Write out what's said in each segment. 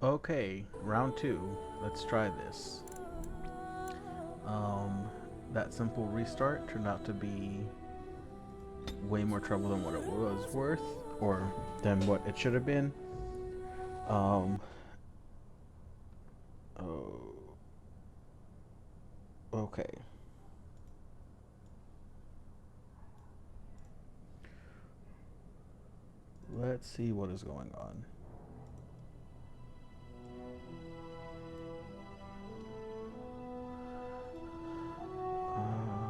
Okay, round two. Let's try this. Um, that simple restart turned out to be way more trouble than what it was worth, or than what it should have been. Um, oh, okay. Let's see what is going on. Um,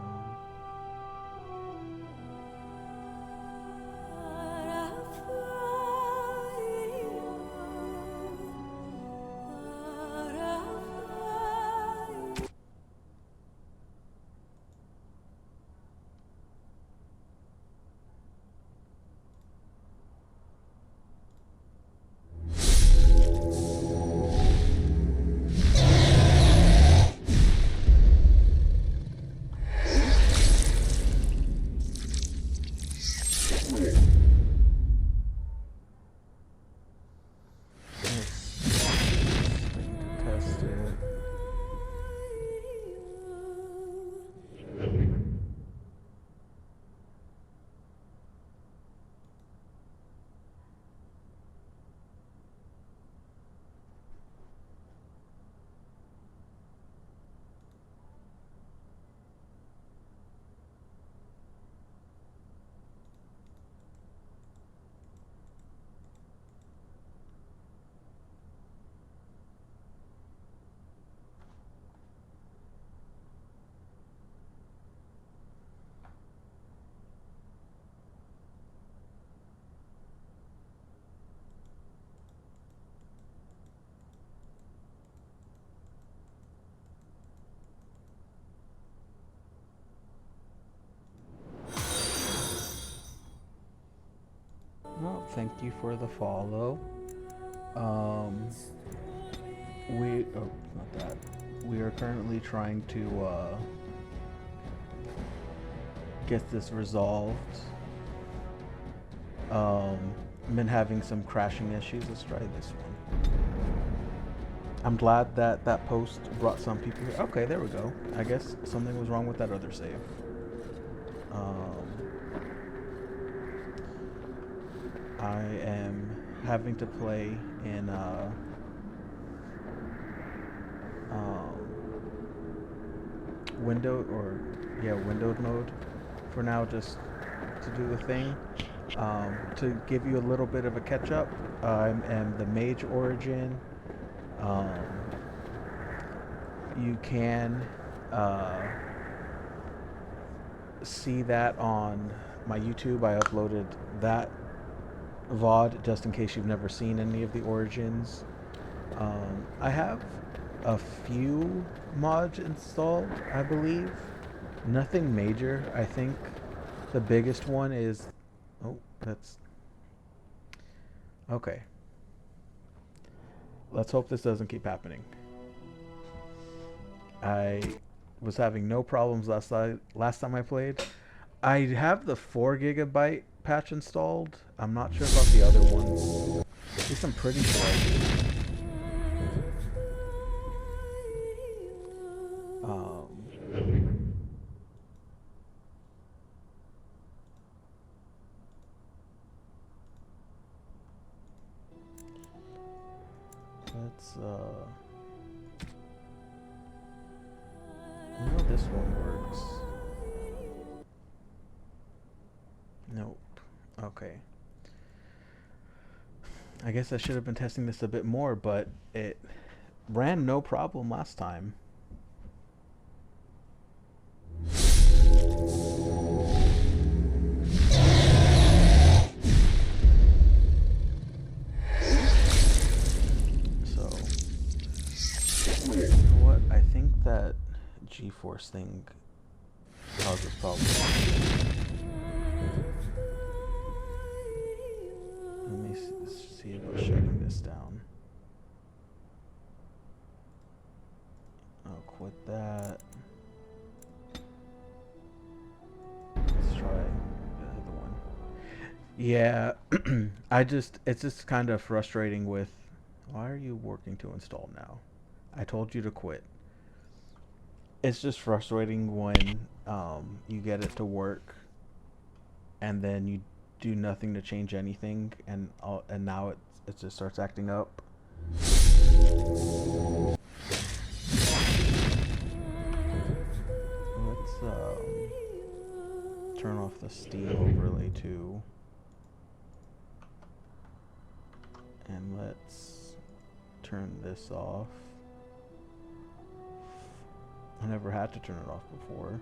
to test it. Well, thank you for the follow. Um, not that. We are currently trying to get this resolved. Um, been having some crashing issues. Let's try this one. I'm glad that that post brought some people here. Okay, there we go. I guess something was wrong with that other save. Um, I am having to play in um, window or yeah windowed mode for now, just to do the thing. To give you a little bit of a catch up, I am the mage origin. Um, you can uh, see that on my YouTube. I uploaded that VOD just in case you've never seen any of the origins. I have a few mods installed, I believe. Nothing major. I think the biggest one is. Oh, that's. Okay. Let's hope this doesn't keep happening. I was having no problems last time I played. I have the 4 GB patch installed. I'm not sure about the other ones. At least I'm pretty sure I do. Let's no, this one works. Nope. Okay. I guess I should have been testing this a bit more, but it ran no problem last time. So, you know what? I think that G-force thing causes problems. Let me see about shutting this down. I'll quit that. Let's try the other one. Yeah, it's just kind of frustrating with Why are you working to install now? I told you to quit. It's just frustrating when you get it to work and then you do nothing to change anything, and now it just starts acting up. Let's turn off the Steam overlay too, and let's turn this off. I never had to turn it off before.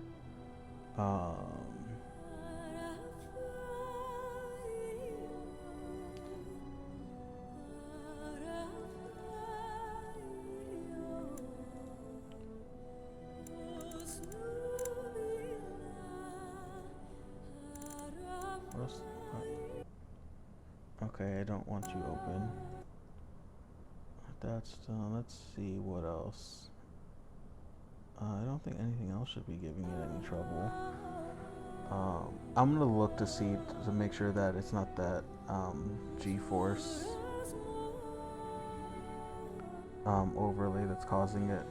Okay, I don't want you open. That's done. Let's see what else. I don't think anything else should be giving it any trouble. I'm gonna look to see to make sure that it's not that G-force overlay that's causing it.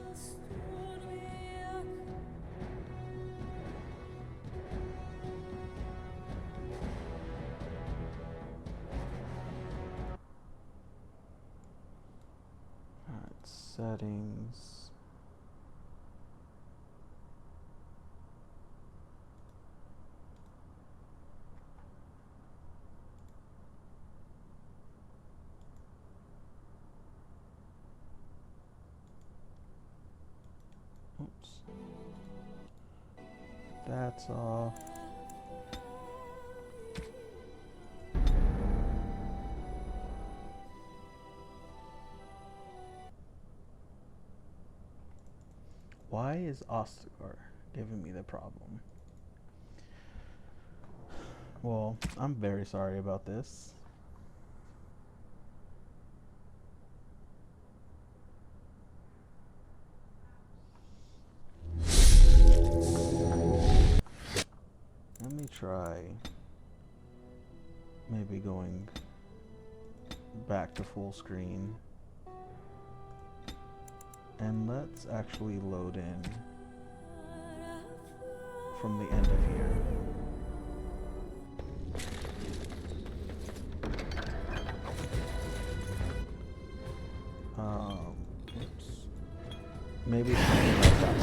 Alright, settings. Oops. That's off. Why is Ostagar giving me the problem? Well, I'm very sorry about this. Let me try maybe going back to full screen. And let's actually load in from the end of here. Oops. Maybe something like that.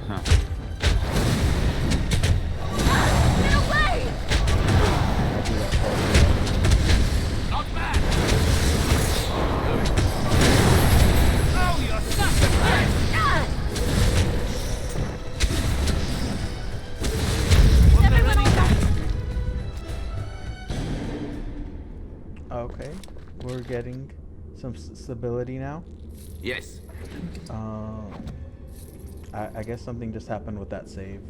Huh. Not bad! Oh, you're such a mess! Okay, we're getting some stability now. Yes. I guess something just happened with that save.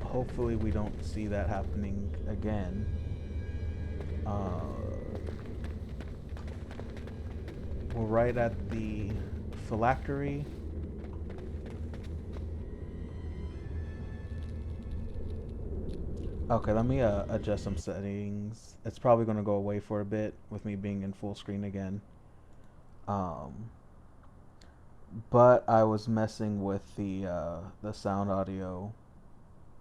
Hopefully we don't see that happening again. We're right at the phylactery. Okay, let me adjust some settings. It's probably going to go away for a bit with me being in full screen again. But I was messing with the sound audio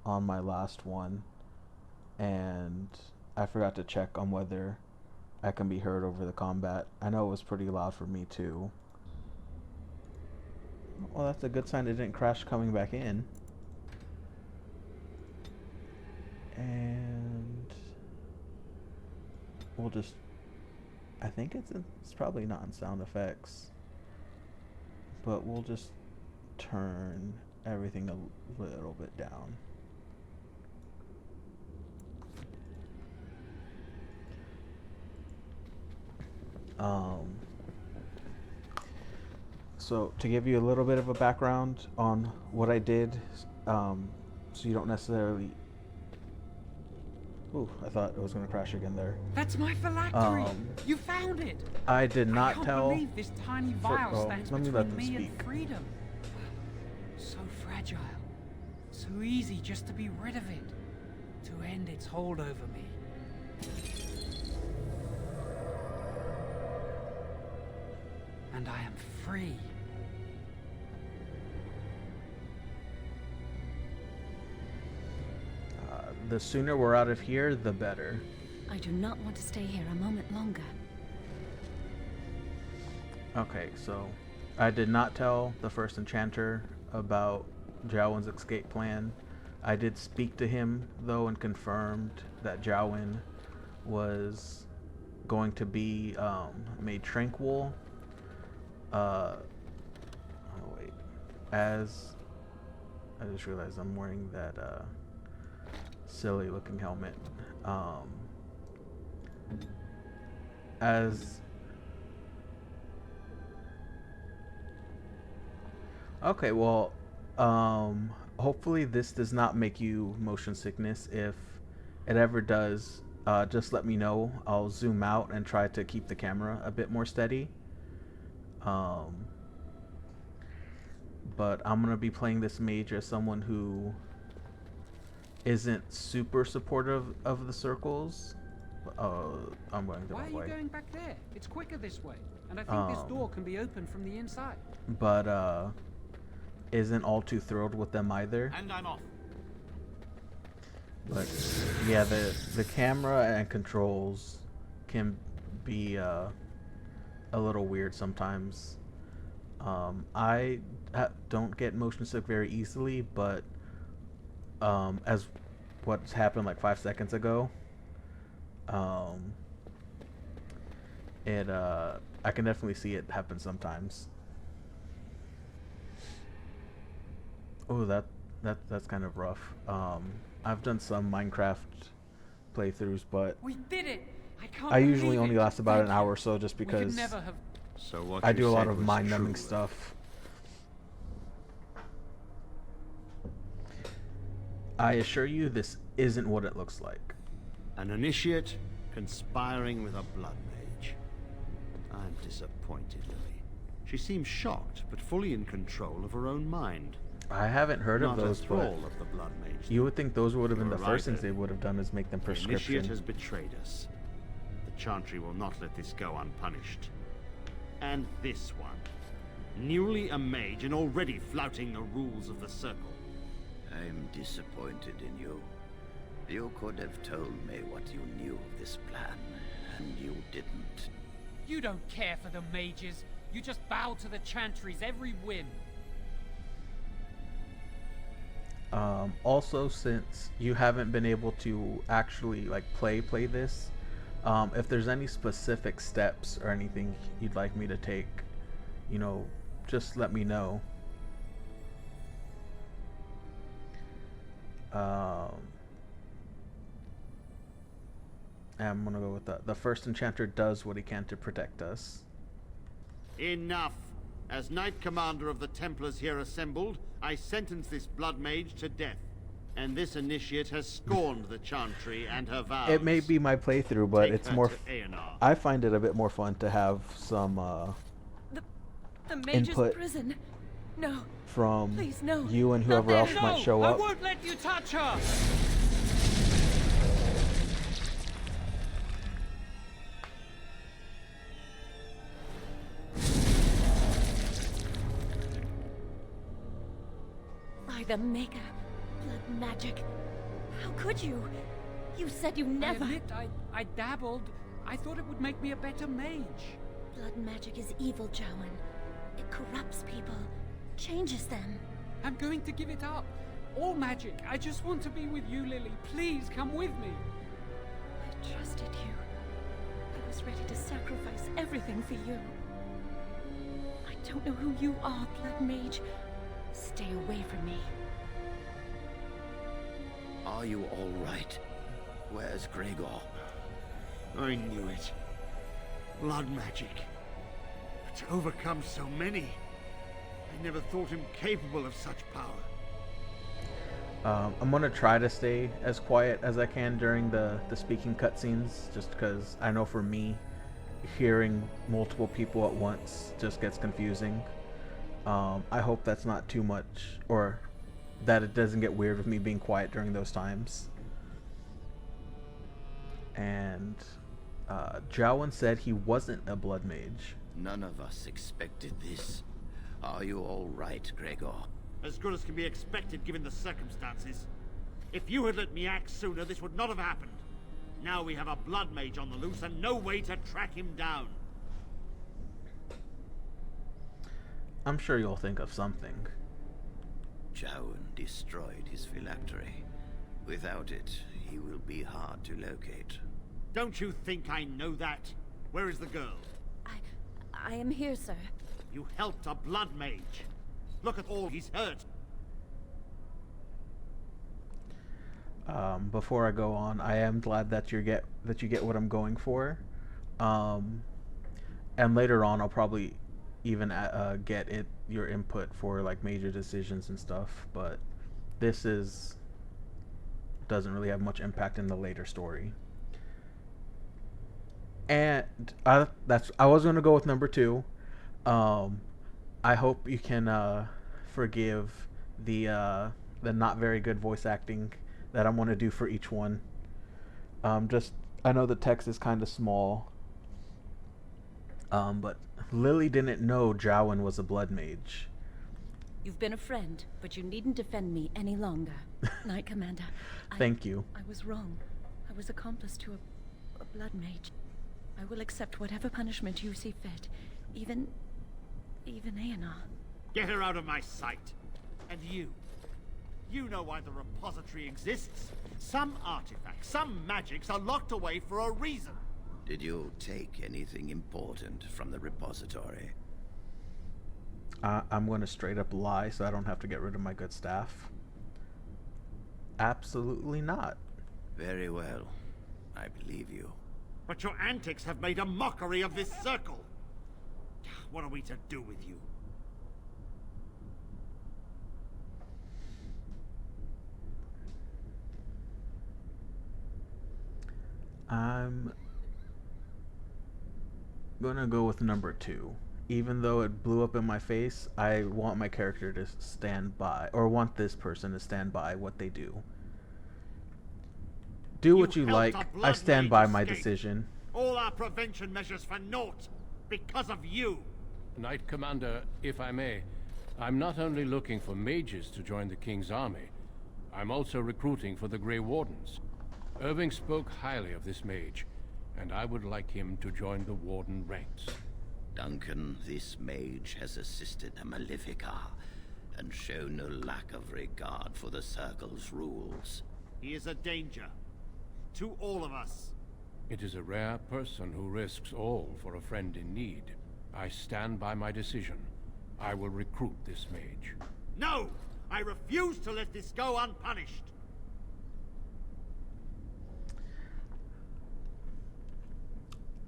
on my last one, and I forgot to check on whether I can be heard over the combat. I know it was pretty loud for me too. Well, that's a good sign it didn't crash coming back in. And we'll just, I think it's probably not in sound effects, but we'll just turn everything a little bit down. So to give you a little bit of a background on what I did, so you don't necessarily. Ooh, I thought it was going to crash again there. That's my phylactery! You found it! I did not tell. I can't believe this tiny vial stands let me let them between me speak. and freedom. So fragile. So easy just to be rid of it. to end its hold over me. And I am free. The sooner we're out of here, the better. I do not want to stay here a moment longer. Okay, so I did not tell the first enchanter about Jowen's escape plan. I did speak to him, though, and confirmed that Jowen was going to be made tranquil. Oh, wait. As I just realized I'm wearing that silly looking helmet. As okay, well, hopefully this does not make you motion sickness. If it ever does, just let me know. I'll zoom out and try to keep the camera a bit more steady. But I'm gonna be playing this mage as someone who isn't super supportive of the circles. I'm going the Why are wrong you way. going back there? It's quicker this way. And I think this door can be opened from the inside. But isn't all too thrilled with them either. And I'm off. But yeah, the camera and controls can be a little weird sometimes. I don't get motion sick very easily, but as what's happened like 5 seconds ago, I can definitely see it happen sometimes. Oh, that's kind of rough. I've done some Minecraft playthroughs, but We did it! can't I usually believe only it. last about Thank an you. hour or so, just We could because never have. So what I you do a lot said of was mind-numbing true. stuff. I assure you, this isn't what it looks like. An initiate conspiring with a blood mage. I'm disappointed, Lily. She seems shocked, but fully in control of her own mind. I haven't heard of Not those, a but thrall of the blood mage. you would think those would have been You're the right, first things Eddie. they would have done, is make them The initiate prescription. has betrayed us. The Chantry will not let this go unpunished. And this one. Newly a mage and already flouting the rules of the Circle. I'm disappointed in you. You could have told me what you knew of this plan, and you didn't. You don't care for the mages. You just bow to the Chantry's every whim. Also, since you haven't been able to actually like play this, if there's any specific steps or anything you'd like me to take, you know, just let me know. I'm gonna go with the first enchanter does what he can to protect us. Enough! As Knight Commander of the Templars here assembled, I sentence this blood mage to death. And this initiate has scorned the Chantry and her vows. It may be my playthrough, but Take it's her more. to Aenar. I find it a bit more fun to have some The mage's Input. prison. No. from Please, no. you and Not whoever there. else No! might show I up. won't let you touch her! By the Maker. Blood magic. How could you? You said you never. I admit, I dabbled. I thought it would make me a better mage. Blood magic is evil, Jowan. It corrupts people, changes them. I'm going to give it up. All magic. I just want to be with you, Lily. Please come with me. I trusted you. I was ready to sacrifice everything for you. I don't know who you are, Blood Mage. Stay away from me. Are you all right? Where's Gregor? I knew it. Blood magic. To overcome so many. I never thought him capable of such power. I'm gonna try to stay as quiet as I can during the speaking cutscenes, just because I know for me, hearing multiple people at once just gets confusing. I hope that's not too much, or that it doesn't get weird with me being quiet during those times. and Jowan said he wasn't a blood mage. None of us expected this. Are you all right, Gregor? As good as can be expected given the circumstances. If you had let me act sooner, this would not have happened. Now we have a blood mage on the loose and no way to track him down. I'm sure you'll think of something. Jowan destroyed his phylactery. Without it, he will be hard to locate. Don't you think I know that? Where is the girl? I am here, sir. You helped a blood mage. Look at all he's hurt. Before I go on, I am glad that you get what I'm going for, and later on I'll probably even get your input for like major decisions and stuff. But this doesn't really have much impact in the later story. And I was gonna go with number 2. I hope you can forgive the not very good voice acting that I'm gonna do for each one. I know the text is kind of small, but Lily didn't know Jowan was a blood mage. You've been a friend, but you needn't defend me any longer. Knight Commander. Thank you. I was wrong. I was accomplice to a blood mage. I will accept whatever punishment you see fit. Even Aenar. Get her out of my sight. And you. You know why the repository exists. Some artifacts, some magics are locked away for a reason. Did you take anything important from the repository? I'm going to straight up lie so I don't have to get rid of my good staff. Absolutely not. Very well. I believe you. But your antics have made a mockery of this circle. What are we to do with you? I'm gonna go with number 2. Even though it blew up in my face, I want my character to stand by, or want this person to stand by what they do. Do what you like. I stand by my decision. All our prevention measures for naught because of you. Knight Commander, if I may, I'm not only looking for mages to join the King's army, I'm also recruiting for the Grey Wardens. Irving spoke highly of this mage, and I would like him to join the Warden ranks. Duncan, this mage has assisted a Malefica and shown no lack of regard for the Circle's rules. He is a danger. To all of us. It is a rare person who risks all for a friend in need. I stand by my decision. I will recruit this mage. No! I refuse to let this go unpunished.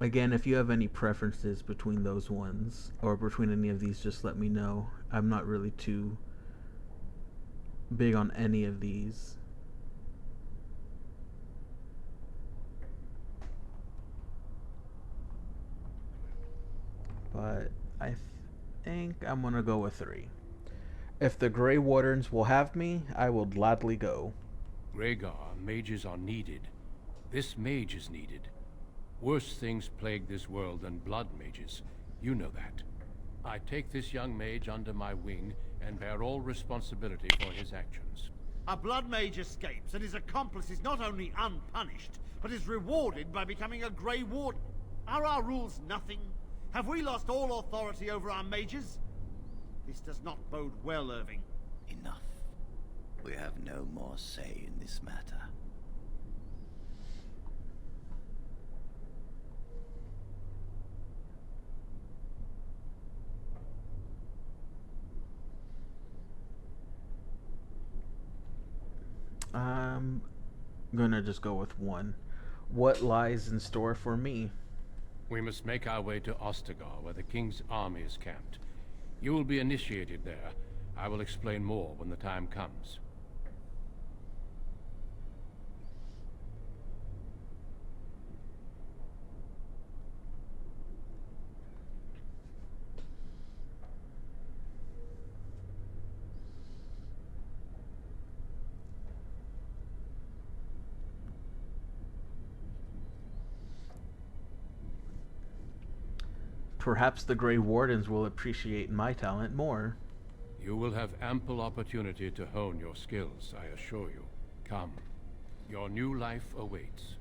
Again, if you have any preferences between those ones, or between any of these, just let me know. I'm not really too big on any of these. But I think I'm gonna go with 3. If the Grey Wardens will have me, I will gladly go. Rhaegar, mages are needed. This mage is needed. Worse things plague this world than blood mages. You know that. I take this young mage under my wing and bear all responsibility for his actions. A blood mage escapes and his accomplice is not only unpunished, but is rewarded by becoming a Grey Warden. Are our rules nothing? Have we lost all authority over our mages? This does not bode well, Irving. Enough. We have no more say in this matter. I'm gonna just go with 1. What lies in store for me? We must make our way to Ostagar, where the King's army is camped. You will be initiated there. I will explain more when the time comes. Perhaps the Grey Wardens will appreciate my talent more. You will have ample opportunity to hone your skills, I assure you. Come. Your new life awaits.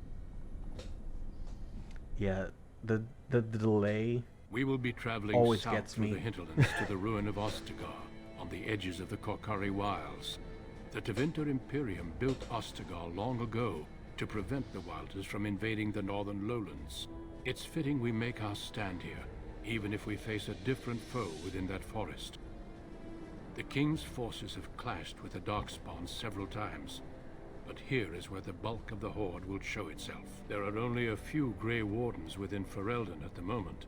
Yeah, the delay We will be traveling always south gets through me. the hinterlands to the ruin of Ostagar, on the edges of the Korkari Wilds. The Tevinter Imperium built Ostagar long ago to prevent the Wilders from invading the northern lowlands. It's fitting we make our stand here, even if we face a different foe within that forest. The King's forces have clashed with the Darkspawn several times, but here is where the bulk of the Horde will show itself. There are only a few Grey Wardens within Ferelden at the moment,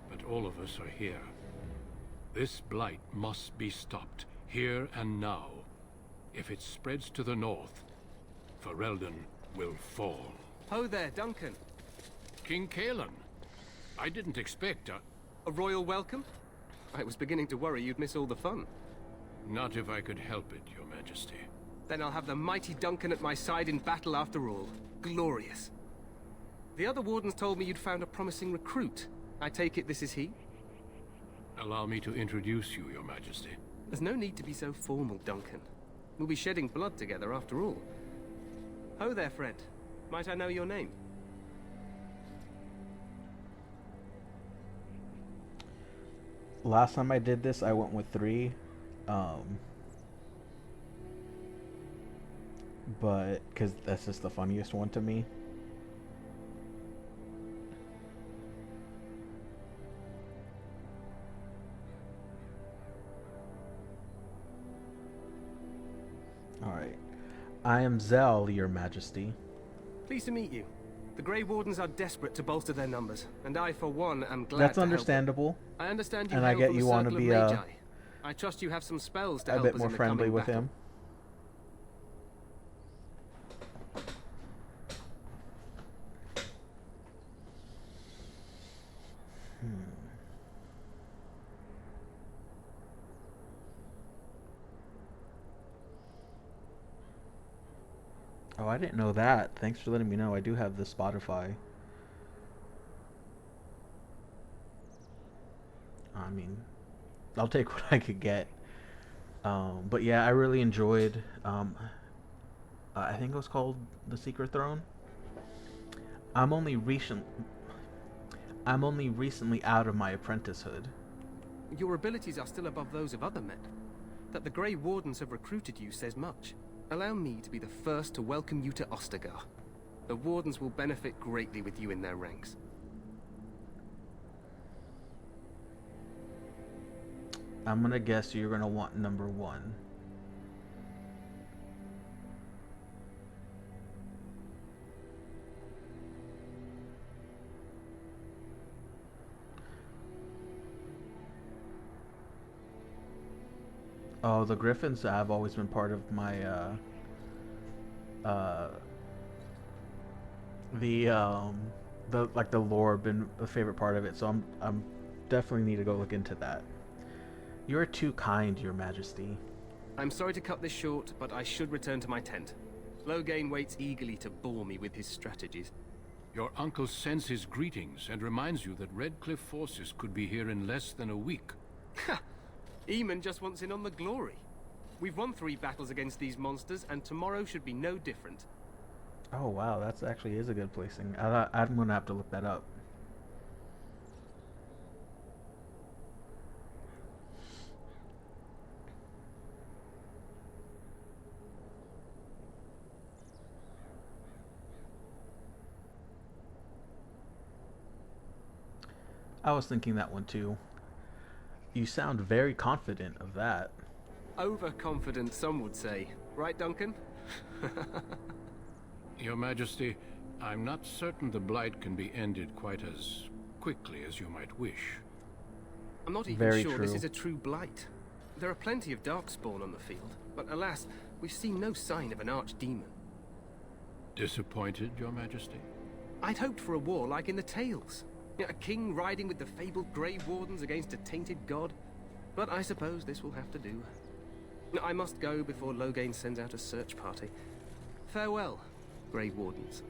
but all of us are here. This blight must be stopped, here and now. If it spreads to the north, Ferelden will fall. Ho there, Duncan. King Kalen, I didn't expect A royal welcome? I was beginning to worry you'd miss all the fun. Not if I could help it, Your Majesty. Then I'll have the mighty Duncan at my side in battle after all. Glorious. The other wardens told me you'd found a promising recruit. I take it this is he? Allow me to introduce you, Your Majesty. There's no need to be so formal, Duncan. We'll be shedding blood together after all. Ho there, friend. Might I know your name? Last time I did this, I went with 3. But because that's just the funniest one to me. Alright. I am Zell, Your Majesty. Pleased to meet you. The Grey Wardens are desperate to bolster their numbers, and I, for one, am glad That's to help. understandable. I understand you And I hail get from you the wanna Circle of be, Magi. I trust you have some spells to A help bit us more in the friendly coming with battle. him. Oh, I didn't know that. Thanks for letting me know. I do have the Spotify. I mean, I'll take what I could get. But yeah, I really enjoyed. I think it was called The Secret Throne. I'm only recently out of my apprenticehood. Your abilities are still above those of other men. That the Grey Wardens have recruited you says much. Allow me to be the first to welcome you to Ostagar. The Wardens will benefit greatly with you in their ranks. I'm gonna guess you're gonna want number 1. Oh, the Griffins have always been part of my the lore, been a favorite part of it, so I'm definitely need to go look into that. You're too kind, Your Majesty. I'm sorry to cut this short, but I should return to my tent. Loghain waits eagerly to bore me with his strategies. Your uncle sends his greetings and reminds you that Redcliffe forces could be here in less than a week. Ha! Eamon just wants in on the glory. We've won 3 battles against these monsters, and tomorrow should be no different. Oh wow, that's actually is a good placing. I'm gonna have to look that up. I was thinking that one too. You sound very confident of that. Overconfident, some would say. Right, Duncan? Your Majesty, I'm not certain the Blight can be ended quite as quickly as you might wish. I'm not even Very sure this true. is a true blight. There are plenty of Darkspawn on the field, but alas, we've seen no sign of an archdemon. Disappointed, Your Majesty? I'd hoped for a war like in the tales. A king riding with the fabled Grey Wardens against a tainted god. But I suppose this will have to do. I must go before Loghain sends out a search party. Farewell, Grey Wardens.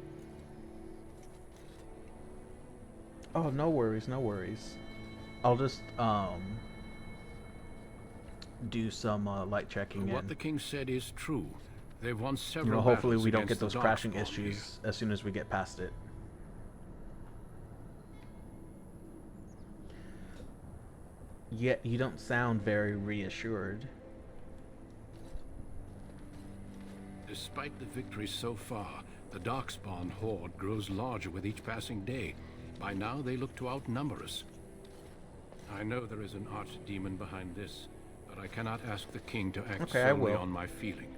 Oh, no worries, no worries. I'll just do some light checking What in. the king said is true. They've won You several know, hopefully battles we don't against get those the crashing Darkspawn here. issues as soon as we get past it. Yet you don't sound very reassured. Despite the victories so far, the Darkspawn horde grows larger with each passing day. By now, they look to outnumber us. I know there is an archdemon behind this, but I cannot ask the king to act Okay, I solely will. on my feeling.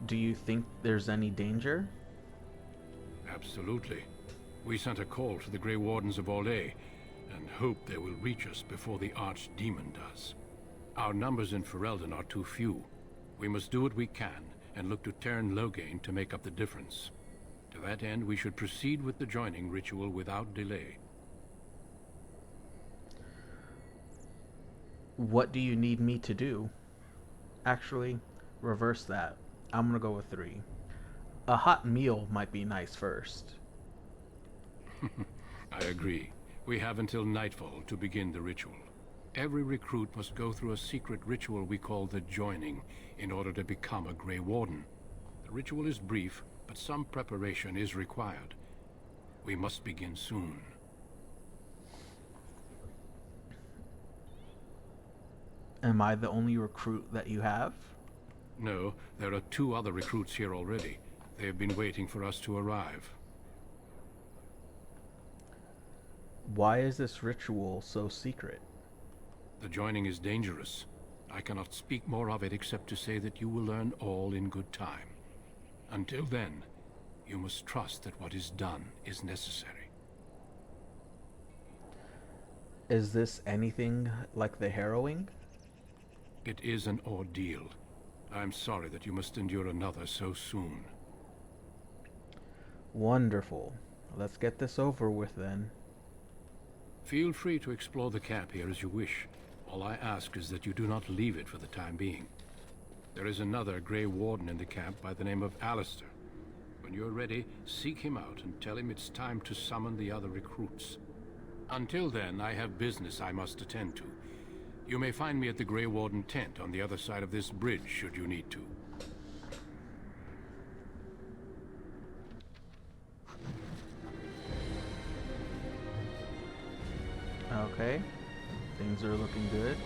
Do you think there's any danger? Absolutely. We sent a call to the Grey Wardens of Orlais, and hope they will reach us before the archdemon does. Our numbers in Ferelden are too few. We must do what we can, and look to Teyrn Loghain to make up the difference. To that end, we should proceed with the joining ritual without delay. What do you need me to do? Actually, reverse that. I'm gonna go with 3. A hot meal might be nice first. I agree. We have until nightfall to begin the ritual. Every recruit must go through a secret ritual we call the joining in order to become a Grey Warden. The ritual is brief, but some preparation is required. We must begin soon. Am I the only recruit that you have? No, there are 2 other recruits here already. They have been waiting for us to arrive. Why is this ritual so secret? The joining is dangerous. I cannot speak more of it except to say that you will learn all in good time. Until then, you must trust that what is done is necessary. Is this anything like the harrowing? It is an ordeal. I'm sorry that you must endure another so soon. Wonderful. Let's get this over with then. Feel free to explore the camp here as you wish. All I ask is that you do not leave it for the time being. There is another Grey Warden in the camp by the name of Alistair. When you're ready, seek him out and tell him it's time to summon the other recruits. Until then, I have business I must attend to. You may find me at the Grey Warden tent on the other side of this bridge, should you need to. Okay. Things are looking good.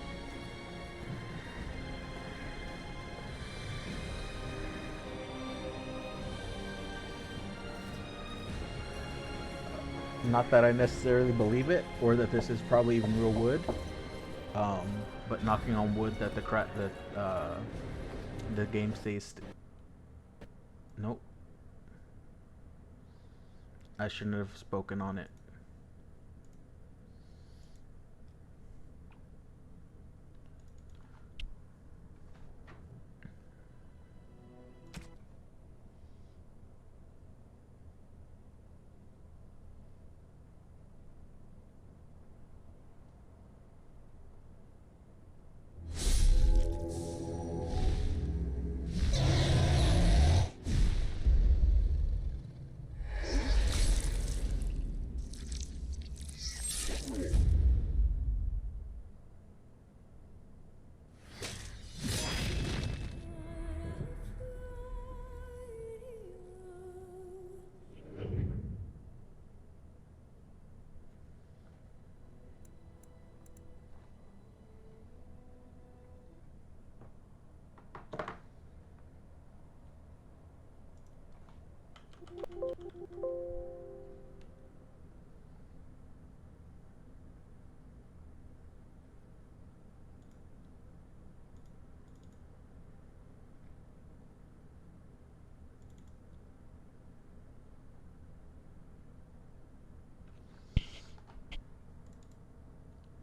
Not that I necessarily believe it, or that this is probably even real wood. But knocking on wood that the game stays. Nope. I shouldn't have spoken on it.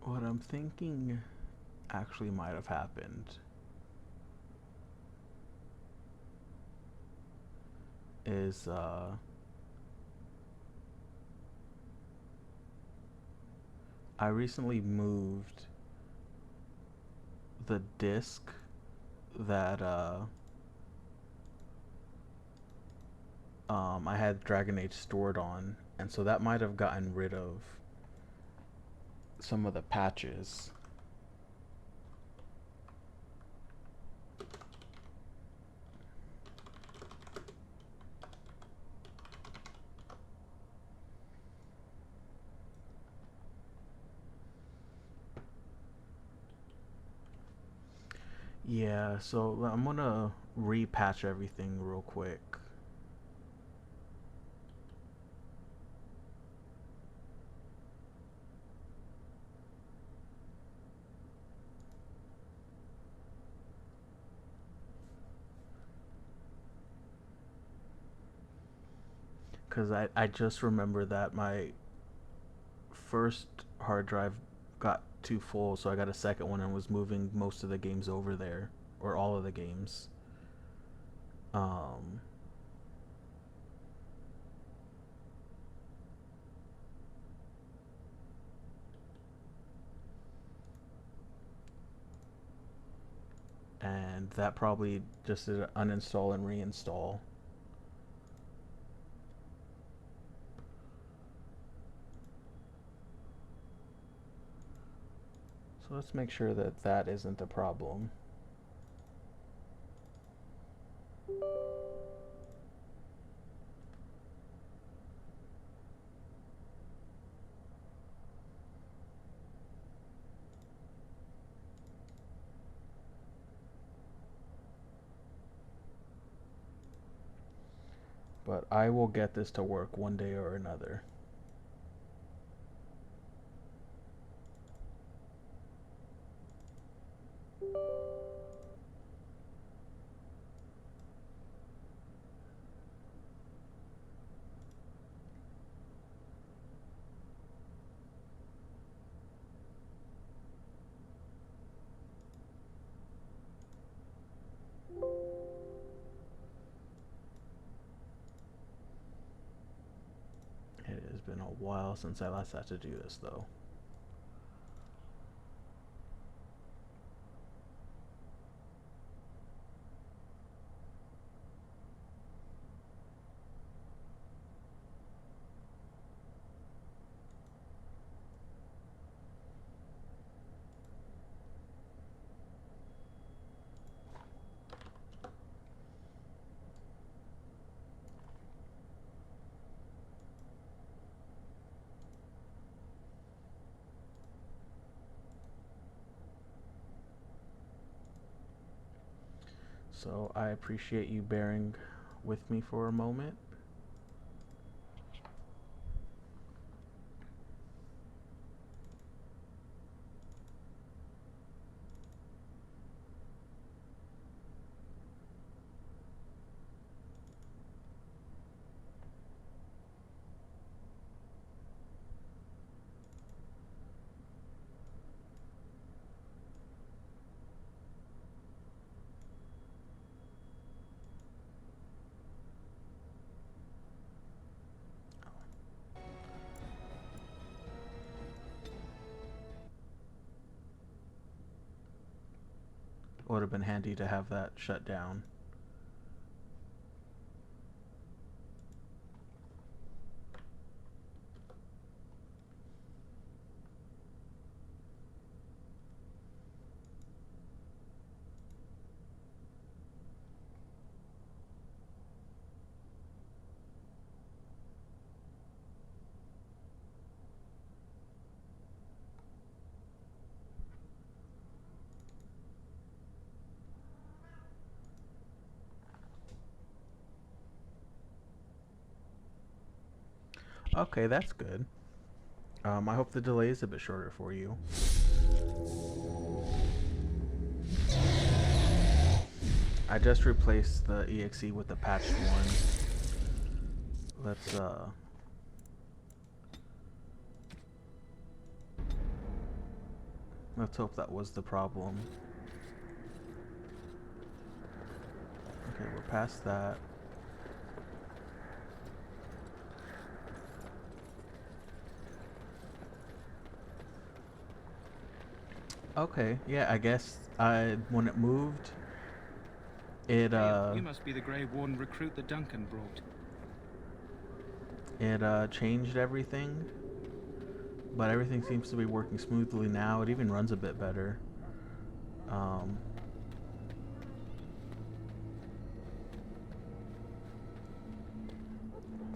What I'm thinking actually might have happened is I recently moved the disc that I had Dragon Age stored on, and so that might have gotten rid of some of the patches. Yeah, so I'm gonna repatch everything real quick. Because I just remember that my first hard drive got too full, so I got a second one and was moving most of the games over there, or all of the games. Um, and that probably just did an uninstall and reinstall. So let's make sure that that isn't a problem. But I will get this to work one day or another. It has been a while since I last had to do this, though. So I appreciate you bearing with me for a moment. It would have been handy to have that shut down. Okay, that's good. I hope the delay is a bit shorter for you. I just replaced the EXE with the patched one. Let's hope that was the problem. Okay, we're past that. Okay, yeah, I guess when it moved, it You must be the Grey Warden recruit that Duncan brought. It changed everything, but everything seems to be working smoothly now. It even runs a bit better. Um,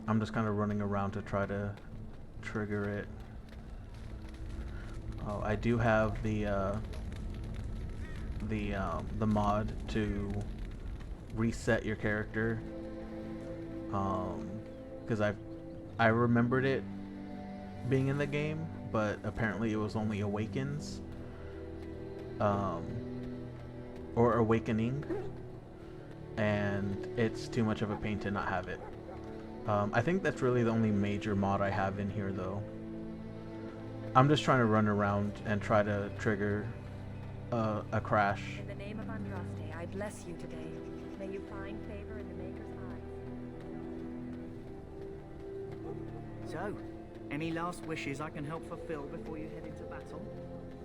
I'm just kind of running around to try to trigger it. Oh, I do have the mod to reset your character. Because I remembered it being in the game, but apparently it was only Awakens, or Awakening, and it's too much of a pain to not have it. I think that's really the only major mod I have in here, though. I'm just trying to run around and try to trigger a crash. In the name of Andraste, I bless you today. May you find favor in the Maker's eyes. So, any last wishes I can help fulfill before you head into battle?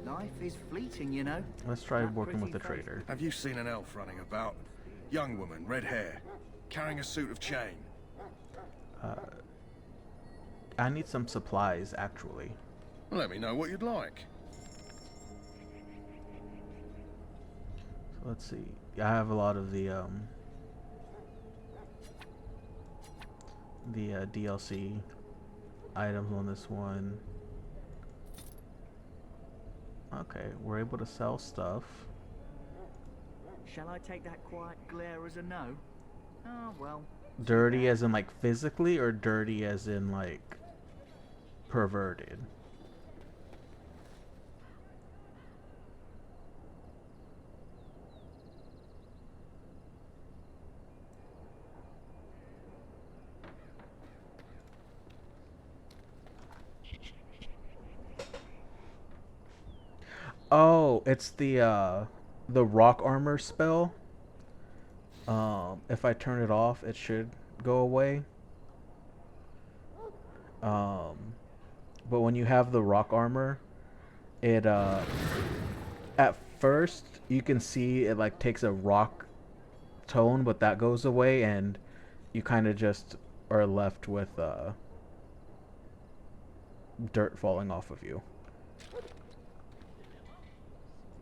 Life is fleeting, you know. Let's try That working with the pretty face. trader. Have you seen an elf running about? Young woman, red hair, carrying a suit of chain. I need some supplies, actually. Let me know what you'd like. So let's see. I have a lot of the DLC items on this one. Okay, we're able to sell stuff. Shall I take that quiet glare as a no? Oh, well. Dirty as in like physically, or dirty as in like perverted? Oh, it's the rock armor spell. If I turn it off, it should go away. But when you have the rock armor, it at first you can see it like takes a rock tone, but that goes away, and you kind of just are left with dirt falling off of you.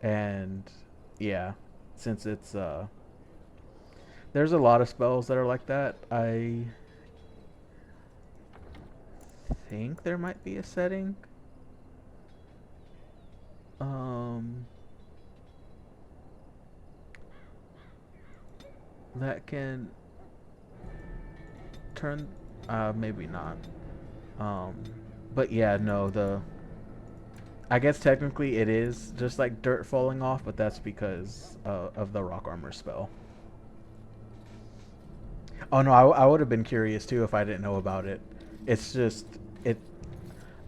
And yeah, since it's there's a lot of spells that are like that. I think there might be a setting that can turn, maybe not, but yeah, no, I guess technically it is just like dirt falling off, but that's because of the rock armor spell. Oh no, I would have been curious too if I didn't know about it. It's just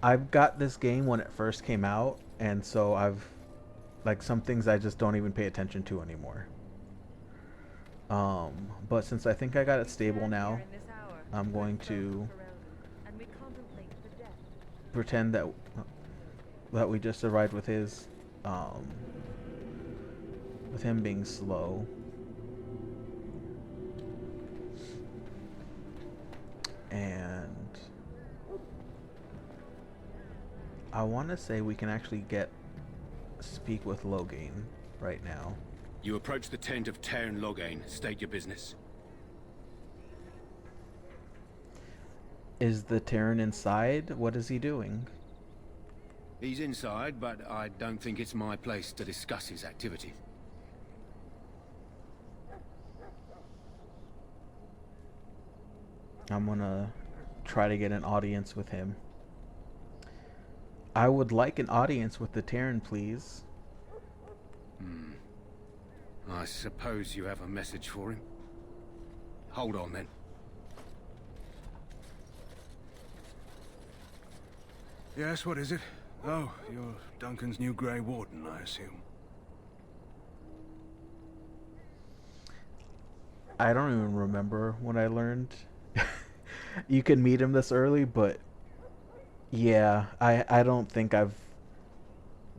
I've got this game when it first came out, and so I've like some things I just don't even pay attention to anymore. But since I think I got it stable now, I'm going to pretend that we just arrived with his with him being slow. And I want to say we can actually speak with Loghain right now. You approach the tent of Tairn Loghain. State your business. Is the Terran inside? What is he doing? He's inside, but I don't think it's my place to discuss his activity. I'm gonna try to get an audience with him. I would like an audience with the Terran, please. I suppose you have a message for him. Hold on, then. Yes, what is it? Oh, you're Duncan's new Grey Warden, I assume. I don't even remember when I learned you can meet him this early, but yeah, I don't think I've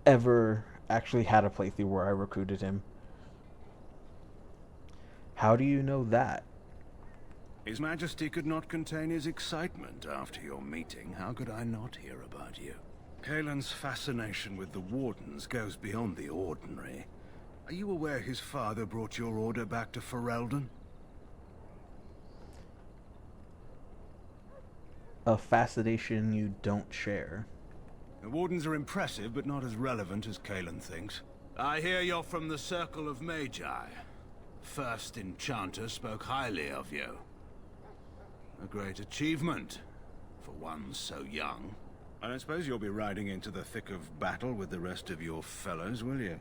ever actually had a playthrough where I recruited him. How do you know that? His Majesty could not contain his excitement after your meeting. How could I not hear about you? Kaelin's fascination with the Wardens goes beyond the ordinary. Are you aware his father brought your order back to Ferelden? A fascination you don't share. The Wardens are impressive, but not as relevant as Kaelin thinks. I hear you're from the Circle of Magi. First Enchanter spoke highly of you. A great achievement, for one so young. I don't suppose you'll be riding into the thick of battle with the rest of your fellows, will you?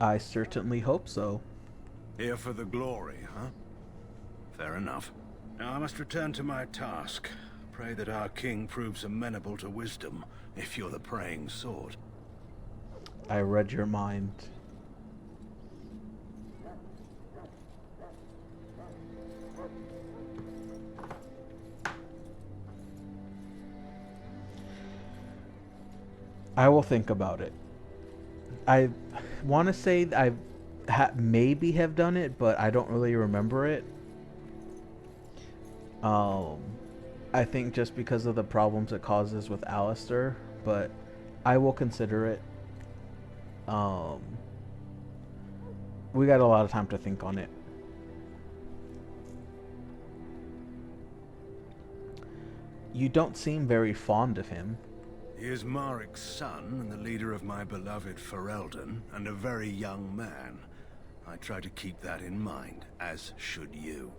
I certainly hope so. Here for the glory, huh? Fair enough. Now I must return to my task. Pray that our king proves amenable to wisdom, if you're the praying sort. I read your mind. I will think about it. I want to say I maybe have done it, but I don't really remember it. I think just because of the problems it causes with Alistair, but I will consider it. We got a lot of time to think on it. You don't seem very fond of him. He is Marik's son and the leader of my beloved Ferelden, and a very young man. I try to keep that in mind, as should you.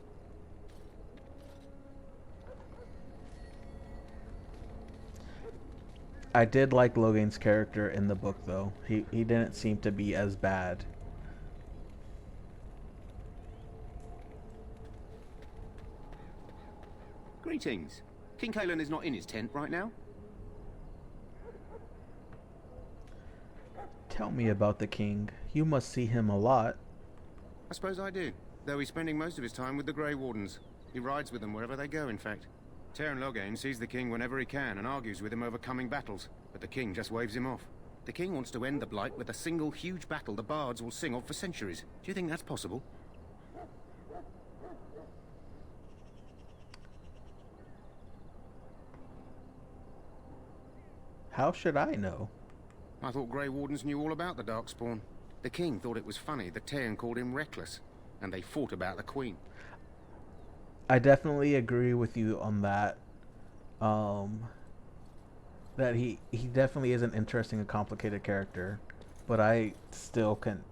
I did like Logain's character in the book, though. He didn't seem to be as bad. Greetings. King Kaelin is not in his tent right now? Tell me about the king. You must see him a lot. I suppose I do, though he's spending most of his time with the Grey Wardens. He rides with them wherever they go, in fact. Teyrn Logain sees the king whenever he can and argues with him over coming battles, but the king just waves him off. The king wants to end the Blight with a single huge battle the bards will sing of for centuries. Do you think that's possible? How should I know? I thought Grey Wardens knew all about the Darkspawn. The king thought it was funny that Teyrn called him reckless, and they fought about the queen. I definitely agree with you on that. That he definitely is an interesting and complicated character, but I still can't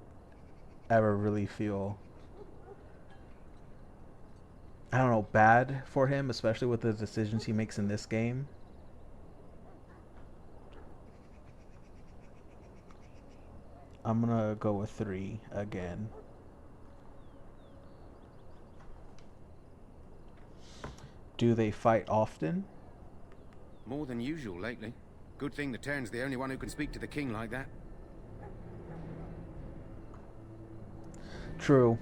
ever really feel, I don't know, bad for him, especially with the decisions he makes in this game. I'm gonna go with 3 again. Do they fight often? More than usual lately. Good thing the Teyrn's the only one who can speak to the king like that. True.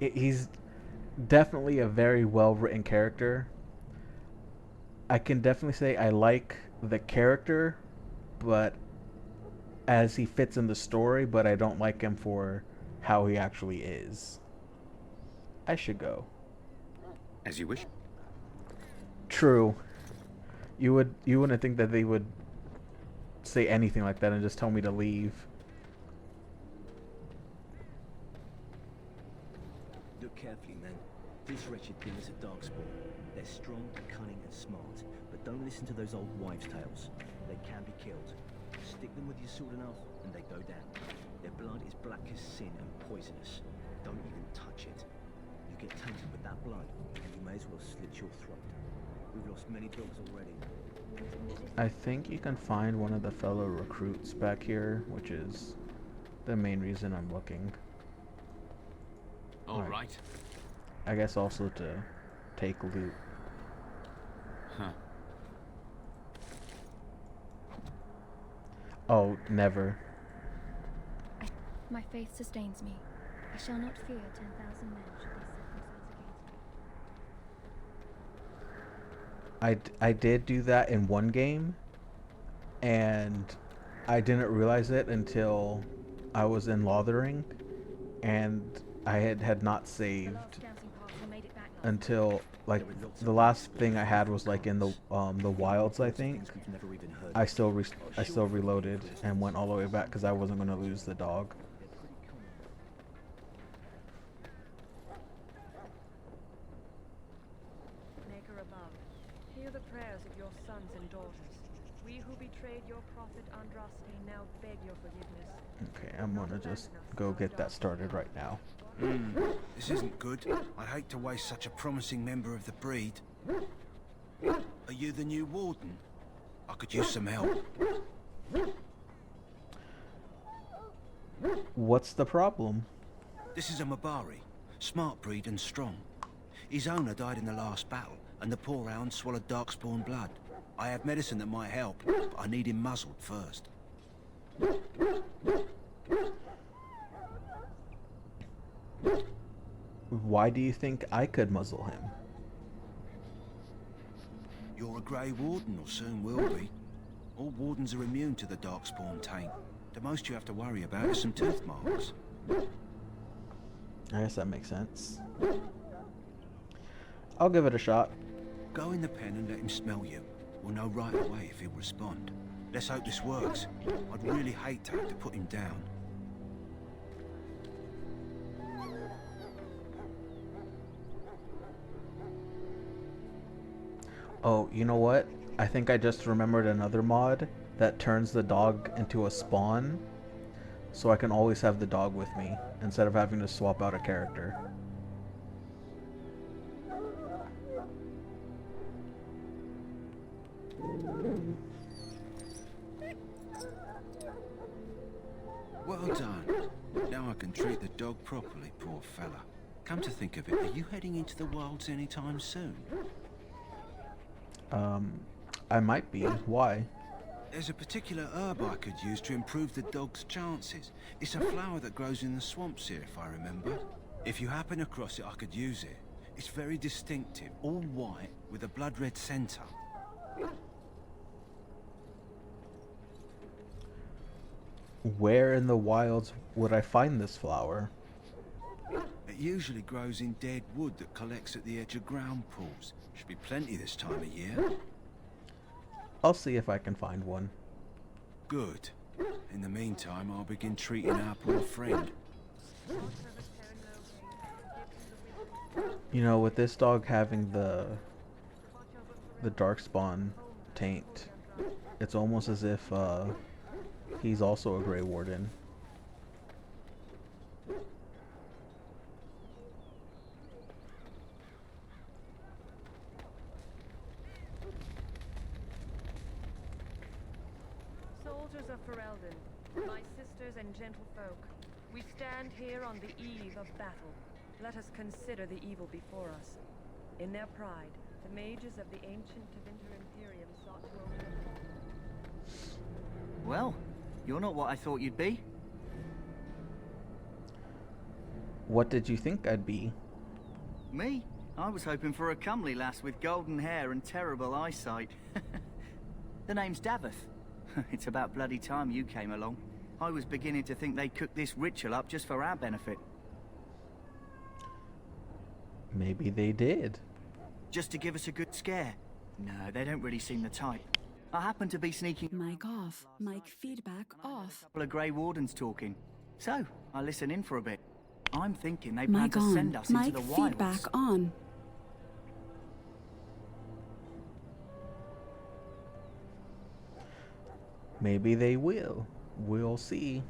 He's definitely a very well-written character. I can definitely say I like the character, but as he fits in the story, but I don't like him for how he actually is. I should go. As you wish. True. You wouldn't think that they would say anything like that and just tell me to leave. Look carefully, men. This wretched thing is a darkspawn. They're strong, cunning, and smart, but don't listen to those old wives' tales. They can be killed. Stick them with your sword enough, and they go down. Their blood is black as sin and poisonous. Don't even touch it. You get tainted with that blood, and you may as well slit your throat. We've lost many dogs already. I think you can find one of the fellow recruits back here, which is the main reason I'm looking. All right. I guess also to take loot. Huh. Oh, never. My faith sustains me. I shall not fear 10,000 men should they set themselves against me. I did do that in one game, and I didn't realize it until I was in Lothering, and I had not saved until like the last thing I had was like in the wilds, I think. I still reloaded and went all the way back because I wasn't gonna lose the dog. Maker above, hear the prayers of your sons and daughters. We who betrayed your prophet Andraste now beg your forgiveness. Okay, I'm gonna just go get that started right now. This isn't good. I'd hate to waste such a promising member of the breed. Are you the new warden? I could use some help. What's the problem? This is a Mabari, smart breed and strong. His owner died in the last battle, and the poor hound swallowed darkspawn blood. I have medicine that might help, but I need him muzzled first. Why do you think I could muzzle him? You're a Grey Warden, or soon will be. All wardens are immune to the darkspawn taint. The most you have to worry about is some tooth marks. I guess that makes sense. I'll give it a shot. Go in the pen and let him smell you. We'll know right away if he'll respond. Let's hope this works. I'd really hate to have to put him down. Oh, you know what? I think I just remembered another mod that turns the dog into a spawn, so I can always have the dog with me instead of having to swap out a character. Well done. Now I can treat the dog properly, poor fella. Come to think of it, are you heading into the wilds anytime soon? I might be. Why? There's a particular herb I could use to improve the dog's chances. It's a flower that grows in the swamps here, if I remember. If you happen across it, I could use it. It's very distinctive, all white, with a blood-red centre. Where in the wilds would I find this flower? It usually grows in dead wood that collects at the edge of ground pools. Should be plenty this time of year. I'll see if I can find one. Good. In the meantime, I'll begin treating our poor friend. You know, with this dog having the darkspawn taint, it's almost as if he's also a Grey Warden. Soldiers of Ferelden, my sisters and gentlefolk, we stand here on the eve of battle. Let us consider the evil before us. In their pride, the mages of the ancient Tevinter Imperium sought to overthrow. Well, you're not what I thought you'd be. What did you think I'd be? Me? I was hoping for a comely lass with golden hair and terrible eyesight. The name's Davith. It's about bloody time you came along. I was beginning to think they cooked this ritual up just for our benefit. Maybe they did. Just to give us a good scare? No, they don't really seem the type. I happen to be sneaking... Mic off. Mic feedback off. A couple of Grey Wardens talking. So, I listen in for a bit. I'm thinking they plan Mic to on. send us Mic into the wilds. feedback on. Maybe they will. We'll see.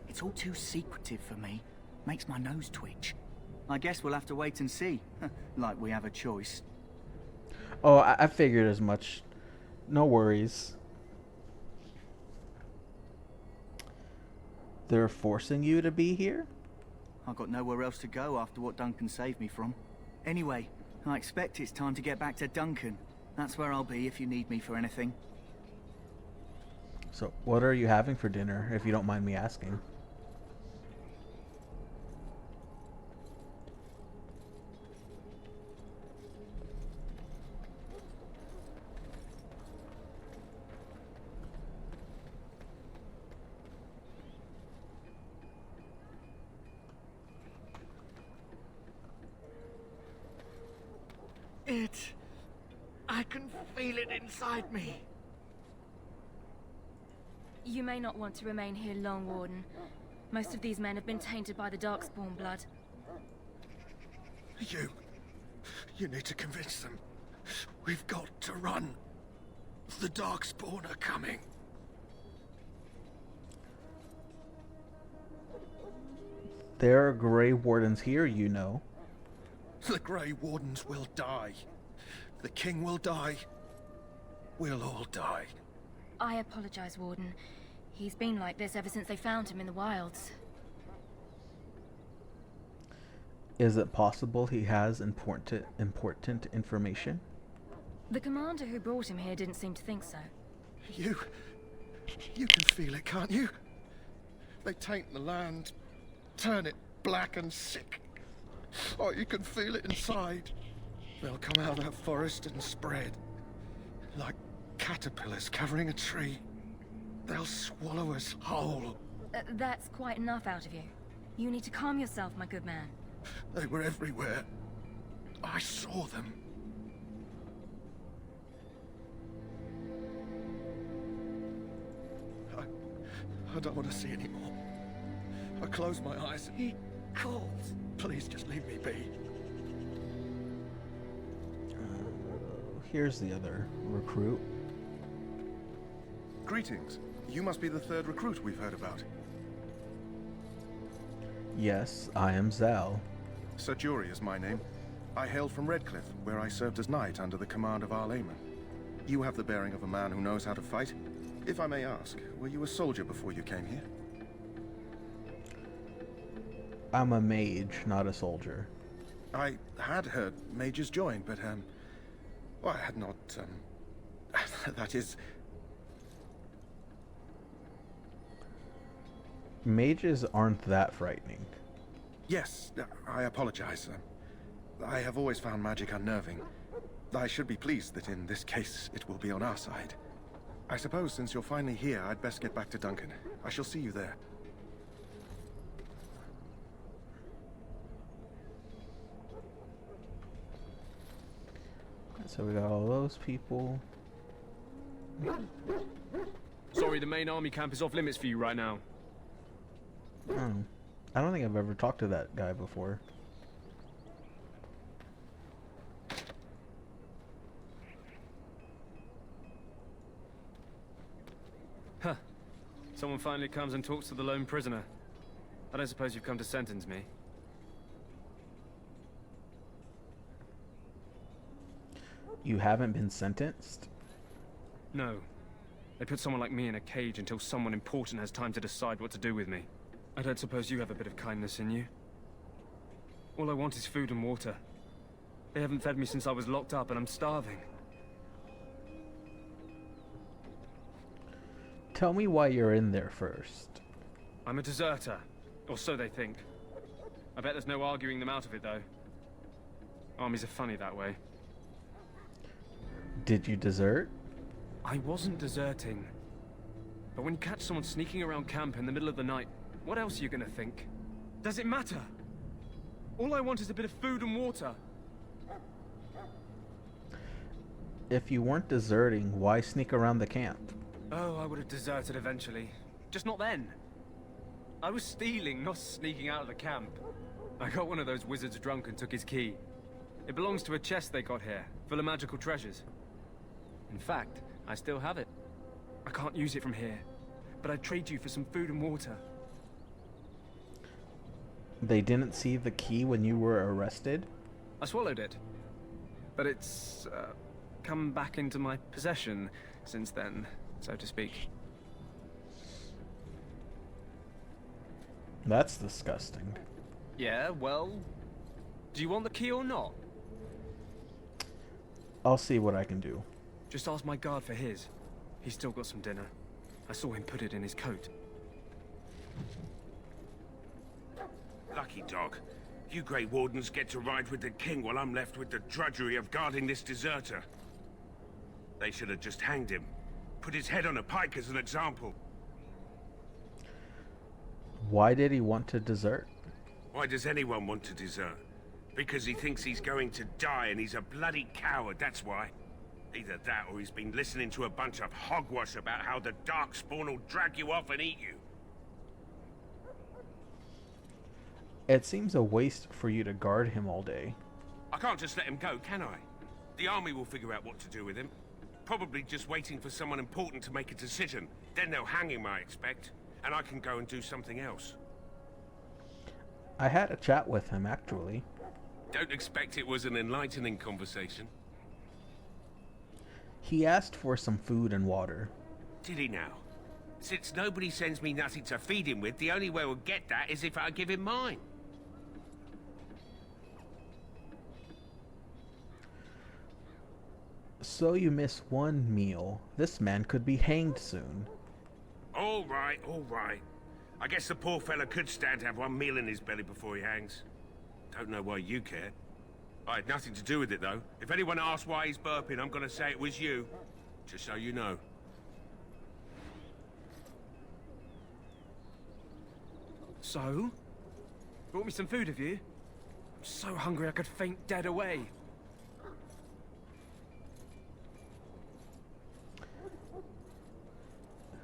It's all too secretive for me. Makes my nose twitch. I guess we'll have to wait and see. Like we have a choice. Oh, I figured as much. No worries. They're forcing you to be here? I've got nowhere else to go after what Duncan saved me from. Anyway, I expect it's time to get back to Duncan. That's where I'll be if you need me for anything. So, what are you having for dinner, if you don't mind me asking? I can feel it inside me. You may not want to remain here long, Warden. Most of these men have been tainted by the Darkspawn blood. You need to convince them. We've got to run. The Darkspawn are coming. There are Grey Wardens here, you know. The Grey Wardens will die. The King will die. We'll all die. I apologize, Warden. He's been like this ever since they found him in the wilds. Is it possible he has important information? The commander who brought him here didn't seem to think so. You can feel it, can't you? They taint the land, turn it black and sick. Oh, you can feel it inside. They'll come out of that forest and spread. Like caterpillars covering a tree. They'll swallow us whole. That's quite enough out of you. You need to calm yourself, my good man. They were everywhere. I saw them. I don't want to see anymore. I close my eyes and he calls. Please just leave me be. Here's the other recruit. Greetings. You must be the third recruit we've heard about. Yes, I am Zal. Sir Jury is my name. I hail from Redcliffe, where I served as knight under the command of our layman. You have the bearing of a man who knows how to fight. If I may ask, were you a soldier before you came here? I'm a mage, not a soldier. I had heard mages join, but, well, I had not, that is... Mages aren't that frightening. Yes, I apologize. I have always found magic unnerving. I should be pleased that in this case it will be on our side. I suppose since you're finally here, I'd best get back to Duncan. I shall see you there. So we got all those people. Sorry, the main army camp is off limits for you right now. Oh. I don't think I've ever talked to that guy before. Huh. Someone finally comes and talks to the lone prisoner. I don't suppose you've come to sentence me. You haven't been sentenced? No. They put someone like me in a cage until someone important has time to decide what to do with me. I don't suppose you have a bit of kindness in you? All I want is food and water. They haven't fed me since I was locked up and I'm starving. Tell me why you're in there first. I'm a deserter. Or so they think. I bet there's no arguing them out of it, though. Armies are funny that way. Did you desert? I wasn't deserting. But when you catch someone sneaking around camp in the middle of the night, what else are you gonna think? Does it matter? All I want is a bit of food and water. If you weren't deserting, why sneak around the camp? Oh, I would have deserted eventually. Just not then. I was stealing, not sneaking out of the camp. I got one of those wizards drunk and took his key. It belongs to a chest they got here, full of magical treasures. In fact, I still have it. I can't use it from here, but I'd trade you for some food and water. They didn't see the key when you were arrested? I swallowed it. But it's, come back into my possession since then, so to speak. That's disgusting. Yeah, well... Do you want the key or not? I'll see what I can do. Just ask my guard for his. He's still got some dinner. I saw him put it in his coat. Lucky dog. You Grey Wardens get to ride with the king while I'm left with the drudgery of guarding this deserter. They should have just hanged him. Put his head on a pike as an example. Why did he want to desert? Why does anyone want to desert? Because he thinks he's going to die and he's a bloody coward, that's why. Either that or he's been listening to a bunch of hogwash about how the Darkspawn will drag you off and eat you. It seems a waste for you to guard him all day. I can't just let him go, can I? The army will figure out what to do with him. Probably just waiting for someone important to make a decision. Then they'll hang him, I expect. And I can go and do something else. I had a chat with him, actually. Don't expect it was an enlightening conversation. He asked for some food and water. Did he now? Since nobody sends me nothing to feed him with, the only way we'll get that is if I give him mine. So you miss one meal. This man could be hanged soon. All right, all right. I guess the poor fella could stand to have one meal in his belly before he hangs. Don't know why you care. I had nothing to do with it, though. If anyone asks why he's burping, I'm gonna say it was you. Just so you know. So? Brought me some food, have you? I'm so hungry I could faint dead away.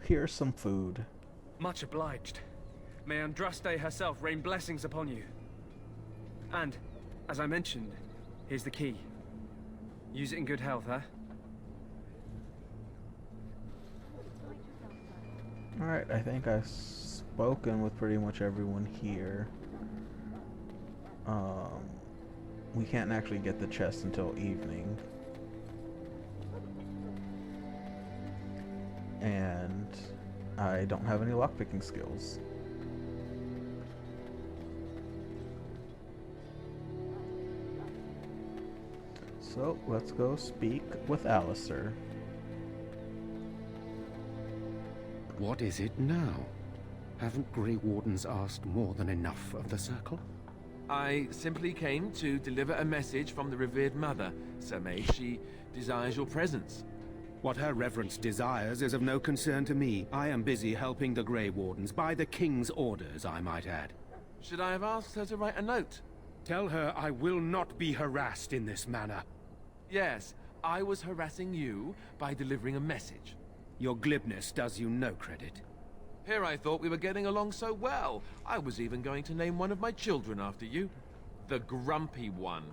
Here's some food. Much obliged. May Andraste herself rain blessings upon you. And, as I mentioned, here's the key. Use it in good health, huh? Alright, I think I've spoken with pretty much everyone here. We can't actually get the chest until evening. And I don't have any lockpicking skills. So let's go speak with Alistair. What is it now? Haven't Grey Wardens asked more than enough of the Circle? I simply came to deliver a message from the revered mother, Sir Mage. She desires your presence. What her reverence desires is of no concern to me. I am busy helping the Grey Wardens, by the King's orders, I might add. Should I have asked her to write a note? Tell her I will not be harassed in this manner. Yes, I was harassing you by delivering a message. Your glibness does you no credit. Here I thought we were getting along so well. I was even going to name one of my children after you. The Grumpy One.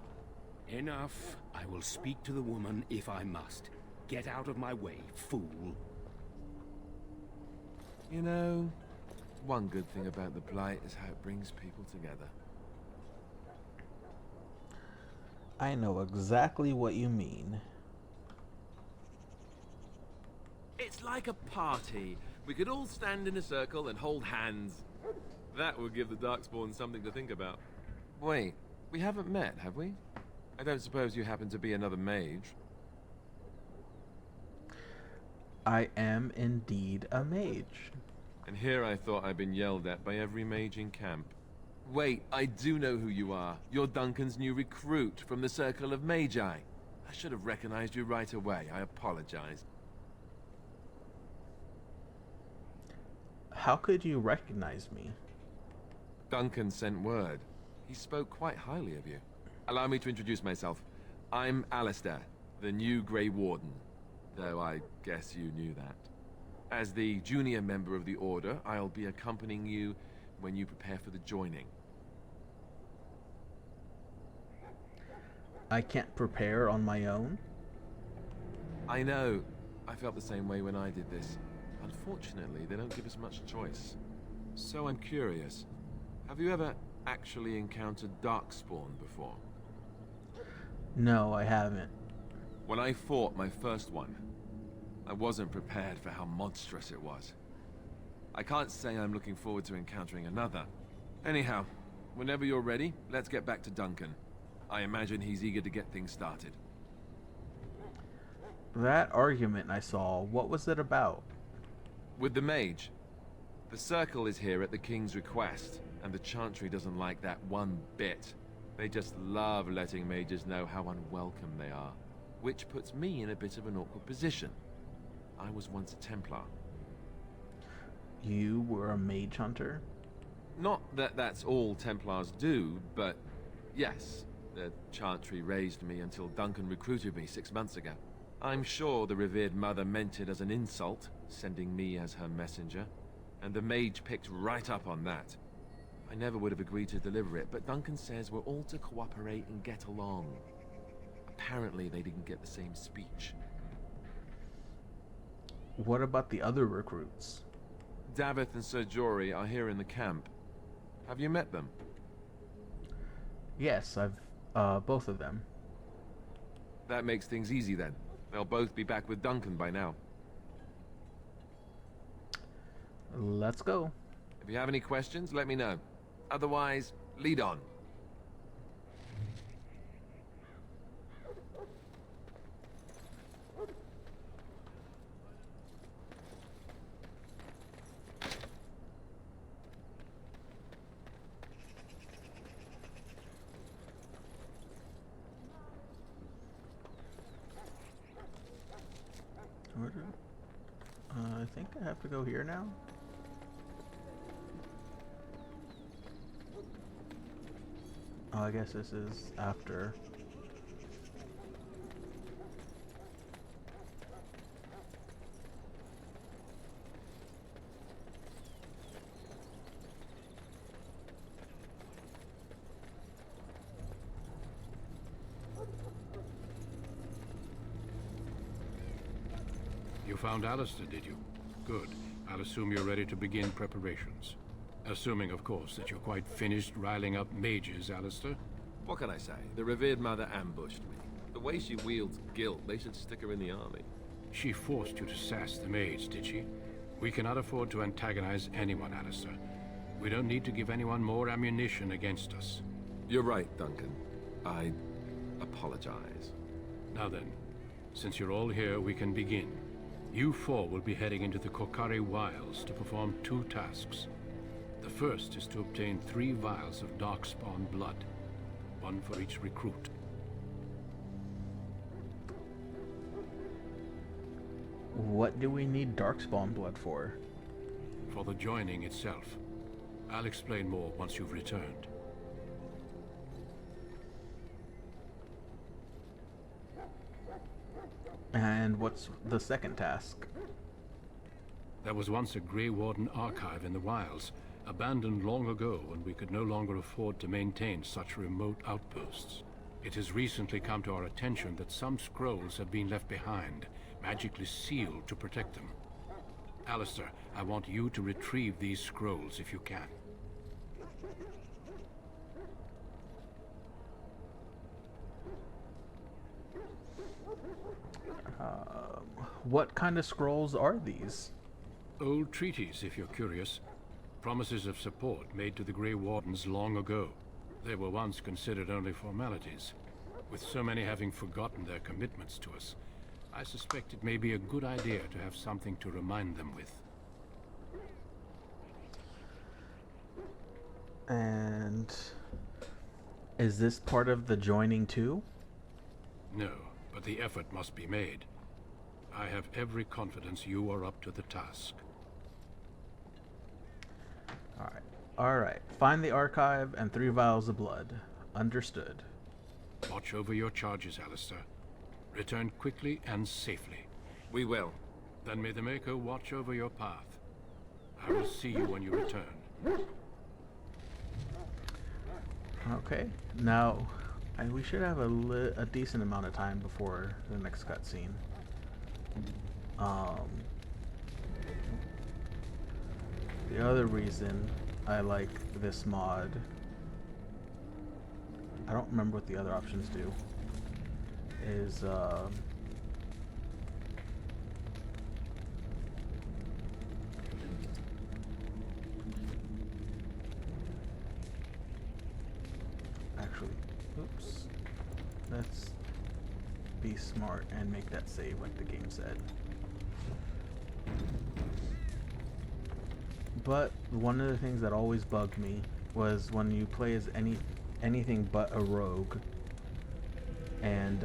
Enough. I will speak to the woman if I must. Get out of my way, fool. You know, one good thing about the Blight is how it brings people together. I know exactly what you mean. It's like a party. We could all stand in a circle and hold hands. That would give the Darkspawn something to think about. Wait, we haven't met, have we? I don't suppose you happen to be another mage? I am indeed a mage. And here I thought I'd been yelled at by every mage in camp. Wait, I do know who you are. You're Duncan's new recruit from the Circle of Magi. I should have recognized you right away. I apologize. How could you recognize me? Duncan sent word. He spoke quite highly of you. Allow me to introduce myself. I'm Alistair, the new Grey Warden. Though I guess you knew that. As the junior member of the Order, I'll be accompanying you when you prepare for the joining. I can't prepare on my own? I know. I felt the same way when I did this. Unfortunately, they don't give us much choice. So I'm curious. Have you ever actually encountered Darkspawn before? No, I haven't. When I fought my first one, I wasn't prepared for how monstrous it was. I can't say I'm looking forward to encountering another. Anyhow, whenever you're ready, let's get back to Duncan. I imagine he's eager to get things started. That argument I saw, what was it about? With the mage. The Circle is here at the King's request, and the Chantry doesn't like that one bit. They just love letting mages know how unwelcome they are, which puts me in a bit of an awkward position. I was once a Templar. You were a mage hunter? Not that that's all Templars do, but yes, The Chantry raised me until Duncan recruited me 6 months ago. I'm sure the revered mother meant it as an insult, sending me as her messenger, and the mage picked right up on that. I never would have agreed to deliver it, but Duncan says we're all to cooperate and get along. Apparently they didn't get the same speech. What about the other recruits? Davith and Sir Jory are here in the camp. Have you met them? Yes, I've both of them. That makes things easy then. They'll both be back with Duncan by now. Let's go. If you have any questions, let me know. Otherwise, lead on. I think I have to go here now. Oh, I guess this is after. You found Alistair, did you? Good. I'll assume you're ready to begin preparations. Assuming, of course, that you're quite finished riling up mages, Alistair. What can I say? The revered mother ambushed me. The way she wields guilt, they should stick her in the army. She forced you to sass the mage, did she? We cannot afford to antagonize anyone, Alistair. We don't need to give anyone more ammunition against us. You're right, Duncan. I apologize. Now then, since you're all here, we can begin. You four will be heading into the Kokari Wilds to perform 2 tasks. The first is to obtain 3 vials of Darkspawn blood, 1 for each recruit. What do we need Darkspawn blood for? For the joining itself. I'll explain more once you've returned. And what's the second task? There was once a Grey Warden archive in the wilds, abandoned long ago when we could no longer afford to maintain such remote outposts. It has recently come to our attention that some scrolls have been left behind, magically sealed to protect them. Alistair, I want you to retrieve these scrolls if you can. What kind of scrolls are these? Old treaties, if you're curious. Promises of support made to the Grey Wardens long ago. They were once considered only formalities. With so many having forgotten their commitments to us, I suspect it may be a good idea to have something to remind them with. And is this part of the joining too? No, but the effort must be made. I have every confidence you are up to the task. Alright. Find the archive and 3 vials of blood. Understood. Watch over your charges, Alistair. Return quickly and safely. We will. Then may the Maker watch over your path. I will see you when you return. Okay. Now, we should have a decent amount of time before the next cutscene. The other reason I like this mod, I don't remember what the other options do, is actually, oops, let's be smart and make that save like the game said. But one of the things that always bugged me was when you play as anything but a rogue, and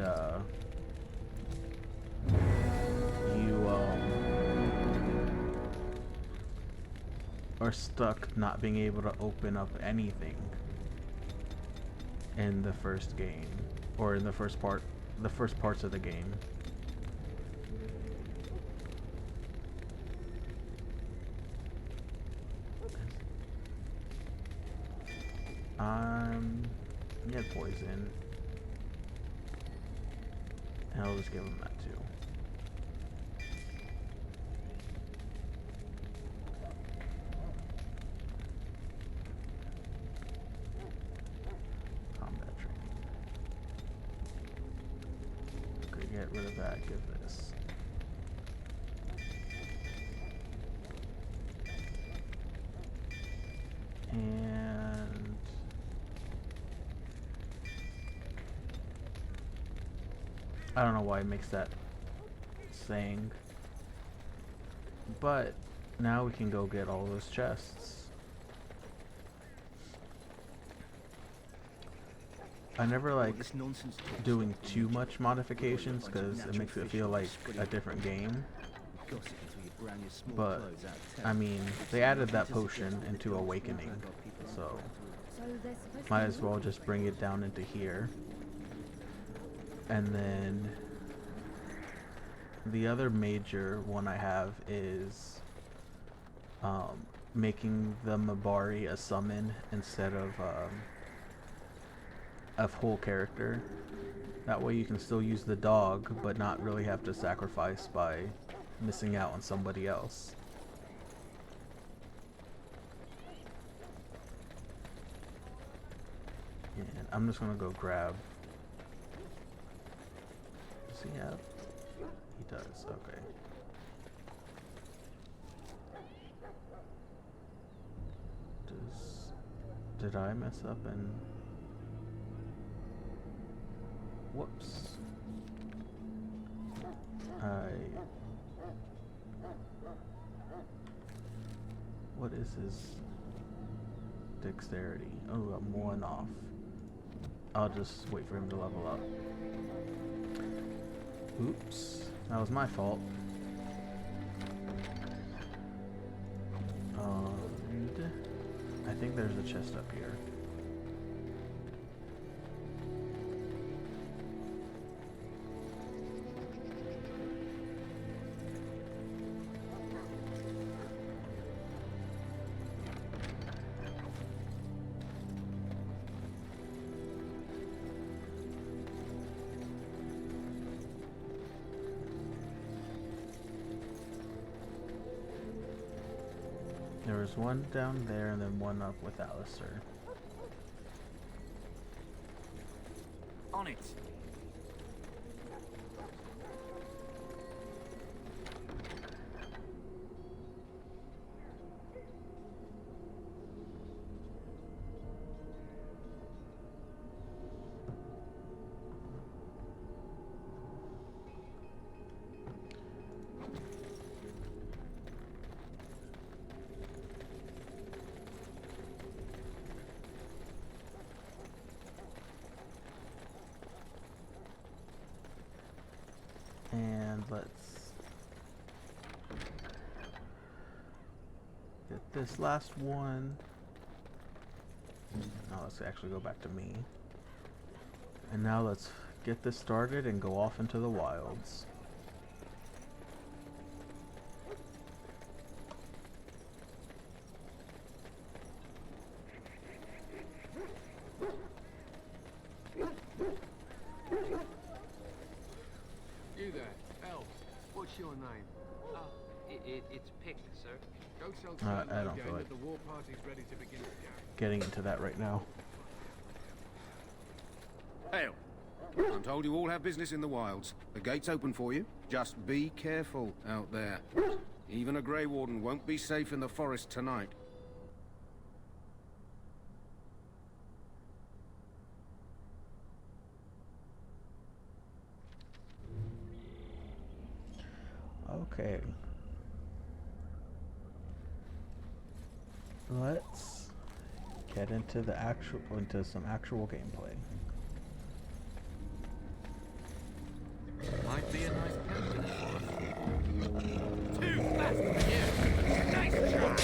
you are stuck not being able to open up anything. in the first game, or in the first parts of the game. He had poison, and I'll just give him that too. Combat training. Okay, get rid of that. Give this. And I don't know why it makes that saying, but now we can go get all those chests. I never like doing too much modifications because it makes it feel like a different game. But I mean, they added that potion into Awakening, so might as well just bring it down into here. And then the other major one I have is making the Mabari a summon instead of a whole character. That way you can still use the dog, but not really have to sacrifice by missing out on somebody else. And I'm just gonna go grab. Does he have? He does, okay. Did I mess up and... Whoops. What is his dexterity? Oh, I'm 1 off. I'll just wait for him to level up. Oops. That was my fault. And I think there's a chest up here. There was one down there and then one up with Alistair. On it. And let's get this last one. Now let's actually go back to me. And now let's get this started and go off into the wilds. You there, elf. What's your name? It's Pick, sir. Go tell I don't feel like that the war party's ready to begin its getting into that right now. Hail. I'm told you all have business in the wilds. The gate's open for you. Just be careful out there. Even a Grey Warden won't be safe in the forest tonight. Okay. Let's get into some actual gameplay. Might be a nice captain. Too fast for you. Nice try.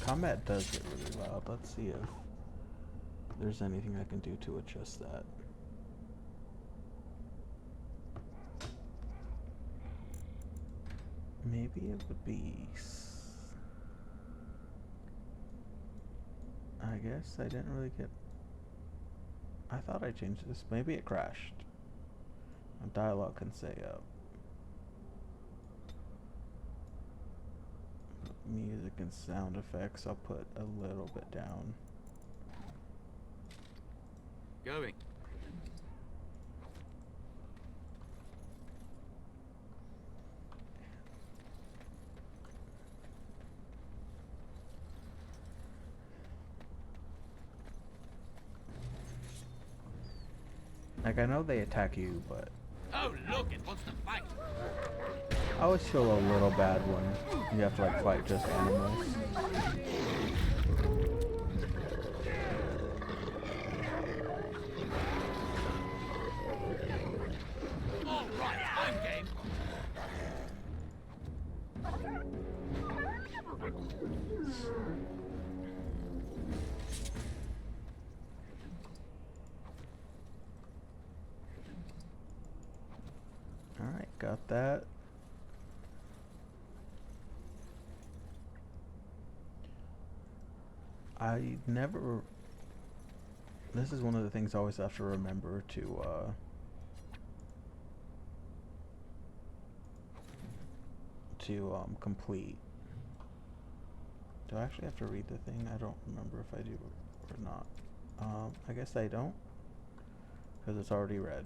combat does get really loud. Let's see if there's anything I can do to adjust that. Maybe it would be... I guess I didn't really get... I thought I changed this. Maybe it crashed. Dialogue can say up. Music and sound effects, I'll put a little bit down. Going. Like, I know they attack you, but Oh, look, it wants to fight. I always feel a little bad when you have to like fight just animals. All right, I'm game. Alright, got that. I never... This is one of the things I always have to remember to, complete. Do I actually have to read the thing? I don't remember if I do or not. I guess I don't, because it's already read.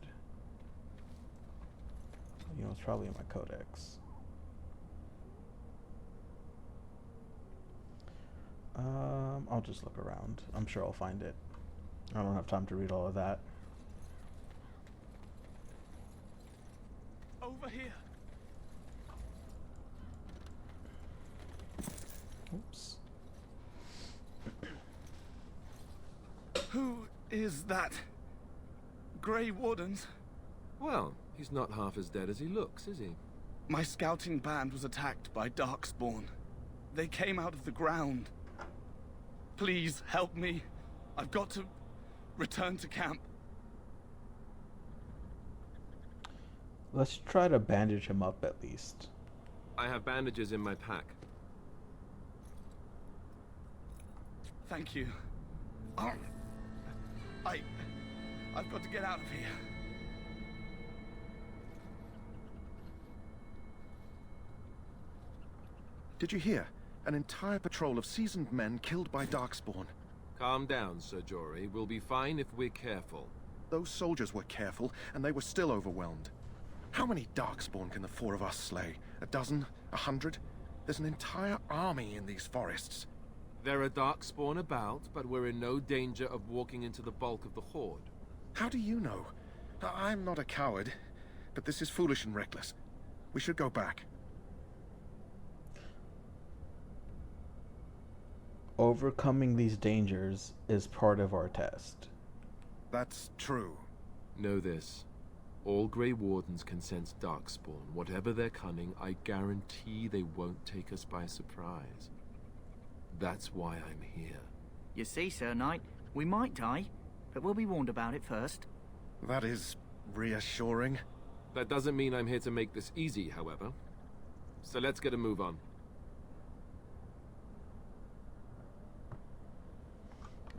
You know, it's probably in my codex. I'll just look around. I'm sure I'll find it. I don't have time to read all of that. Over here. Oops. Who is that? Grey Wardens? Well, he's not half as dead as he looks, is he? My scouting band was attacked by Darkspawn. They came out of the ground. Please help me. I've got to return to camp. Let's try to bandage him up at least. I have bandages in my pack. Thank you. I've got to get out of here. Did you hear? An entire patrol of seasoned men killed by Darkspawn. Calm down, Sir Jory. We'll be fine if we're careful. Those soldiers were careful, and they were still overwhelmed. How many Darkspawn can the four of us slay? A dozen? 100? There's an entire army in these forests. There are Darkspawn about, but we're in no danger of walking into the bulk of the Horde. How do you know? I'm not a coward, but this is foolish and reckless. We should go back. Overcoming these dangers is part of our test. That's true. Know this. All Grey Wardens can sense Darkspawn. Whatever their cunning, I guarantee they won't take us by surprise. That's why I'm here. You see, Sir Knight, we might die, but we'll be warned about it first. That is reassuring. That doesn't mean I'm here to make this easy, however. So let's get a move on.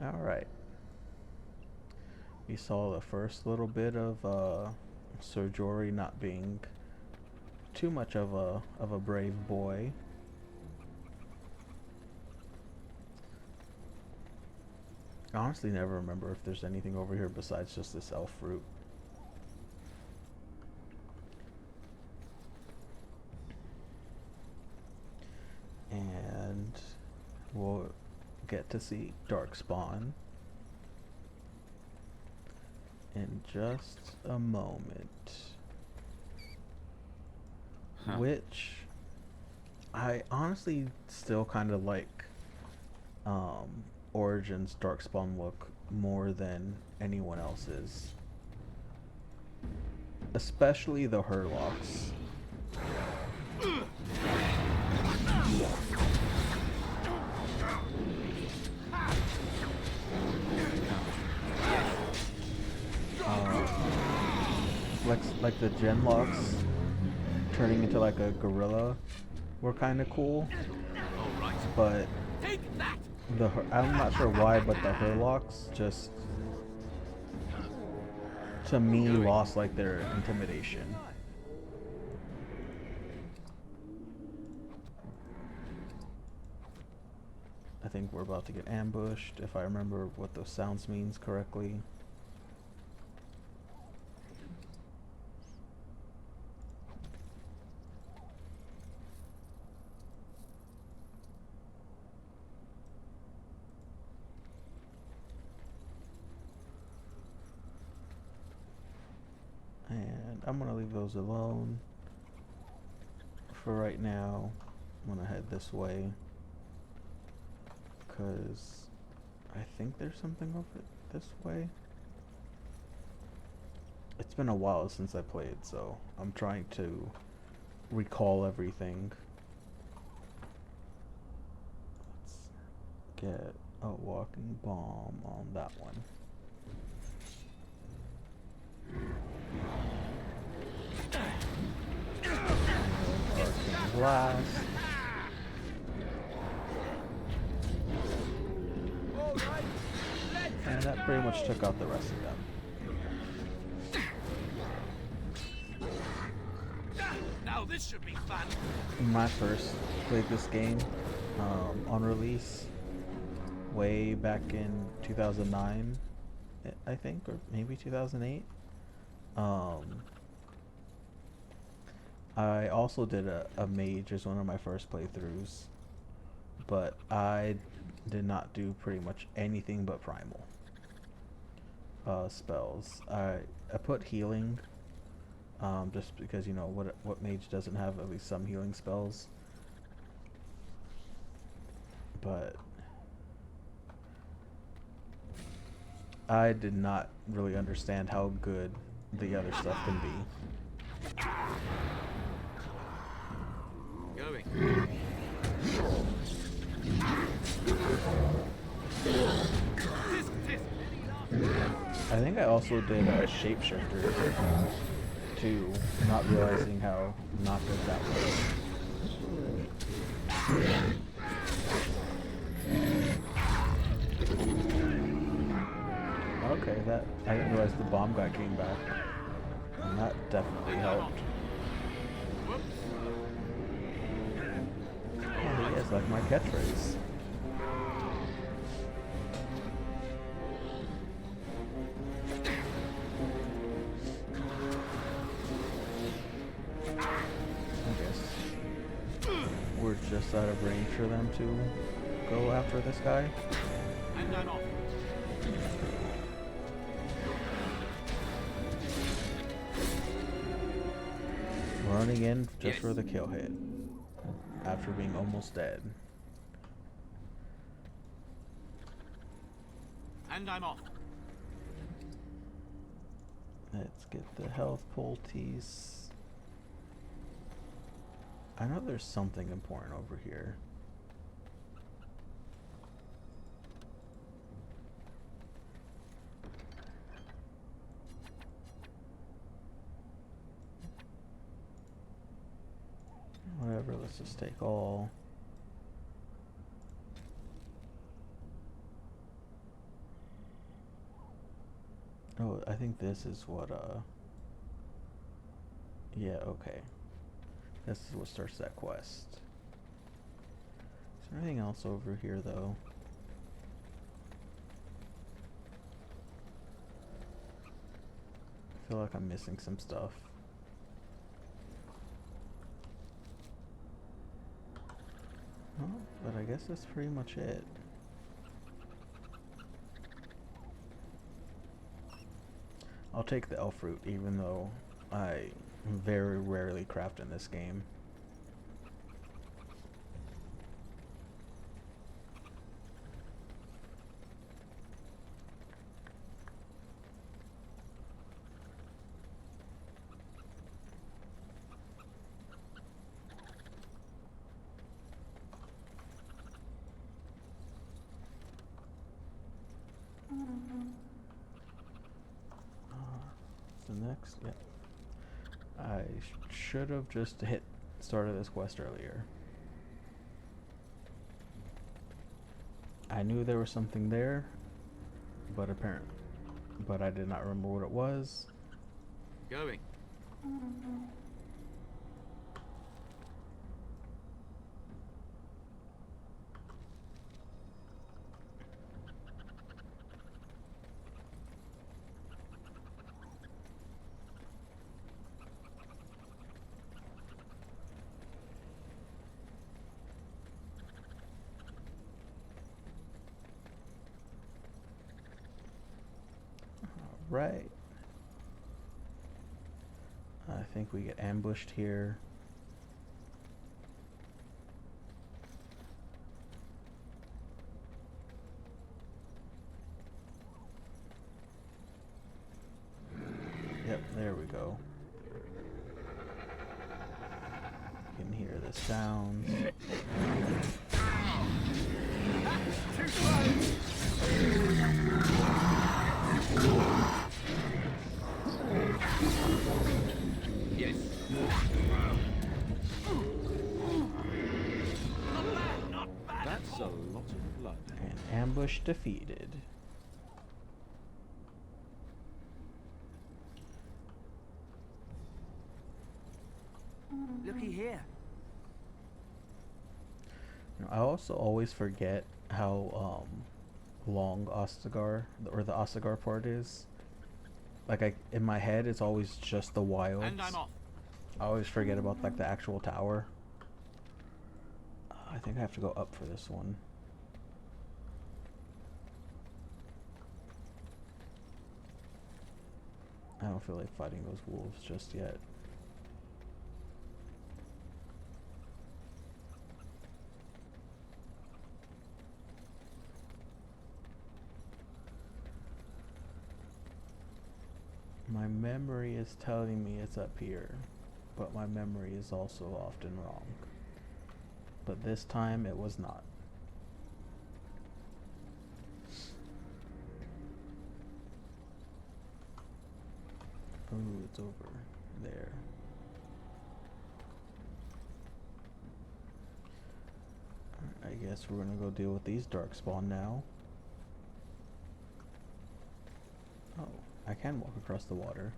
Alright. We saw the first little bit of Sir Jory not being too much of a brave boy. I honestly never remember if there's anything over here besides just this elf fruit. And we'll get to see Darkspawn in just a moment. Which I honestly still kind of like Origin's Darkspawn look more than anyone else's. Especially the Hurlocks. like the genlocks turning into like a gorilla were kind of cool, but I'm not sure why, but the Hurlocks just to me lost like their intimidation. I think we're about to get ambushed, if I remember what those sounds means correctly. And I'm gonna leave those alone for right now. I'm gonna head this way, because I think there's something over this way. It's been a while since I played, so I'm trying to recall everything. Let's get a walking bomb on that one. Arcane blast. And that pretty much took out the rest of them. Now this should be fun. When I first played this game on release, way back in 2009, I think, or maybe 2008. I also did a mage as one of my first playthroughs, but I did not do pretty much anything but primal spells. I put healing, just because, you know, what mage doesn't have at least some healing spells. But I did not really understand how good the other stuff can be. Going. I think I also did a shapeshifter too, not realizing how not good that was. Okay, that I didn't realize the bomb guy came back, and that definitely helped. Oh, he is like my catchphrase. We're just out of range for them to go after this guy. And I'm off. Running in just for the kill hit after being almost dead. And I'm off. Let's get the health poultice. I know there's something important over here. Whatever, let's just take all. Oh, I think this is what, yeah, okay. This is what starts that quest. Is there anything else over here, though? I feel like I'm missing some stuff. Oh, but I guess that's pretty much it. I'll take the elf fruit, even though I very rarely craft in this game. The next, yeah. I should have just hit started this quest earlier. I knew there was something there, but I did not remember what it was. Going. Right. I think we get ambushed here. Yep, there we go. You can hear the sounds. Too slow! Yes. That's a lot of blood. And ambush defeated. Looky here. You know, I also always forget how long Ostagar or the Ostagar part is. Like in my head, it's always just the wilds. And I'm off. I always forget about like the actual tower. I think I have to go up for this one. I don't feel like fighting those wolves just yet. My memory is telling me it's up here, but my memory is also often wrong. But this time it was not. Ooh, it's over there. I guess we're gonna go deal with these darkspawn now. Oh, I can walk across the water.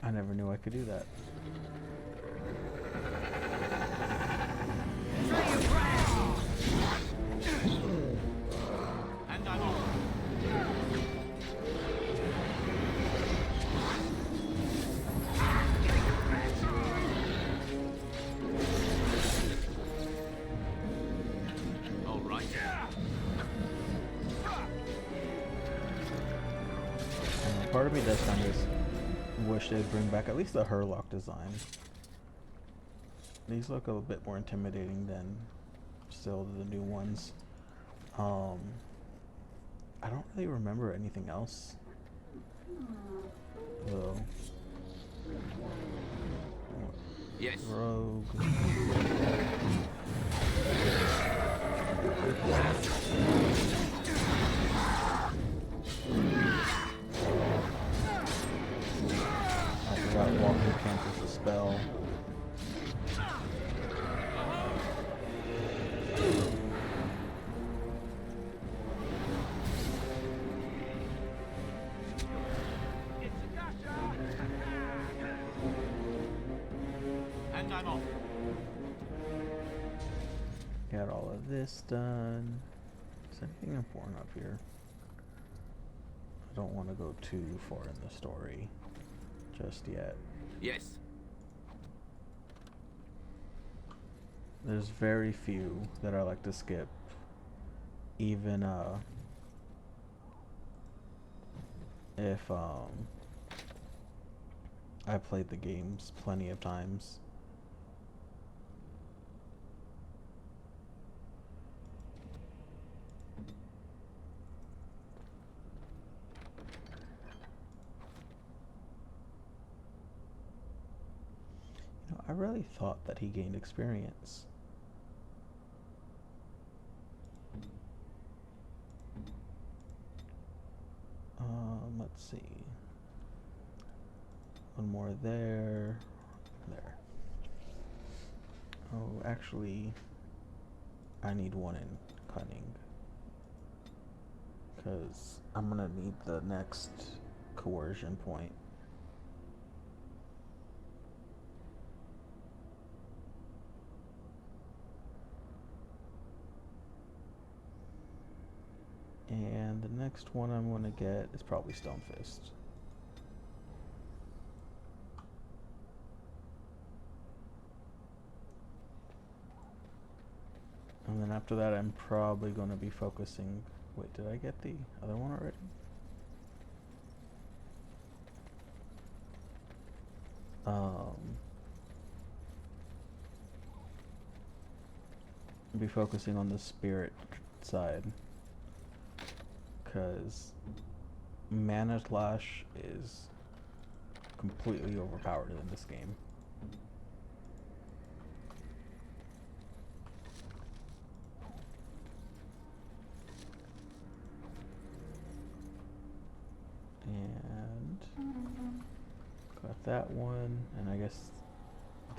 I never knew I could do that. And I'm off. All right. Part of me does kind of wish they'd bring back at least the Herlock design. These look a bit more intimidating than still the new ones. I don't really remember anything else, though. Yes. Rogue. I forgot walking cancels the spell. And I'm off. Got all of this done. Is anything important up here? I don't want to go too far in the story just yet. Yes. There's very few that I like to skip. Even if I played the games plenty of times. You know, I really thought that he gained experience. Let's see. One more there. There. Oh, actually, I need one in cunning. Because I'm gonna need the next coercion point. And the next one I'm gonna get is probably Stone Fist. And then after that, I'm probably going to be focusing. Wait, did I get the other one already? Be focusing on the spirit side, because Mana Slash is completely overpowered in this game. And got that one, and I guess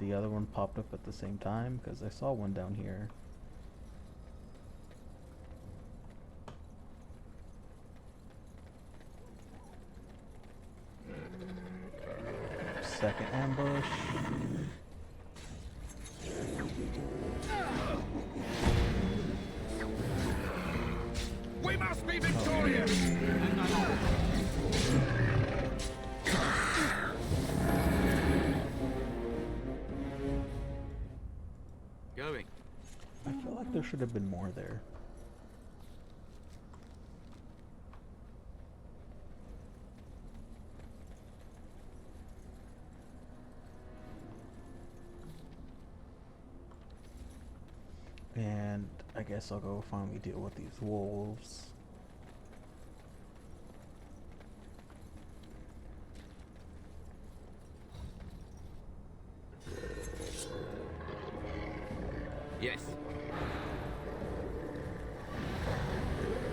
the other one popped up at the same time because I saw one down here. Second ambush. We must be victorious! Going. I feel like there should have been more there. And I guess I'll go finally deal with these wolves. Yes.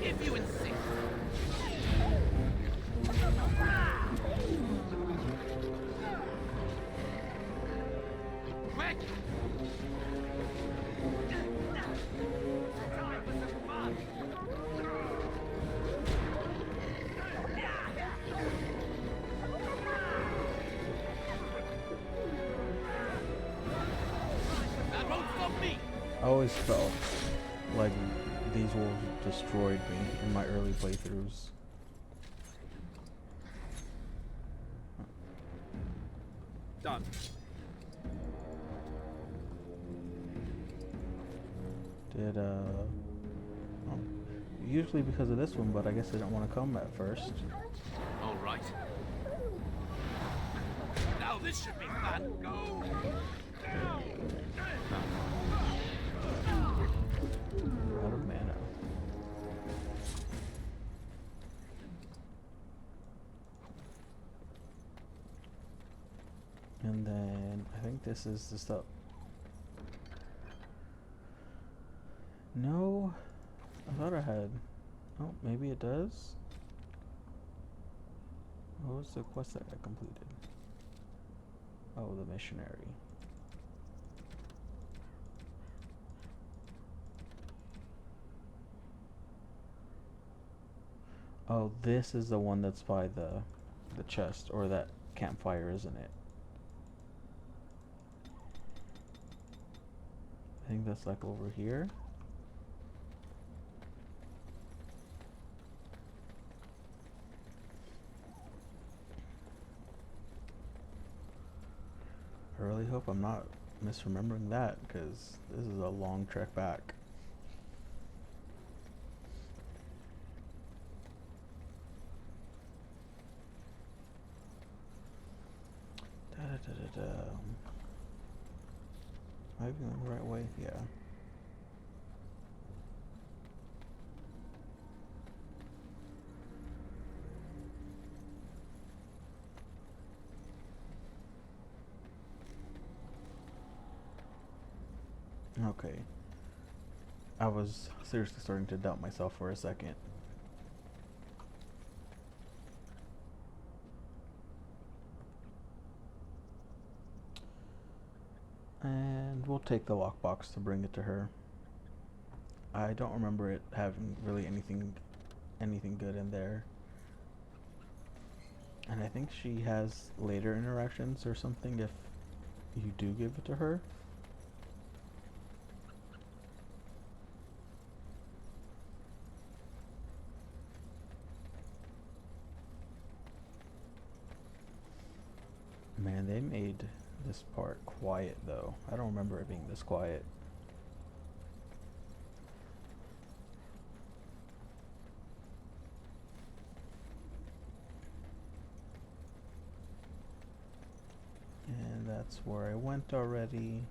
If you insist. Quick! That won't stop me! I always felt like these wolves destroyed me in my early playthroughs. Done. Did usually because of this one, but I guess they don't want to come at first. All right. Now this should be fun. Go! Out of mana. And then I think this is the stuff. No, I thought I had. Oh, maybe it does. What was the quest that I completed? Oh, the missionary. Oh, this is the one that's by the chest, or that campfire, isn't it? I think that's like over here. I really hope I'm not misremembering that, because this is a long trek back. Am I going the right way? Yeah. Okay. I was seriously starting to doubt myself for a second. we'll take the lockbox to bring it to her. I don't remember it having really anything good in there. And I think she has later interactions or something if you do give it to her. Man, they made this part quiet though. I don't remember it being this quiet. And that's where I went already.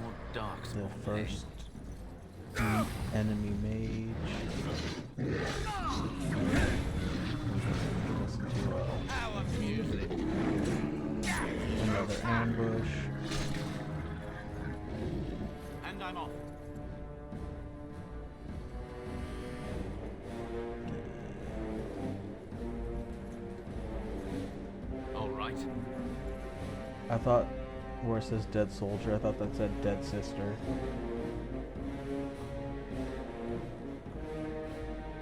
More dark The first enemy mage. Listen to How amusing. another ambush. And I'm off. All right. I thought where it says dead soldier, I thought that said dead sister.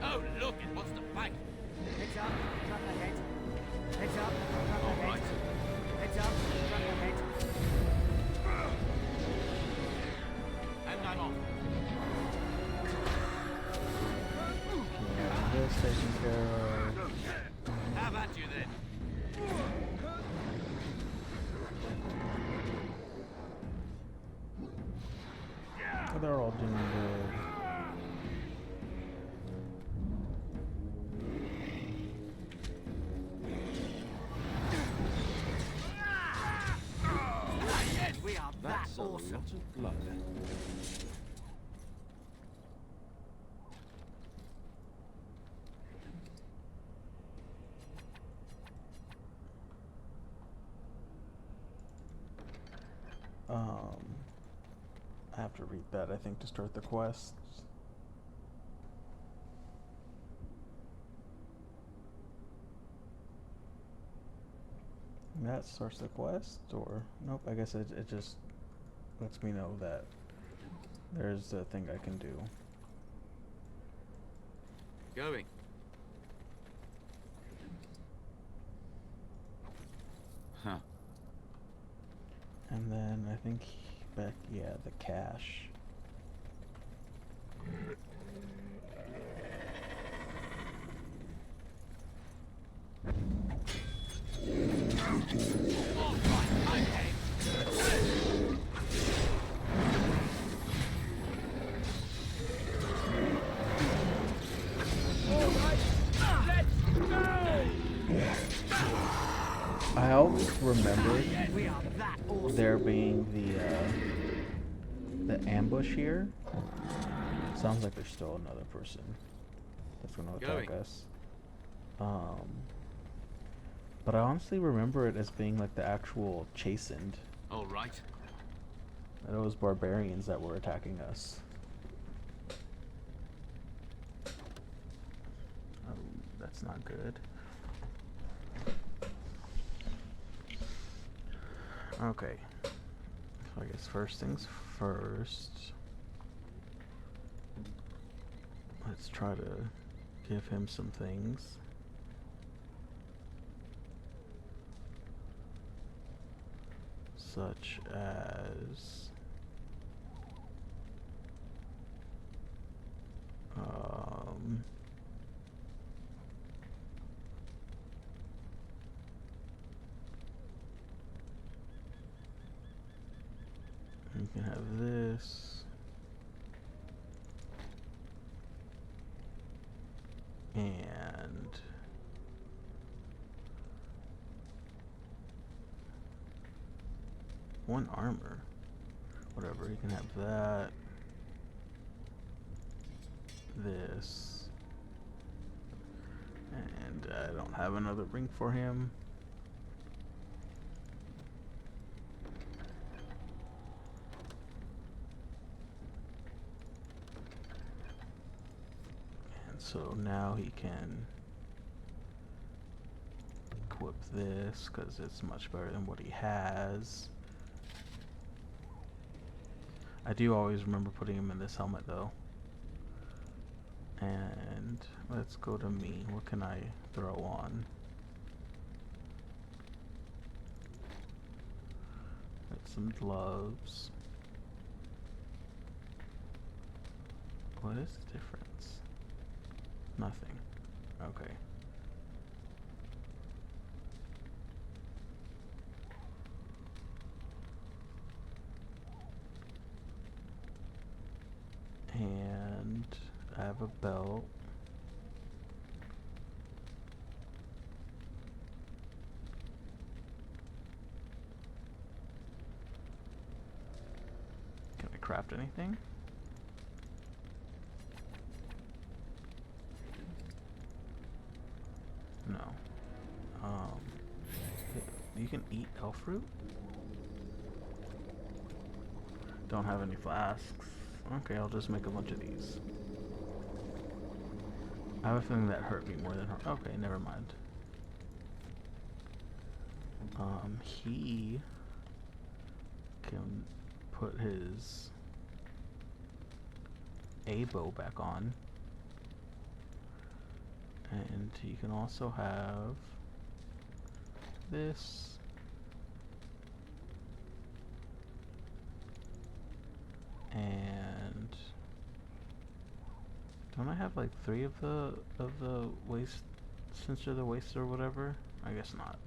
Oh, look, it wants to fight. Heads up, front ahead. Heads up, front All ahead. right. Heads up, front ahead. And I'm off. Yeah, this taken care of. Have at you then. They're all doing good. We are that That's a awesome. lot of blood. I have to read that, I think, to start the quests. That starts the quest, or nope? I guess it just lets me know that there's a thing I can do. Going. Huh. And then I think back, yeah, the cache. I always remember there being the ambush here. Sounds like there's still another person that's gonna attack us. But I honestly remember it as being like the actual chastened. All right. And it was barbarians that were attacking us. Oh, that's not good. Okay. So I guess first things first. Let's try to give him some things. Such as you can have this and one armor. Whatever, you can have that. This. And I don't have another ring for him. So now he can equip this because it's much better than what he has. I do always remember putting him in this helmet though. And let's go to me. What can I throw on? Got some gloves. What is the difference? Nothing. Okay. And I have a belt. Can I craft anything? No. You can eat elf fruit? Don't have any flasks. Okay, I'll just make a bunch of these. I have a feeling that hurt me more than hurt. Okay, never mind. He can put his A bow back on. And he can also have this. And don't I have like 3 of the waist sensor, the waist or whatever? I guess not.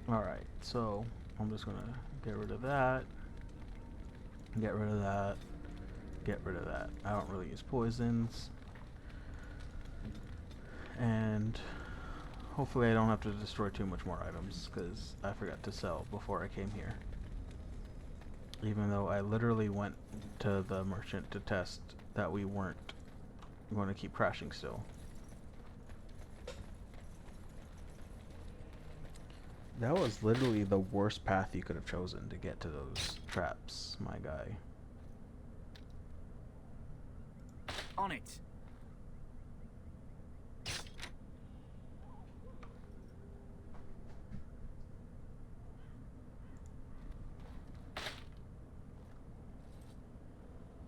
Alright, so I'm just gonna get rid of that. Get rid of that. Get rid of that. I don't really use poisons. And hopefully I don't have to destroy too much more items, because I forgot to sell before I came here. Even though I literally went to the merchant to test that we weren't going to keep crashing still. That was literally the worst path you could have chosen to get to those traps, my guy. On it.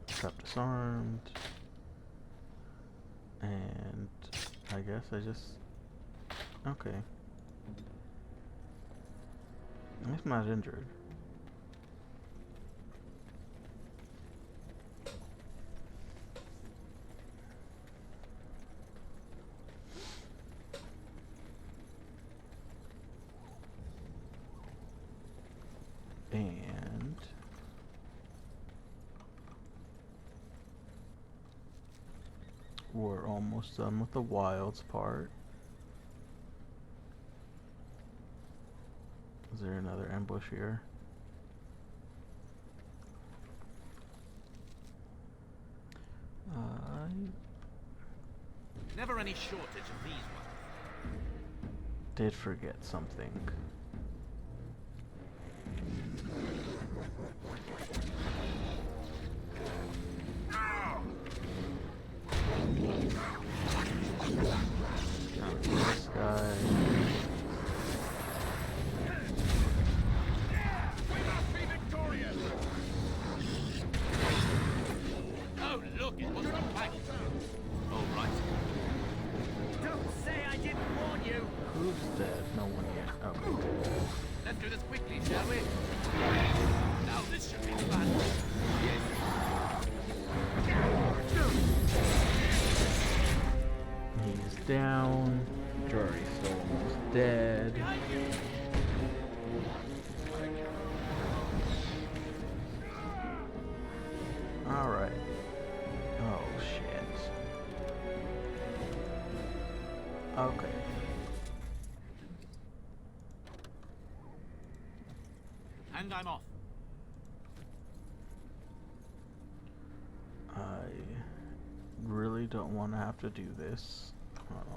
Trap disarmed. And I guess I just... Okay. At least I'm not injured. And we're almost done with the wilds part. Is there another ambush here? Never any shortage of these ones. Did forget something. This guy. Oh, look, it was the pack. All right. Don't say I didn't warn you. Who's dead? No one yet. Okay. Let's do this quickly, shall we? Now this should be fun. He's down. Jury's still almost dead. Alright. Oh shit. Okay. And I'm off. I really don't want to have to do this.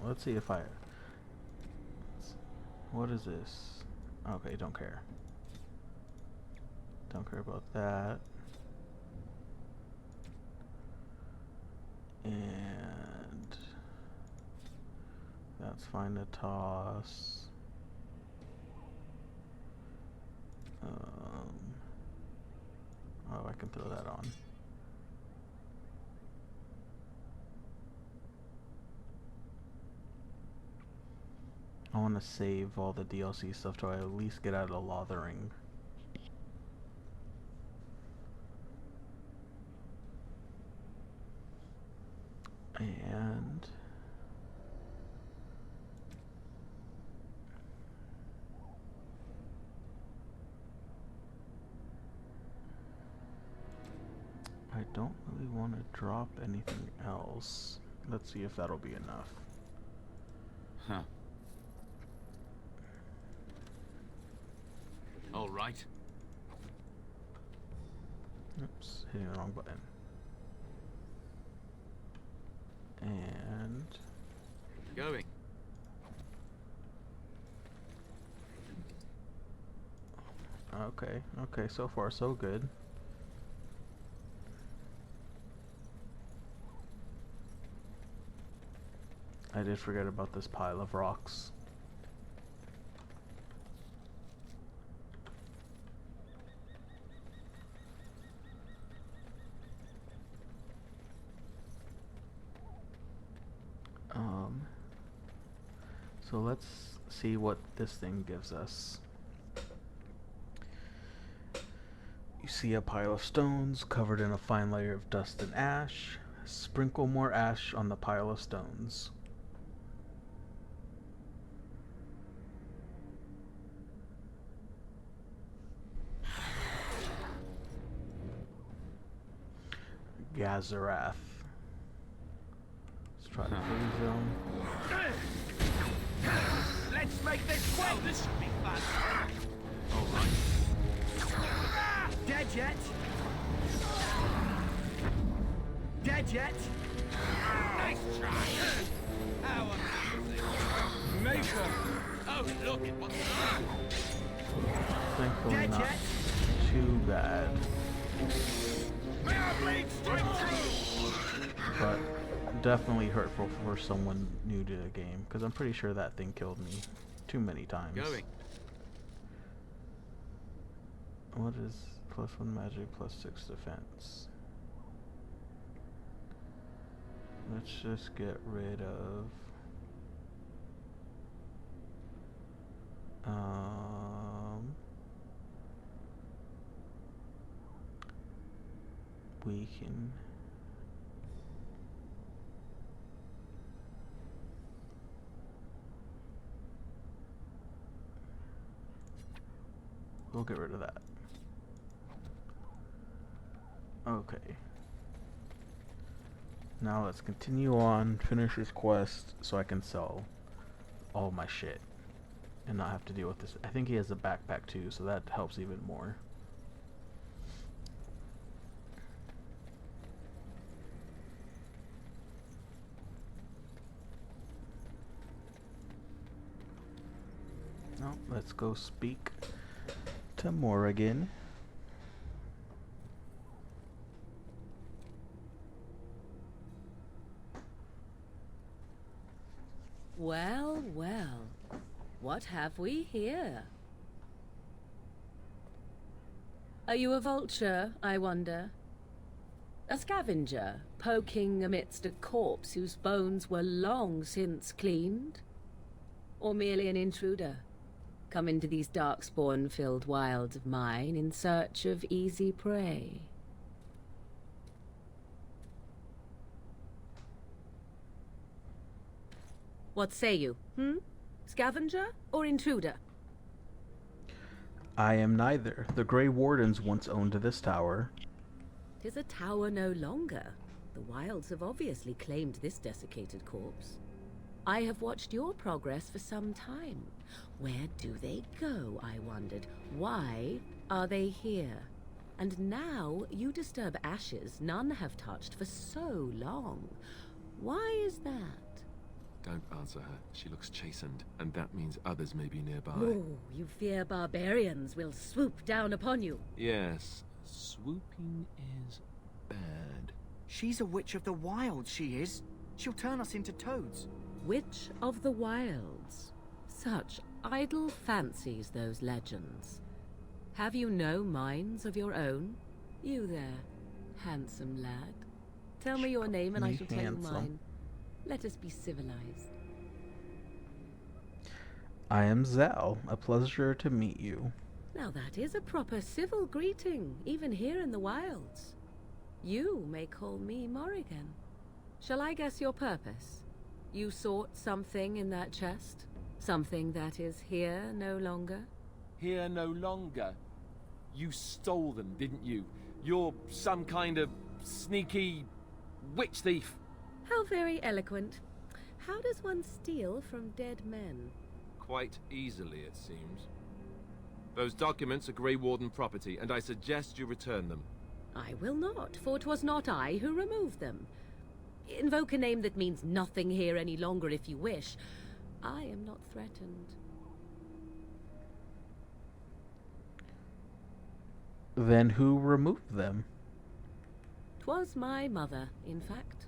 Let's see if I... What is this? Okay, don't care. Don't care about that. And that's fine to toss. Oh, I can throw that on. I want to save all the DLC stuff till I at least get out of Lothering. And I don't really want to drop anything else. Let's see if that'll be enough. Huh. All right. Oops, hitting the wrong button. And Going. okay, so far so good. I did forget about this pile of rocks. So let's see what this thing gives us. You see a pile of stones covered in a fine layer of dust and ash. Sprinkle more ash on the pile of stones. Gazarath. Let's try to freeze him. Let's make this quick! Oh, this should be fun. All right. Dead yet? Dead yet? Nice try. How amazing. Maker! Oh, look at what's that. Thankfully Dead not yet? too bad. May our blades strike true! But definitely hurtful for someone new to the game, because I'm pretty sure that thing killed me too many times. Going. What is +1 magic, +6 defense? Let's just get rid of we can we'll get rid of that. Okay. Now let's continue on, finish this quest so I can sell all my shit and not have to deal with this. I think he has a backpack too, so that helps even more. Now let's go speak to Morrigan. Well, well. What have we here? Are you a vulture, I wonder? A scavenger, poking amidst a corpse whose bones were long since cleaned? Or merely an intruder, come into these darkspawn-filled wilds of mine in search of easy prey? What say you, Scavenger or intruder? I am neither. The Grey Wardens once owned this tower. 'Tis a tower no longer. The wilds have obviously claimed this desiccated corpse. I have watched your progress for some time. Where do they go, I wondered? Why are they here? And now you disturb ashes none have touched for so long. Why is that? Don't answer her. She looks chastened, and that means others may be nearby. Oh, you fear barbarians will swoop down upon you. Yes, swooping is bad. She's a witch of the wilds, she is. She'll turn us into toads. Witch of the Wilds. Such idle fancies, those legends. Have you no minds of your own? You there, handsome lad. Tell me your name and I shall tell you mine. Let us be civilized. I am Zal. A pleasure to meet you. Now that is a proper civil greeting, even here in the wilds. You may call me Morrigan. Shall I guess your purpose? You sought something in that chest? Something that is here no longer? Here no longer? You stole them, didn't you? You're some kind of sneaky witch thief. How very eloquent. How does one steal from dead men? Quite easily, it seems. Those documents are Grey Warden property, and I suggest you return them. I will not, for 'twas not I who removed them. Invoke a name that means nothing here any longer if you wish. I am not threatened. Then who removed them? 'Twas my mother, in fact.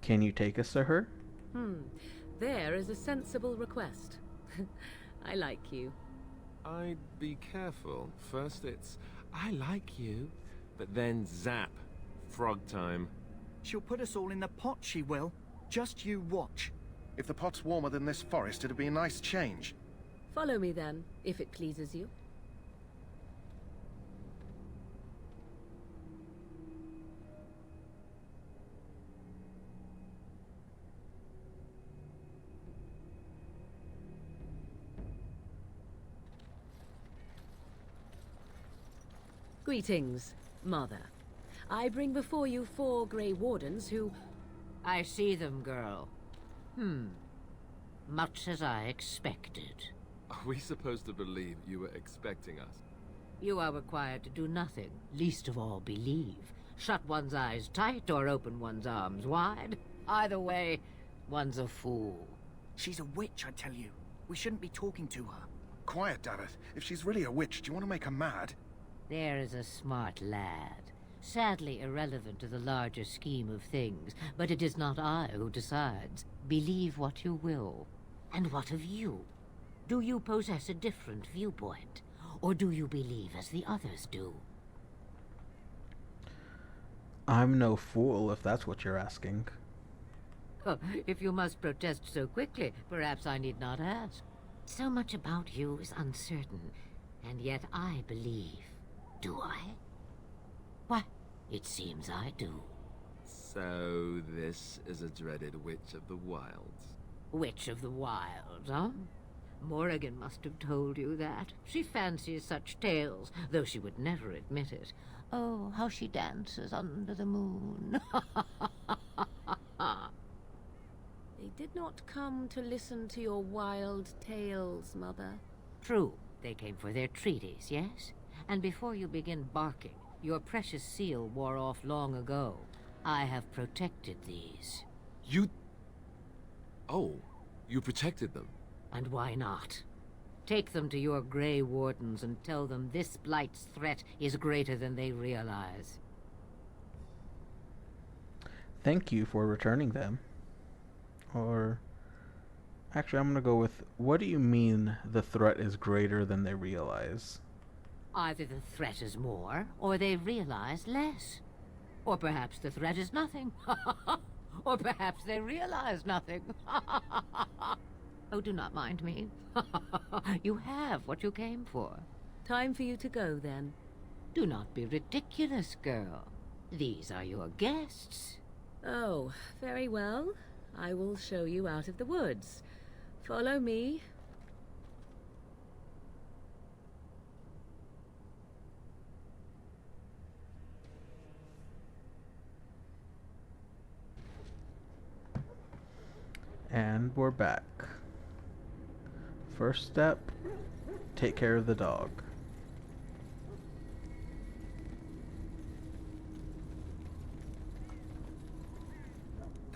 Can you take us to her? There is a sensible request. I like you. I'd be careful. First it's, I like you, but then zap. Frog time. She'll put us all in the pot, she will. Just you watch. If the pot's warmer than this forest, it'd be a nice change. Follow me then, if it pleases you. Greetings, Mother. I bring before you 4 Grey Wardens who... I see them, girl. Much as I expected. Are we supposed to believe you were expecting us? You are required to do nothing, least of all believe. Shut one's eyes tight or open one's arms wide. Either way, one's a fool. She's a witch, I tell you. We shouldn't be talking to her. Quiet, Davith. If she's really a witch, do you want to make her mad? There is a smart lad. Sadly irrelevant to the larger scheme of things, but it is not I who decides. Believe what you will. And what of you? Do you possess a different viewpoint? Or do you believe as the others do? I'm no fool, if that's what you're asking. Oh, if you must protest so quickly, perhaps I need not ask. So much about you is uncertain, and yet I believe. Do I? Why, it seems I do. So this is a dreaded Witch of the Wilds. Witch of the Wilds, huh? Morrigan must have told you that. She fancies such tales, though she would never admit it. Oh, how she dances under the moon. They did not come to listen to your wild tales, Mother. True, they came for their treaties, yes? And before you begin barking, your precious seal wore off long ago. I have protected these. You... Oh, you protected them? And why not? Take them to your Grey Wardens and tell them this Blight's threat is greater than they realize. Thank you for returning them. Or... Actually, I'm gonna go with, what do you mean the threat is greater than they realize? Either the threat is more, or they realize less. Or perhaps the threat is nothing. Or perhaps they realize nothing. Oh, do not mind me. You have what you came for. Time for you to go, then. Do not be ridiculous, girl. These are your guests. Oh, very well. I will show you out of the woods. Follow me. And we're back. First step, take care of the dog.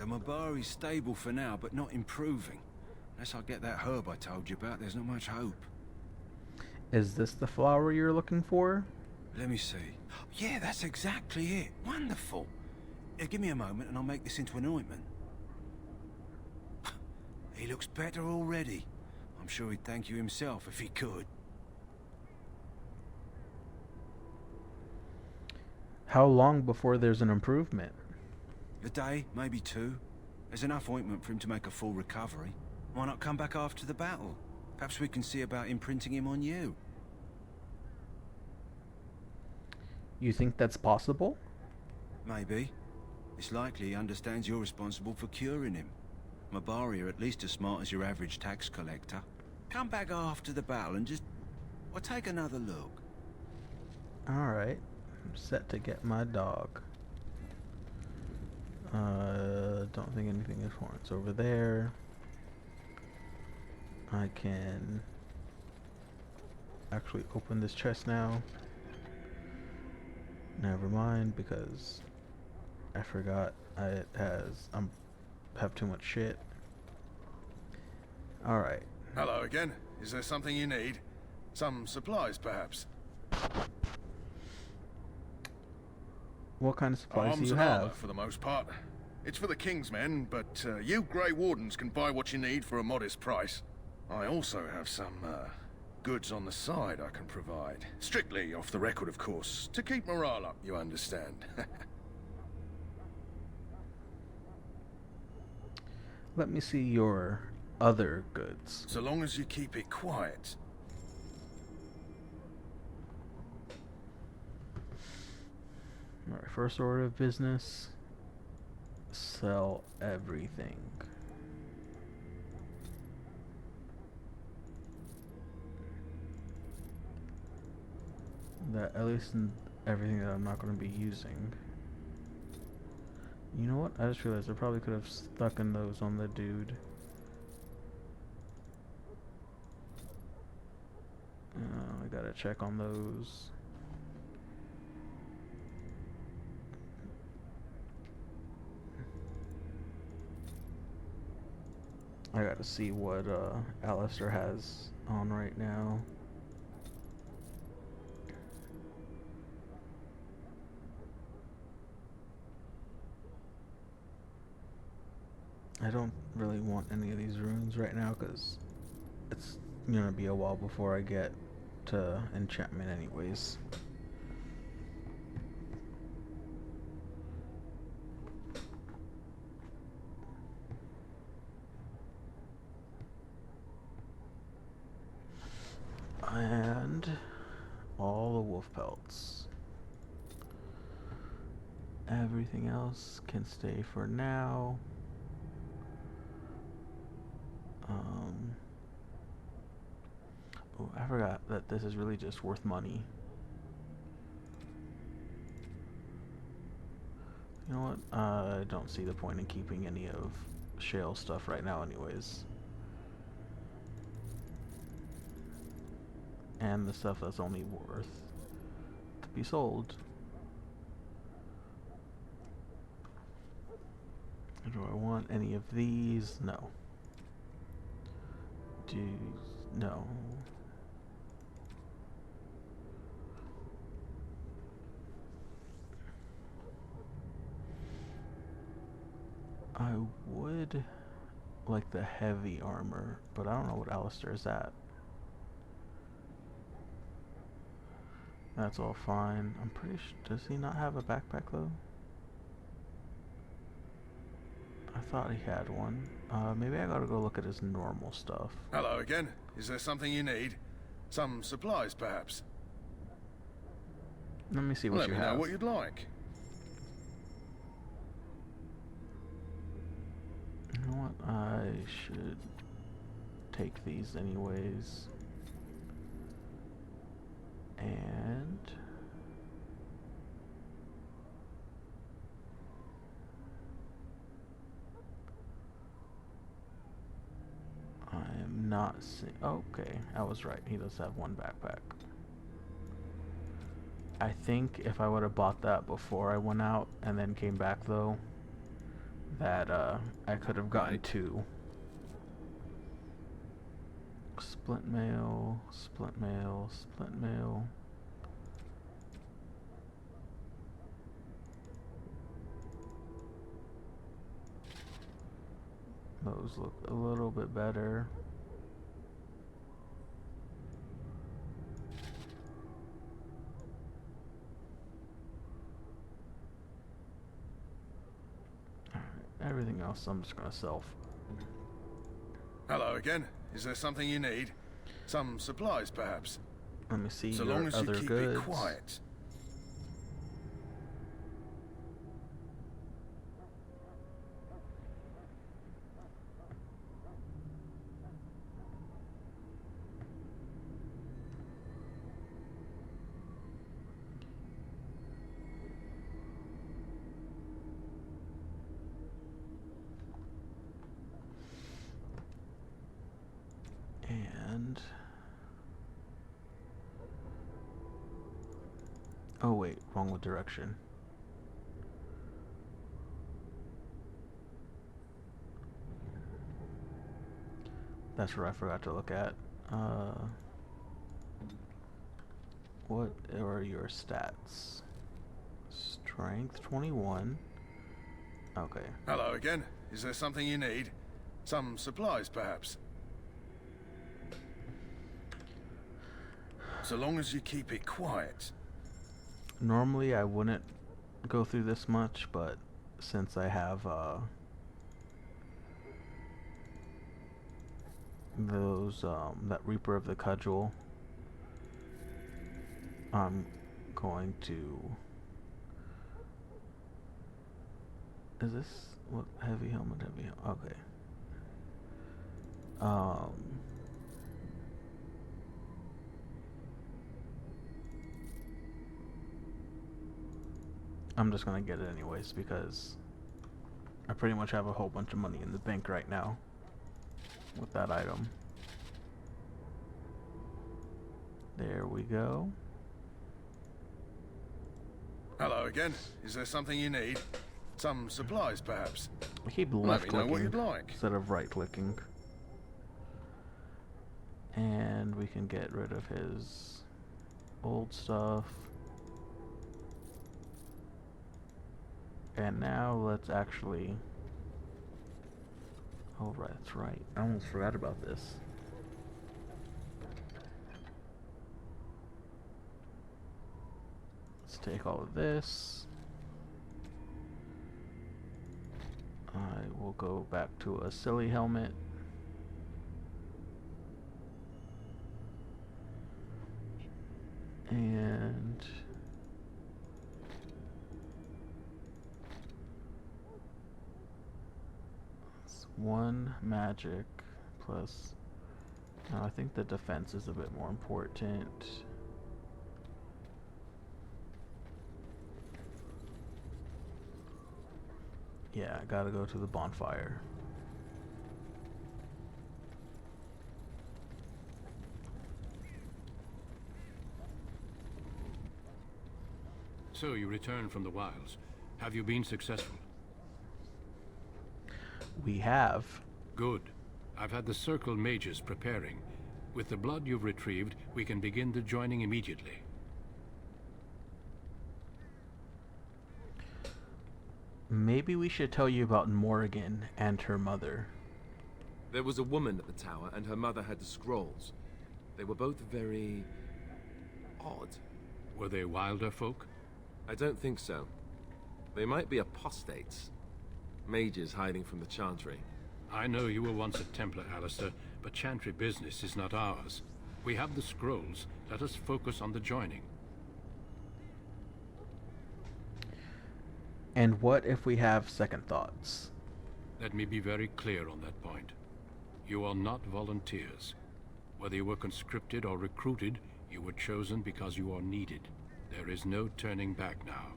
The Mabari's stable for now, but not improving. Unless I get that herb I told you about, there's not much hope. Is this the flower you're looking for? Let me see. Yeah, that's exactly it. Wonderful. Give me a moment and I'll make this into an ointment. He looks better already. I'm sure he'd thank you himself if he could. How long before there's an improvement? A day, maybe 2. There's enough ointment for him to make a full recovery. Why not come back after the battle? Perhaps we can see about imprinting him on you. You think that's possible? Maybe. It's likely he understands you're responsible for curing him. Mabari are at least as smart as your average tax collector. Come back after the battle and just... well, take another look. Alright. I'm set to get my dog. Don't think anything is for it's over there. I can actually open this chest now. Never mind, because I forgot it has have too much shit. Alright. Hello again. Is there something you need? Some supplies, perhaps? What kind of supplies do Arms you and have? armor, for the most part. It's for the King's men, but you Grey Wardens can buy what you need for a modest price. I also have some goods on the side I can provide. Strictly off the record, of course, to keep morale up, you understand. Let me see your other goods. So long as you keep it quiet. Alright, first order of business. Sell everything. That, at least in everything that I'm not going to be using. You know what? I just realized I probably could have stuck in those on the dude. I gotta check on those. I gotta see what Alistair has on right now. I don't really want any of these runes right now because it's gonna be a while before I get to enchantment anyways. And all the wolf pelts. Everything else can stay for now. Oh, I forgot that this is really just worth money. You know what? I don't see the point in keeping any of Shale stuff right now anyways. And the stuff that's only worth to be sold. Do I want any of these? No. No. I would like the heavy armor, but I don't know what Alistair is at. That's all fine. I'm pretty sure, does he not have a backpack though? I thought he had one. Maybe I gotta go look at his normal stuff. Hello again. Is there something you need? Some supplies, perhaps? Let me see what you have. Let me know what you'd like. You know what? I should take these anyways. And I am not seeing. Okay, I was right. He does have one backpack. I think if I would have bought that before I went out and then came back though, that I could have gotten two. Split mail, split mail, split mail. Those look a little bit better. Everything else I'm just gonna sell. Hello again. Is there something you need? Some supplies, perhaps? Let me see so your long as other you keep goods. it quiet. And oh wait, wrong direction. That's what I forgot to look at. What are your stats? Strength 21. Okay. Hello again. Is there something you need? Some supplies, perhaps? So long as you keep it quiet. Normally I wouldn't go through this much, but since I have those that Reaper of the Cudgel, I'm going to. Is this what heavy helmet? Heavy helmet. Okay. I'm just gonna get it anyways because I pretty much have a whole bunch of money in the bank right now with that item. There we go. Hello again. Is there something you need? Some supplies, perhaps? I keep Let left me know what clicking you'd like. instead of right clicking. And we can get rid of his old stuff. And now let's actually... Oh, right, that's right. I almost forgot about this. Let's take all of this. I will go back to a silly helmet. And... one magic plus... I think the defense is a bit more important. Yeah, I gotta go to the bonfire. So you returned from the wilds. Have you been successful? We have. Good. I've had the Circle mages preparing. With the blood you've retrieved, we can begin the joining immediately. Maybe we should tell you about Morrigan and her mother. There was a woman at the tower, and her mother had the scrolls. They were both very... odd. Were they wilder folk? I don't think so. They might be apostates. Mages hiding from the Chantry. I know you were once a Templar, Alistair, but Chantry business is not ours. We have the scrolls. Let us focus on the joining. And what if we have second thoughts? Let me be very clear on that point. You are not volunteers. Whether you were conscripted or recruited, you were chosen because you are needed. There is no turning back now.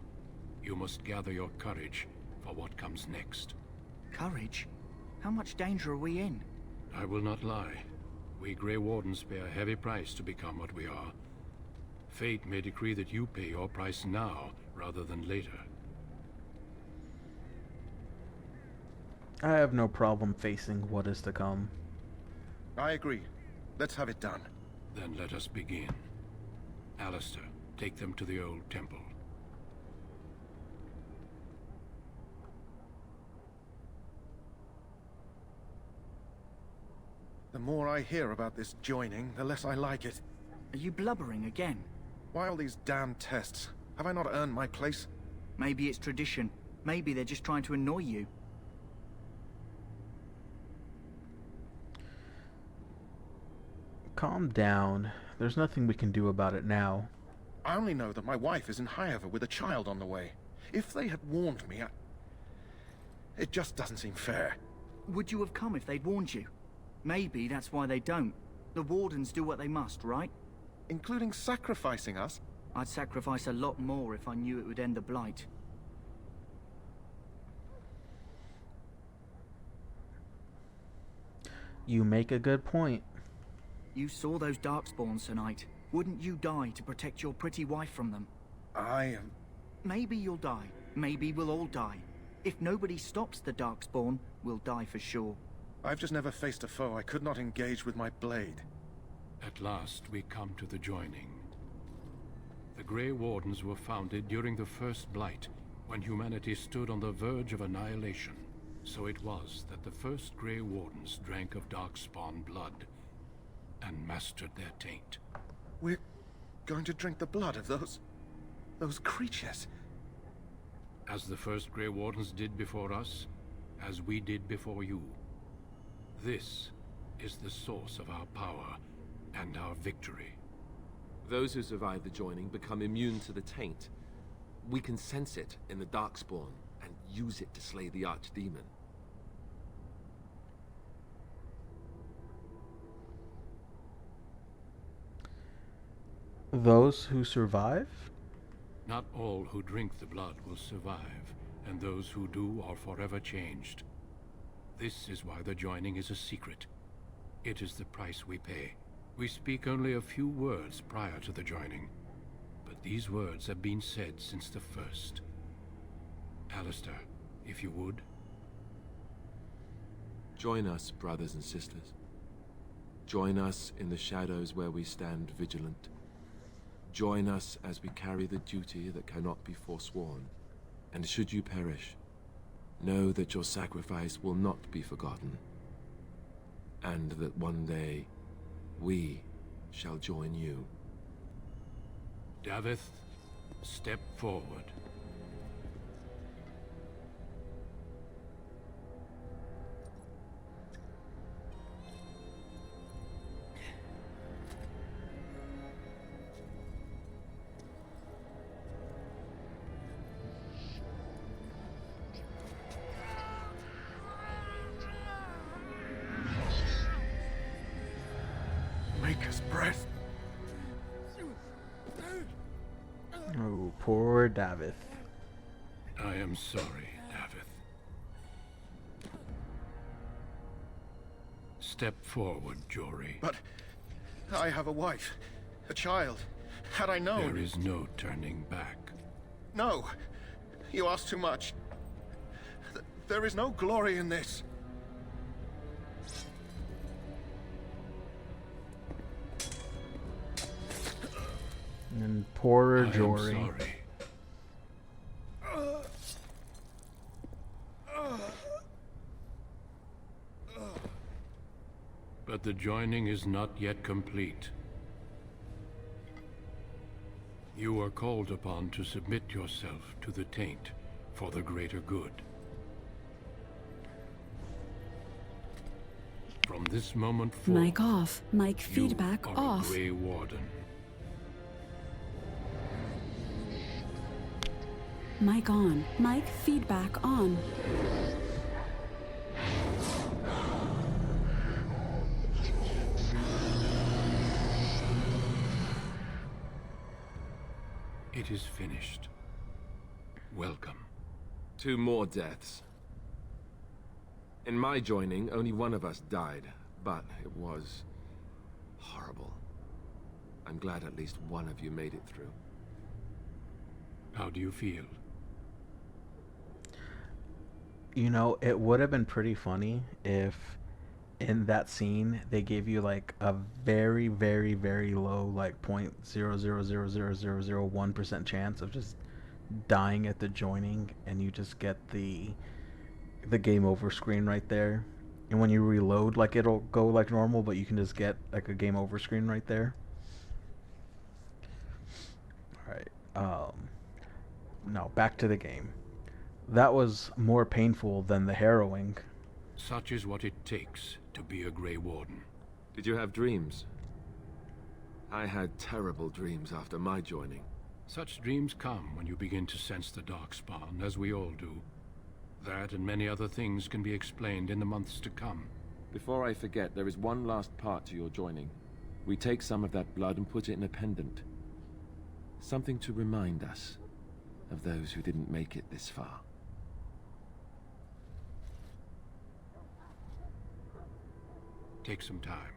You must gather your courage for what comes next. Courage? How much danger are we in? I will not lie. We Grey Wardens pay a heavy price to become what we are. Fate may decree that you pay your price now rather than later. I have no problem facing what is to come. I agree. Let's have it done. Then let us begin. Alistair, take them to the old temple. The more I hear about this joining, the less I like it. Are you blubbering again? Why all these damn tests? Have I not earned my place? Maybe it's tradition. Maybe they're just trying to annoy you. Calm down. There's nothing we can do about it now. I only know that my wife is in Highover with a child on the way. If they had warned me, it just doesn't seem fair. Would you have come if they'd warned you? Maybe that's why they don't. The Wardens do what they must, right? Including sacrificing us? I'd sacrifice a lot more if I knew it would end the Blight. You make a good point. You saw those Darkspawns tonight. Wouldn't you die to protect your pretty wife from them? Maybe you'll die. Maybe we'll all die. If nobody stops the Darkspawn, we'll die for sure. I've just never faced a foe I could not engage with my blade. At last, we come to the joining. The Grey Wardens were founded during the First Blight, when humanity stood on the verge of annihilation. So it was that the first Grey Wardens drank of Darkspawn blood and mastered their taint. We're going to drink the blood of those creatures. As the first Grey Wardens did before us, as we did before you. This is the source of our power and our victory. Those who survive the joining become immune to the taint. We can sense it in the Darkspawn and use it to slay the Archdemon. Those who survive? Not all who drink the blood will survive, and those who do are forever changed. This is why the joining is a secret. It is the price we pay. We speak only a few words prior to the joining, but these words have been said since the first. Alistair, if you would. Join us, brothers and sisters. Join us in the shadows where we stand vigilant. Join us as we carry the duty that cannot be forsworn. And should you perish, know that your sacrifice will not be forgotten. And that one day, we shall join you. Davith, step forward. Maker's breath. Oh, poor Davith. I am sorry, Davith. Step forward, Jory. But I have a wife, a child. Had I known... There is no turning back. No. You ask too much. There is no glory in this. And poor I am Jory. sorry. But the joining is not yet complete. You are called upon to submit yourself to the taint for the greater good. From this moment forward, Mic off. Mic feedback you are off. a Grey Warden. Mic on. Mic feedback on. It is finished. Welcome. 2 more deaths. In my joining, only one of us died, but it was horrible. I'm glad at least one of you made it through. How do you feel? You know, it would have been pretty funny if in that scene they gave you like a very, very, very low, like 0.0000001% chance of just dying at the joining, and you just get the game over screen right there. And when you reload, like it'll go like normal, but you can just get like a game over screen right there. All right. Now back to the game. That was more painful than the harrowing. Such is what it takes to be a Grey Warden. Did you have dreams? I had terrible dreams after my joining. Such dreams come when you begin to sense the Darkspawn, as we all do. That and many other things can be explained in the months to come. Before I forget, there is one last part to your joining. We take some of that blood and put it in a pendant. Something to remind us of those who didn't make it this far. Take some time.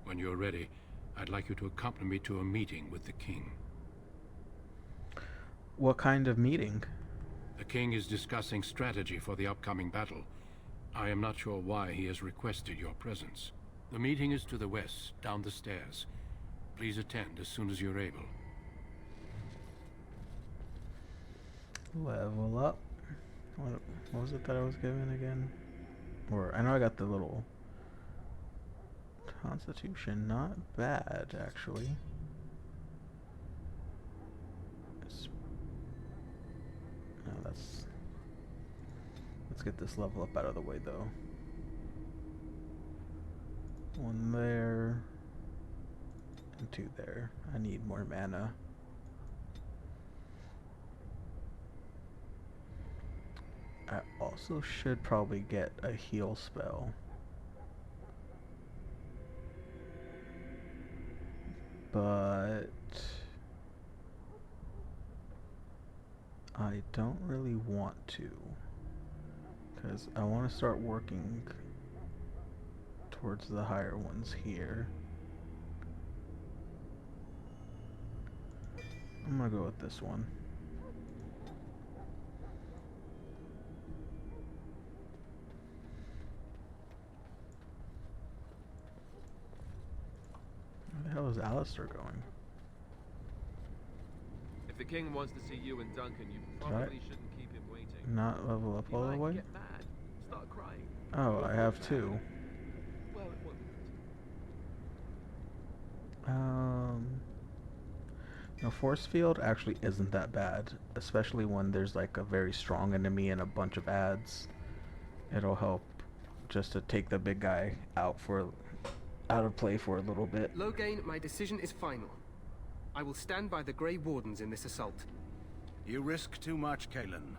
When you're ready, I'd like you to accompany me to a meeting with the king. What kind of meeting? The king is discussing strategy for the upcoming battle. I am not sure why he has requested your presence. The meeting is to the west, down the stairs. Please attend as soon as you're able. Level up. What was it that I was given again? Or I know I got the little Constitution. Not bad, actually. No, let's get this level up out of the way, though. One there. And two there. I need more mana. I also should probably get a heal spell. But I don't really want to, because I want to start working towards the higher ones here. I'm gonna go with this one. Where the hell is Alistair going? If the king wants to see you and Duncan, you probably shouldn't keep him waiting. Not level up all the way? Get mad, start crying. Oh, I have two. Well, it wouldn't. No, force field actually isn't that bad, especially when there's like a very strong enemy and a bunch of ads. It'll help just to take the big guy out of play for a little bit. Loghain, my decision is final. I will stand by the Grey Wardens in this assault. You risk too much, Cailan.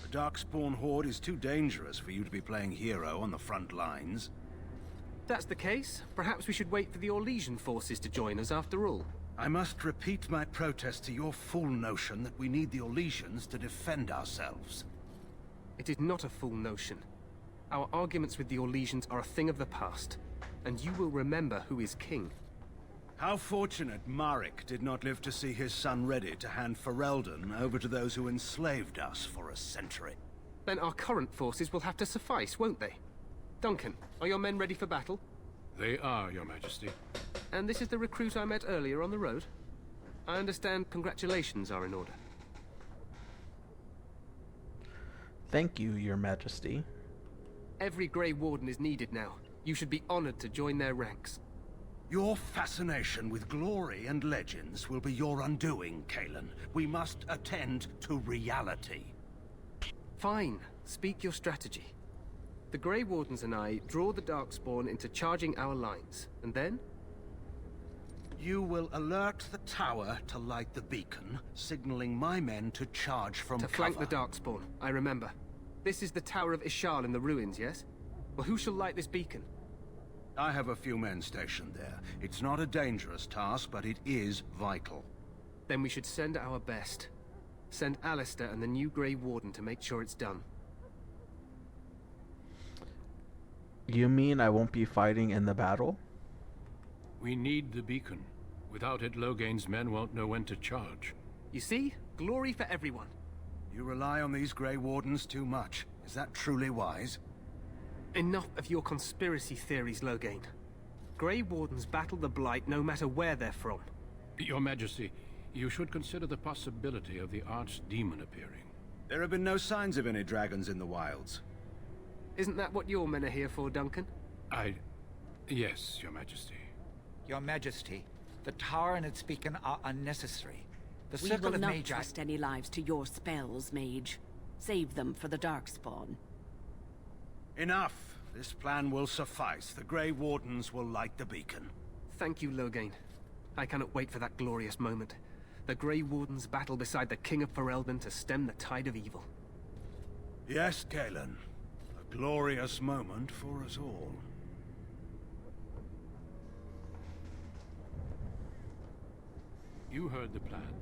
The Darkspawn Horde is too dangerous for you to be playing hero on the front lines. If that's the case, perhaps we should wait for the Orlesian forces to join us after all. I must repeat my protest to your fool notion that we need the Orlesians to defend ourselves. It is not a fool notion. Our arguments with the Orlesians are a thing of the past, and you will remember who is king. How fortunate Marek did not live to see his son ready to hand Ferelden over to those who enslaved us for a century. Then our current forces will have to suffice, won't they? Duncan, are your men ready for battle? They are, Your Majesty. And this is the recruit I met earlier on the road? I understand congratulations are in order. Thank you, Your Majesty. Every Grey Warden is needed now. You should be honored to join their ranks. Your fascination with glory and legends will be your undoing, Cailan. We must attend to reality. Fine. Speak your strategy. The Grey Wardens and I draw the Darkspawn into charging our lines, and then? You will alert the tower to light the beacon, signaling my men to charge from cover. To flank the Darkspawn, I remember. This is the Tower of Ishal in the ruins, yes? Well, who shall light this beacon? I have a few men stationed there. It's not a dangerous task, but it is vital. Then we should send our best. Send Alistair and the new Grey Warden to make sure it's done. You mean I won't be fighting in the battle? We need the beacon. Without it, Loghain's men won't know when to charge. You see? Glory for everyone. You rely on these Grey Wardens too much. Is that truly wise? Enough of your conspiracy theories, Loghain. Grey Wardens battle the Blight no matter where they're from. Your Majesty, you should consider the possibility of the archdemon appearing. There have been no signs of any dragons in the wilds. Isn't that what your men are here for, Duncan? Yes, Your Majesty. Your Majesty, the tower and its beacon are unnecessary. The We circle will of not Magi... trust any lives to your spells, Mage. Save them for the Darkspawn. Enough. This plan will suffice. The Grey Wardens will light the beacon. Thank you, Loghain. I cannot wait for that glorious moment. The Grey Wardens battle beside the King of Ferelden to stem the tide of evil. Yes, Galen. A glorious moment for us all. You heard the plan.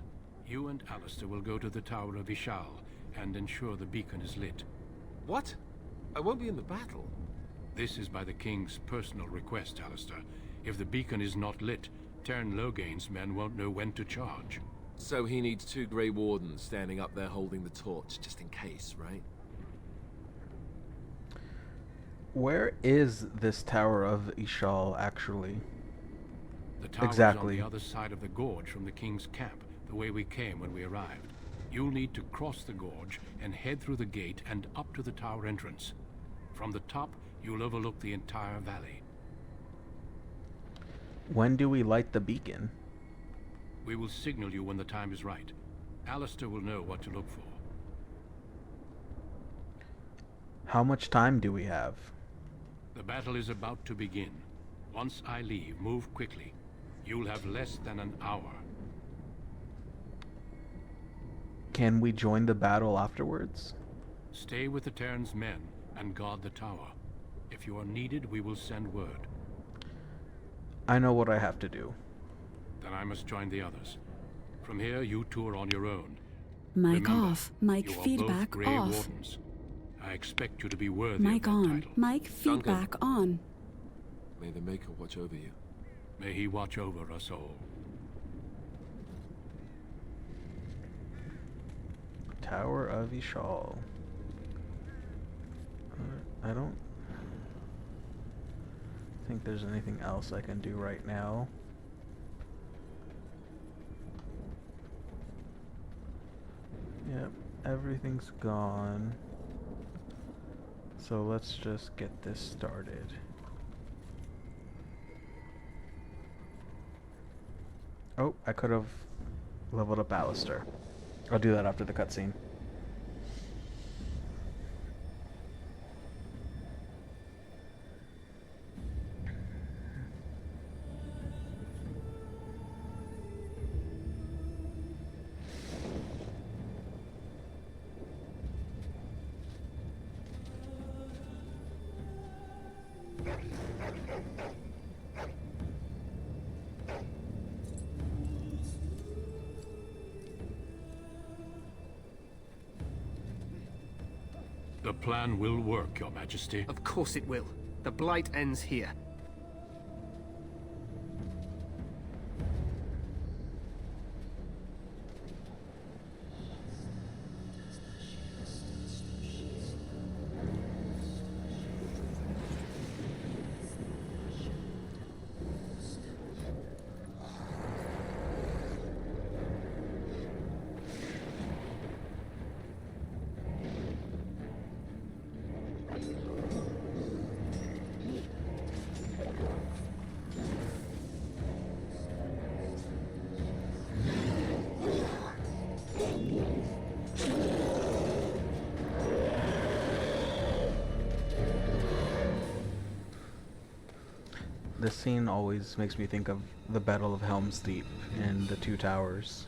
You and Alistair will go to the Tower of Ishal and ensure the beacon is lit. What? I won't be in the battle. This is by the King's personal request, Alistair. If the beacon is not lit, Tern Loghain's men won't know when to charge. So he needs 2 Grey Wardens standing up there holding the torch, just in case, right? Where is this Tower of Ishal, actually? The tower exactly. is on the other side of the gorge from the King's camp, the way we came when we arrived. You'll need to cross the gorge and head through the gate and up to the tower entrance. From the top, you'll overlook the entire valley. When do we light the beacon? We will signal you when the time is right. Alistair will know what to look for. How much time do we have? The battle is about to begin. Once I leave, move quickly. You'll have less than an hour. Can we join the battle afterwards? Stay with the Terran's men and guard the tower. If you are needed, we will send word. I know what I have to do. Then I must join the others. From here, you two are on your own. Mic Remember, off. Mic you are feedback both Grey off. Wardens. I expect you to be worthy Mic of that on. title. Mic feedback on. May the Maker watch over you. May he watch over us all. Tower of Ishal. I don't think there's anything else I can do right now. Yep, everything's gone. So let's just get this started. Oh, I could have leveled up Alistair. I'll do that after the cutscene. The plan will work, Your Majesty. Of course it will. The Blight ends here. This scene always makes me think of the Battle of Helm's Deep and the Two Towers.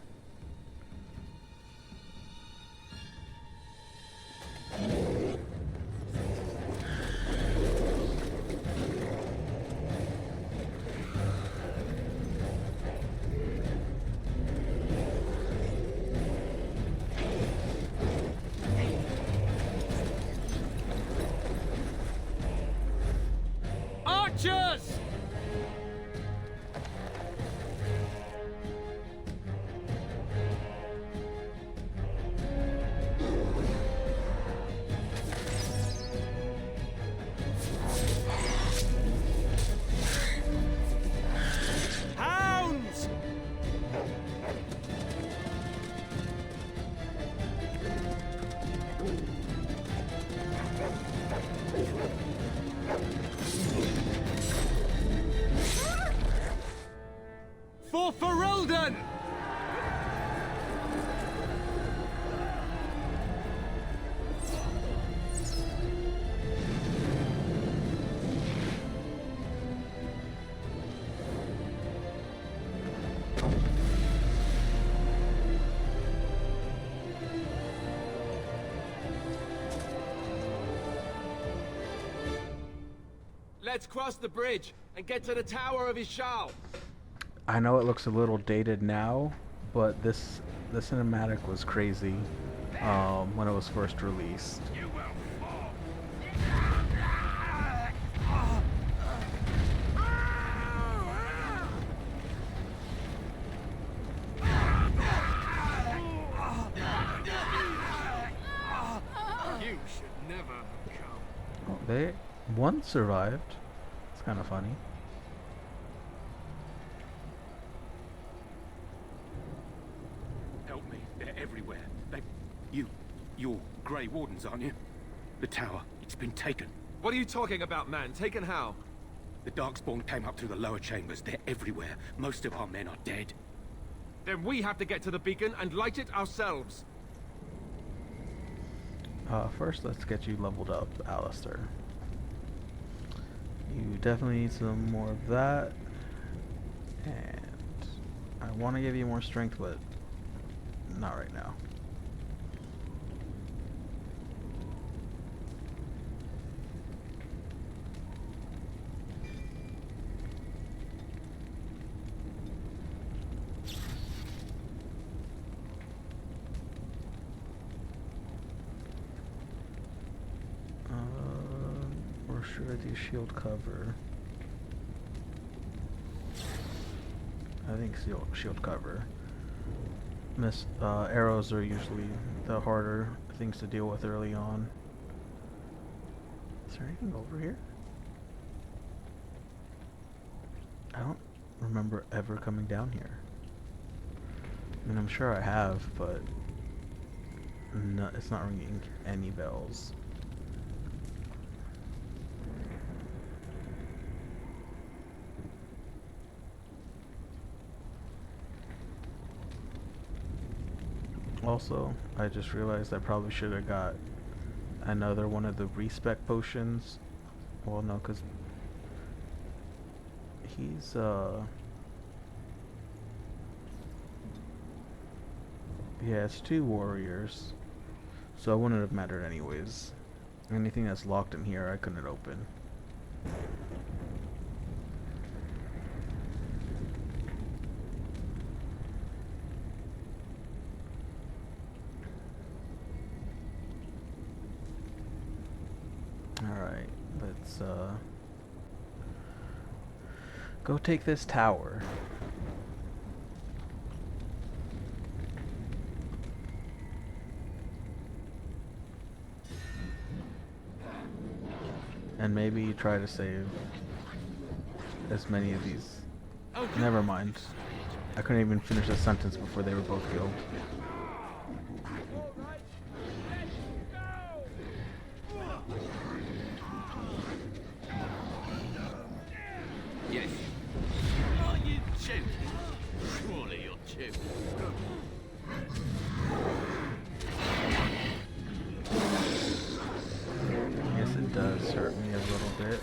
Archers! For Ferelden! Let's cross the bridge and get to the Tower of Ishal. I know it looks a little dated now, but the cinematic was crazy when it was first released. You should never have come. Oh, one survived. It's kind of funny. Help me. They're everywhere. You're Grey Wardens, aren't you? The tower. It's been taken. What are you talking about, man? Taken how? The Darkspawn came up through the lower chambers. They're everywhere. Most of our men are dead. Then we have to get to the beacon and light it ourselves. First, let's get you leveled up, Alistair. You definitely need some more of that. And I want to give you more strength, but not right now. Or should I do shield cover? I think shield cover. Arrows are usually the harder things to deal with early on. Is there anything over here? I don't remember ever coming down here. I mean, I'm sure I have, but no, it's not ringing any bells. Also, I just realized I probably should have got another one of the respec potions. Well, no, because he's, yeah, it's 2 warriors, so it wouldn't have mattered anyways. Anything that's locked in here, I couldn't open. Alright, let's go take this tower. And maybe try to save as many of these. Never mind. I couldn't even finish a sentence before they were both killed. Yes. Are you joking? Surely you're joking. Yes, it does hurt me a little bit.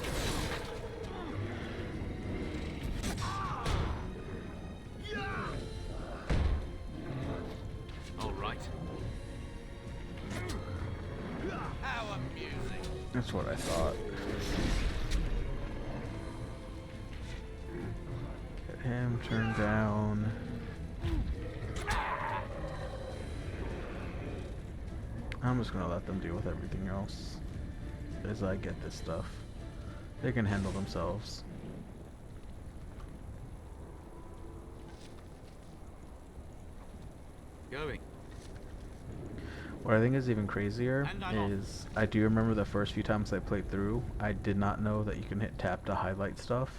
All right. How amusing. That's what I thought. Get him turned down. I'm just gonna let them deal with everything else as I get this stuff. They can handle themselves. Going. What I think is even crazier is I do remember the first few times I played through, I did not know that you can hit tab to highlight stuff.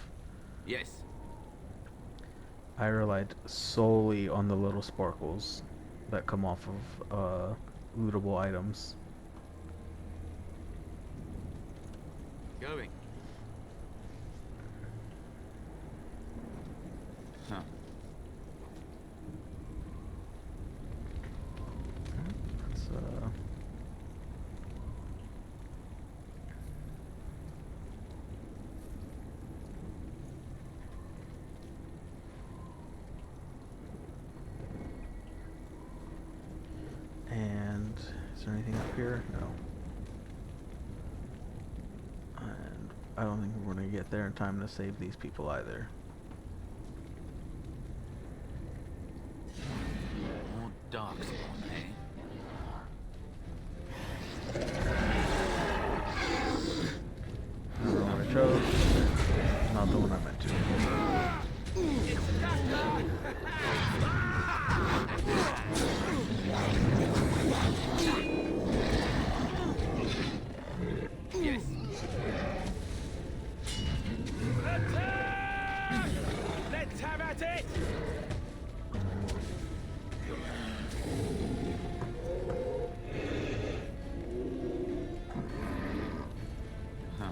Yes. I relied solely on the little sparkles that come off of lootable items. Going. Huh. there anything up here? No. And I don't think we're going to get there in time to save these people either. More darkspawn, eh? Remember what I chose? Not the one I meant to. Yes. Let's have at it! Huh.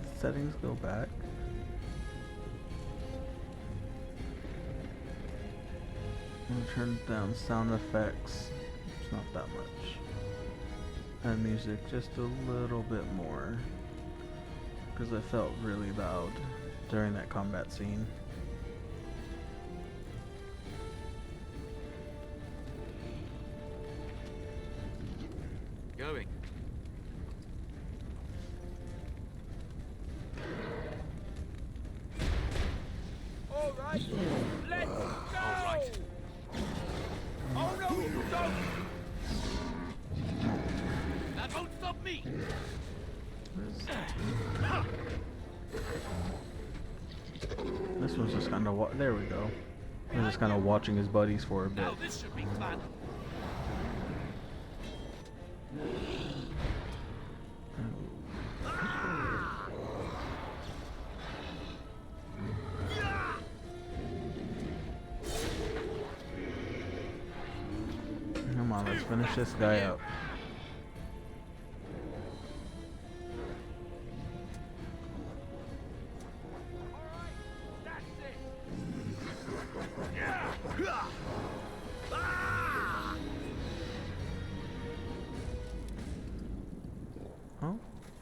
The settings go back. I'm gonna turn down sound effects. It's not that much. And music just a little bit more. Because I felt really loud during that combat scene. Going. All right, let's go! All right. Oh no, you don't! That won't stop me! This one's just kind of there we go. He's just kind of watching his buddies for a bit. Now this should be fun. Come on, let's finish this guy up. Oh,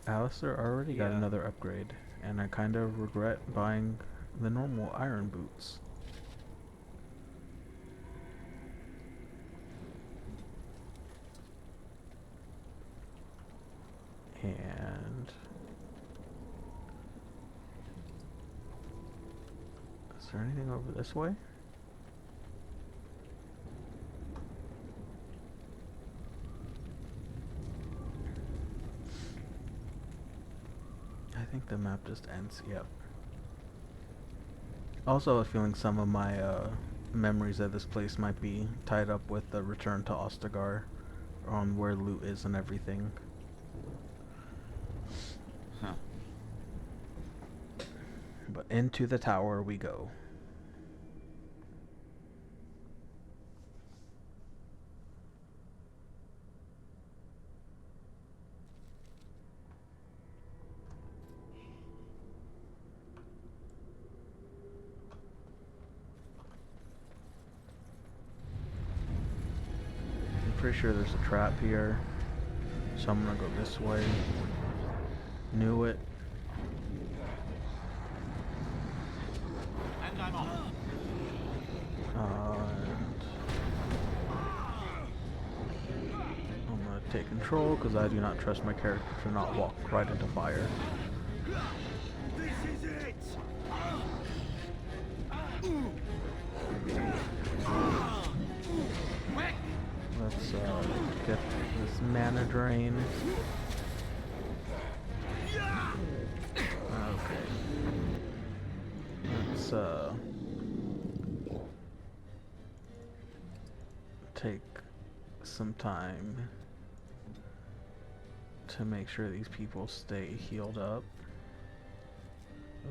Alistair already got another upgrade, and I kind of regret buying the normal iron boots. And is there anything over this way? I think the map just ends. Yep. Also, I was feeling some of my memories of this place might be tied up with the return to Ostagar, on where loot is and everything. Huh. But into the tower we go. I'm pretty sure there's a trap here, so I'm gonna go this way. Knew it. And I'm on. I'm gonna take control because I do not trust my character to not walk right into fire. This is it! Let's get this mana drain. Okay. Let's take some time to make sure these people stay healed up.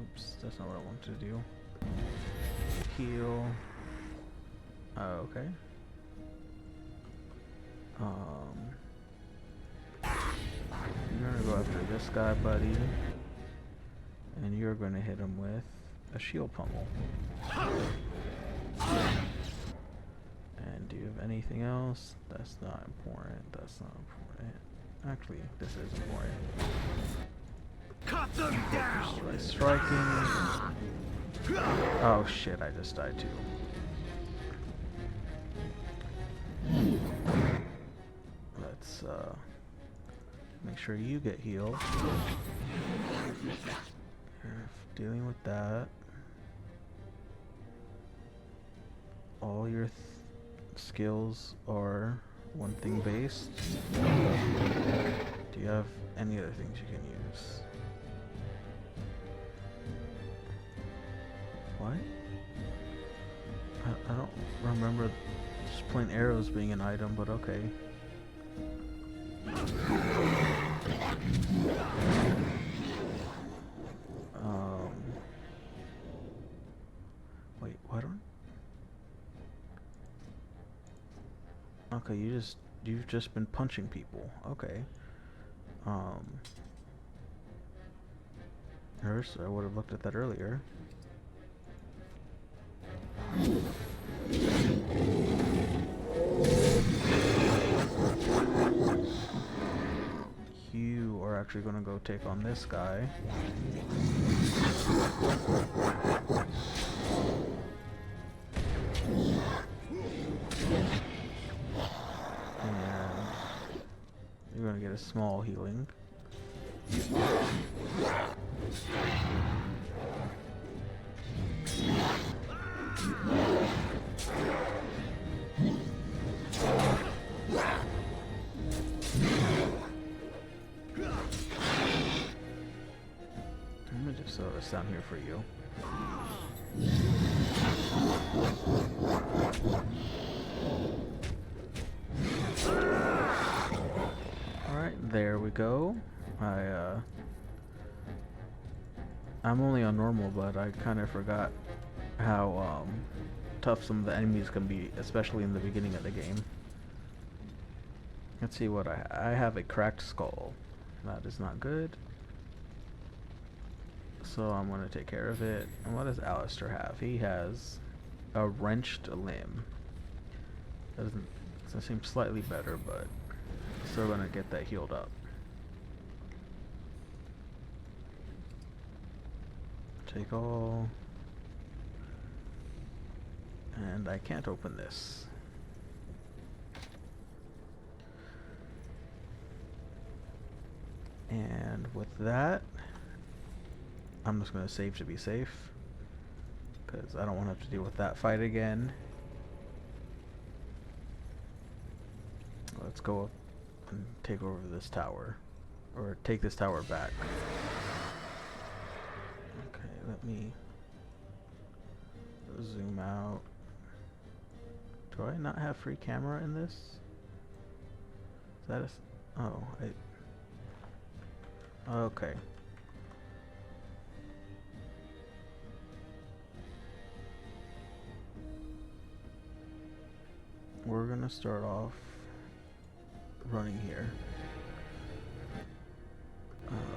Oops, that's not what I wanted to do. Heal. Okay. You're gonna go after this guy, buddy. And you're gonna hit him with a shield pummel. And do you have anything else? That's not important. That's not important. Actually, this is important. Cut them down! By striking. Oh shit, I just died too. let's make sure you get healed. Dealing with that. All your skills are one thing based. Do you have any other things you can use? What? I don't remember just plain arrows being an item, but okay. Wait, what? Okay, you've just been punching people. Okay. Nurse, I would have looked at that earlier. You are actually going to go take on this guy. And you're going to get a small healing. Let me just throw this down here for you. Alright, there we go. I'm only on normal, but I kind of forgot how tough some of the enemies can be, especially in the beginning of the game. Let's see what I have a cracked skull. That is not good. So I'm going to take care of it. And what does Alistair have? He has a wrenched limb. Doesn't seem slightly better, but still going to get that healed up. Take all. And I can't open this. And with that, I'm just going to save to be safe, because I don't want to have to deal with that fight again. Let's go up and take over this tower, or take this tower back. Okay, let me zoom out. Do I not have free camera in this? Is that a... Oh, okay. We're gonna start off running here.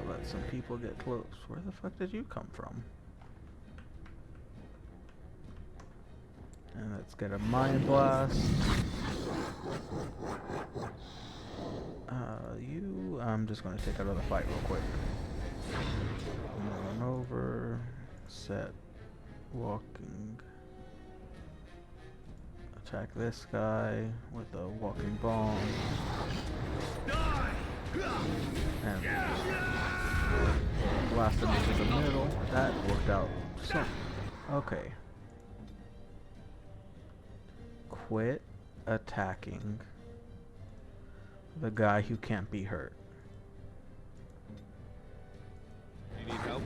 Let some people get close. Where the fuck did you come from? And let's get a mind blast. I'm just gonna take out of the fight real quick. I'm gonna run over, set, walking. Attack this guy with a walking bomb. And blast him into the middle. That worked out. So, okay. Quit attacking the guy who can't be hurt. You need help?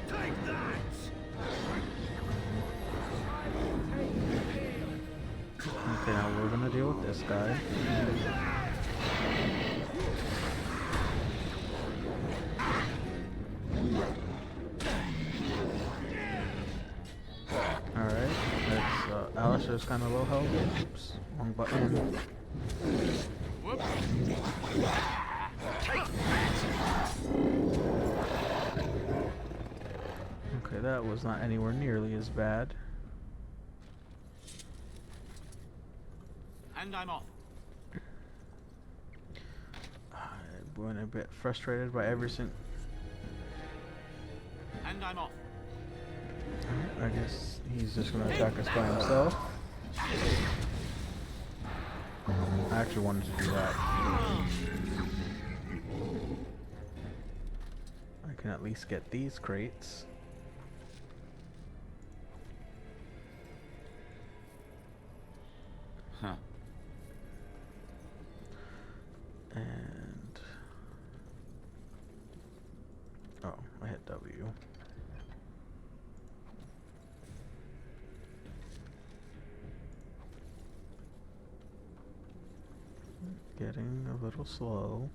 Take that! Okay, now we're gonna deal with this guy. Alright, that's Alistair's kind of low health. Oops, wrong button. Okay, that was not anywhere nearly as bad. And I'm off. I'm going a bit frustrated by every single... And I'm off. I guess he's just going to attack us by himself. I actually wanted to do that. I can at least get these crates. Huh. And oh, I hit W. Getting a little slow,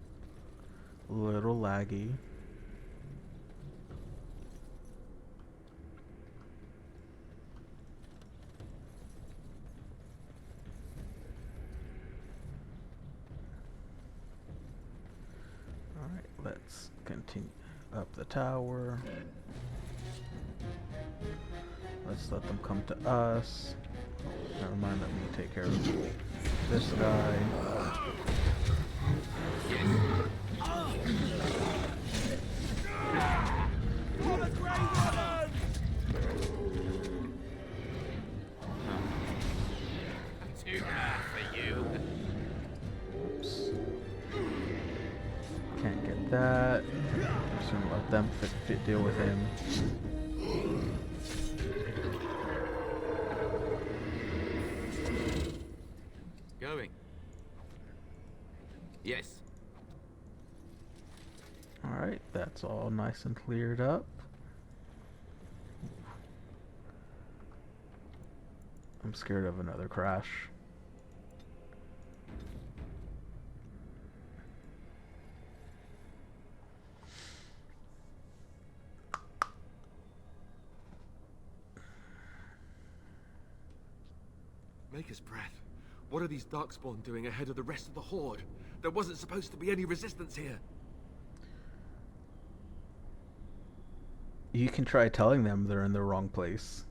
a little laggy. Alright, let's continue up the tower. Let's let them come to us. Never mind, let me take care of this guy. Too bad for you. Oops. Can't get that. Just gonna let them deal with him. Going. Yes. Alright, that's all nice and cleared up. I'm scared of another crash. Maker's breath. What are these Darkspawn doing ahead of the rest of the Horde? There wasn't supposed to be any resistance here. You can try telling them they're in the wrong place.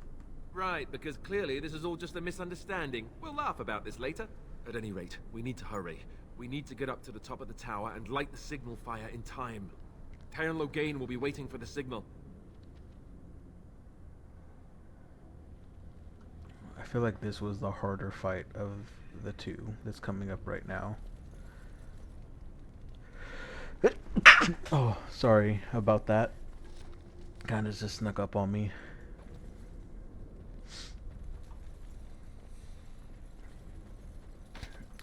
Right, because clearly this is all just a misunderstanding. We'll laugh about this later. At any rate, we need to hurry. We need to get up to the top of the tower and light the signal fire in time. Terran Logain will be waiting for the signal. I feel like this was the harder fight of the two that's coming up right now. Oh, sorry about that. Kind of just snuck up on me.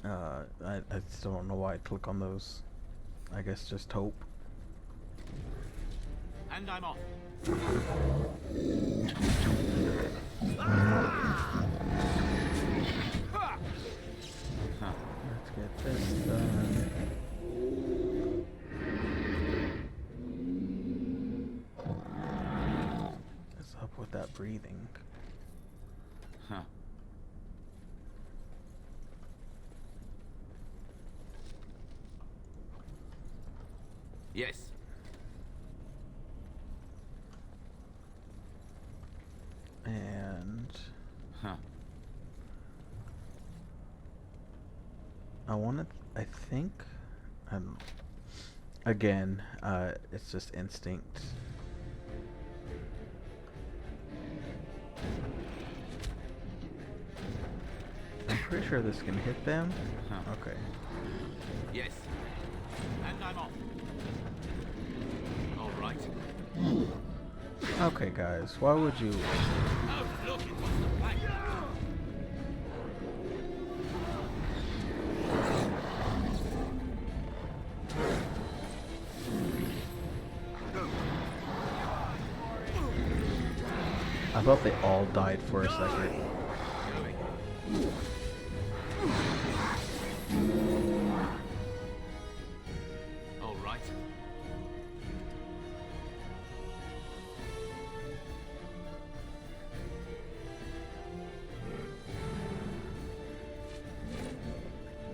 I still don't know why I click on those. I guess just hope. And I'm off. Let's get this done. What's up with that breathing? Huh. Yes. And huh. I think again, it's just instinct. I'm pretty sure this can hit them. Huh. Okay. Yes. And I'm off. All right. Okay, guys, why would you? Oh, look, it was the plank. I thought they all died for a second. All right.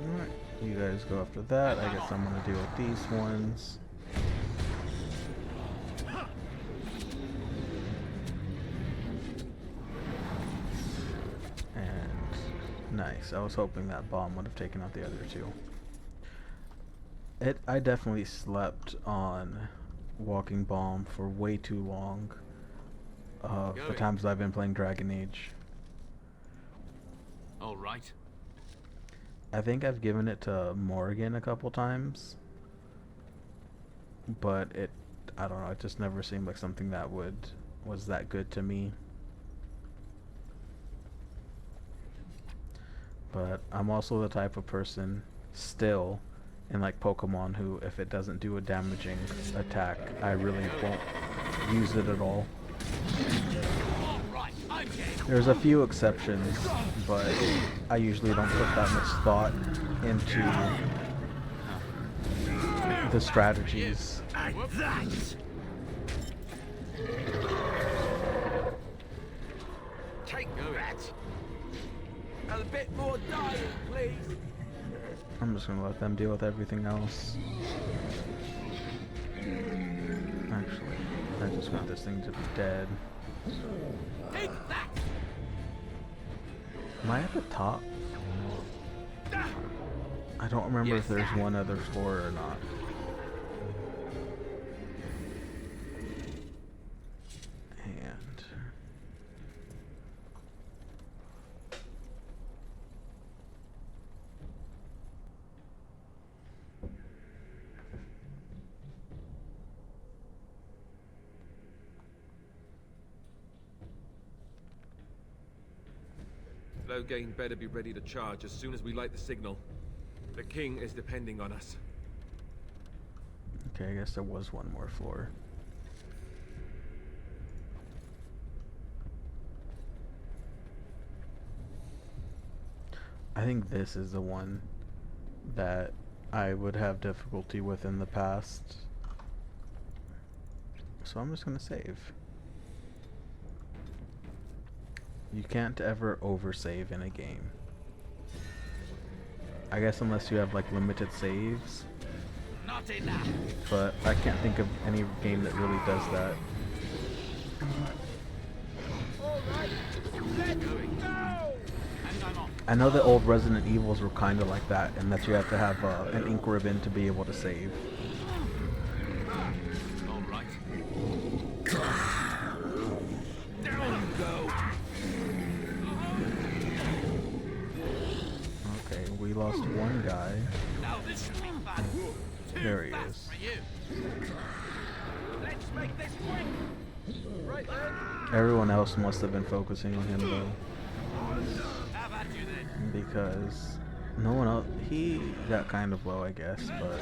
Alright, you guys go after that. I guess I'm gonna deal with these ones. Nice. I was hoping that bomb would have taken out the other two. I definitely slept on Walking Bomb for way too long. The times I've been playing Dragon Age. All right. I think I've given it to Morgan a couple times, but I don't know, it just never seemed like something that was that good to me. But I'm also the type of person still in like Pokemon who, if it doesn't do a damaging attack, I really won't use it at all. There's a few exceptions, but I usually don't put that much thought into the strategies. Take that. A bit more dying, please. I'm just gonna let them deal with everything else. Actually, I just want this thing to be dead. Take that! Am I at the top? I don't remember if there's one other floor or not. And Loghain better be ready to charge as soon as we light the signal. The king is depending on us. okay, I guess there was one more floor. I think this is the one that I would have difficulty with in the past. So I'm just gonna save. You can't ever oversave in a game. I guess unless you have like limited saves. Not enough. But I can't think of any game that really does that. I know the old Resident Evils were kind of like that, and that you have to have an ink ribbon to be able to save. All right. Down you go. Okay, we lost one guy. Now this should be fun. There he is. For you. Let's make this quick. Right then. Everyone else must have been focusing on him though. How about you then? Because no one else, he got kind of low I guess, but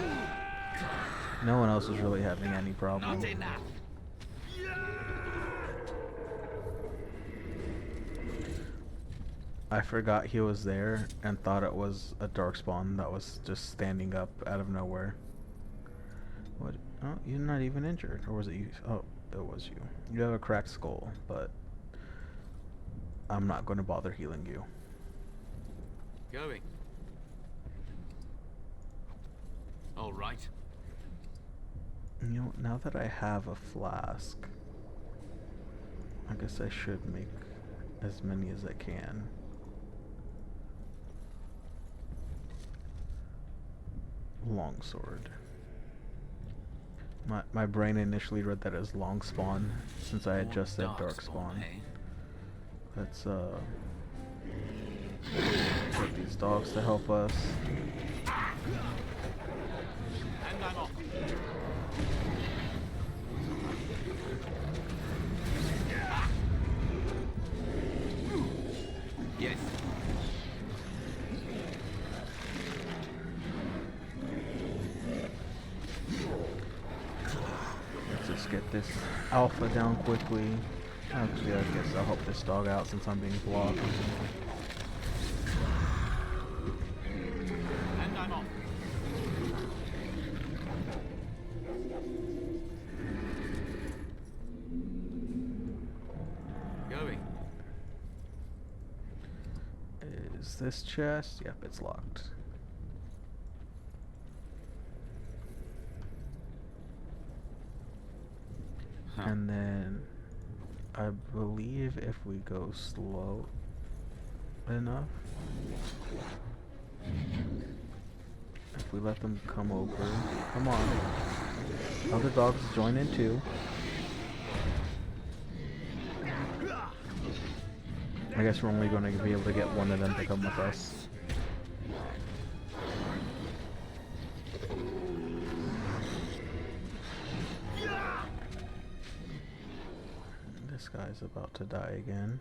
no one else was really having any problem. Not enough. I forgot he was there and thought it was a darkspawn that was just standing up out of nowhere. What? Oh, you're not even injured. Or was it you? Oh, it was you. You have a cracked skull, but I'm not going to bother healing you. Going. All right. You know, now that I have a flask, I guess I should make as many as I can. Longsword. My brain initially read that as long spawn, since I had just said dark spawn. Let's get these dogs to help us. And I'm off. Yes. Let's just get this alpha down quickly. Actually, I guess I'll help this dog out since I'm being blocked. And I'm off. Going. Is this chest? Yep, it's locked. And then I believe if we go slow enough, if we let them come over, come on, other dogs join in too. I guess we're only going to be able to get one of them to come with us. guy's about to die again.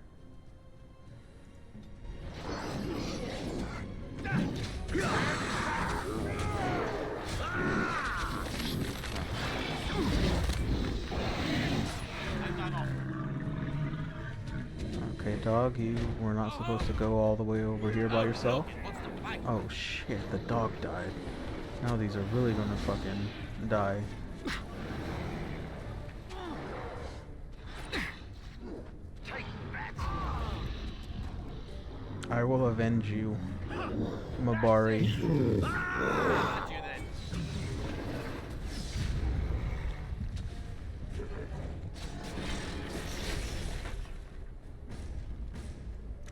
Okay, dog, you were not supposed to go all the way over here by yourself. Oh shit, the dog died. Now these are really gonna fucking die. I will avenge you, Mabari.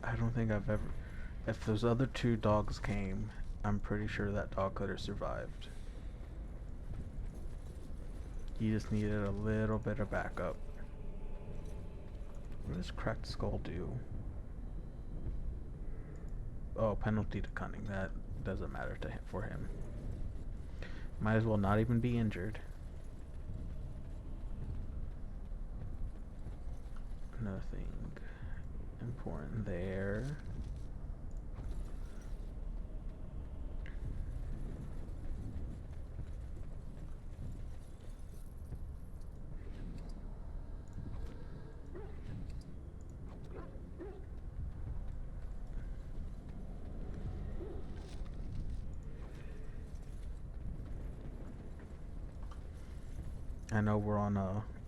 I don't think I've ever... If those other two dogs came, I'm pretty sure that dog could have survived. He just needed a little bit of backup. What does Cracked Skull do? Oh, penalty to cunning. That doesn't matter to him, for him. Might as well not even be injured. Nothing important there. I know we're on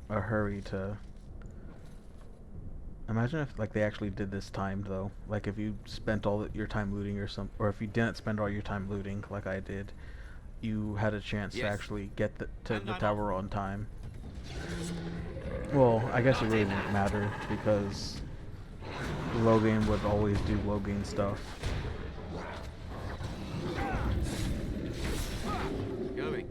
a hurry to... Imagine if like they actually did this timed though. Like if you spent all your time looting or if you didn't spend all your time looting like I did, you had a chance to actually get to the tower on time. Well, I guess it really wouldn't matter because Logan would always do Logan stuff. Going.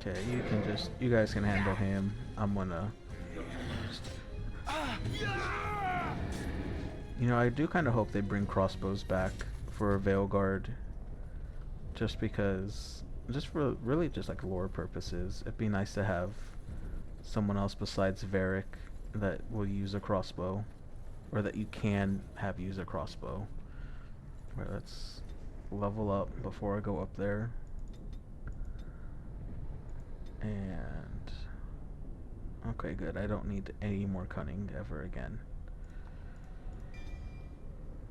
Okay, you guys can handle him. I'm gonna... You know, I do kind of hope they bring crossbows back for Veilguard. Just because... Just for really just like lore purposes. It'd be nice to have someone else besides Varric that will use a crossbow. Or that you can have use a crossbow. Right, let's level up before I go up there. And... Okay, good. I don't need any more cunning ever again.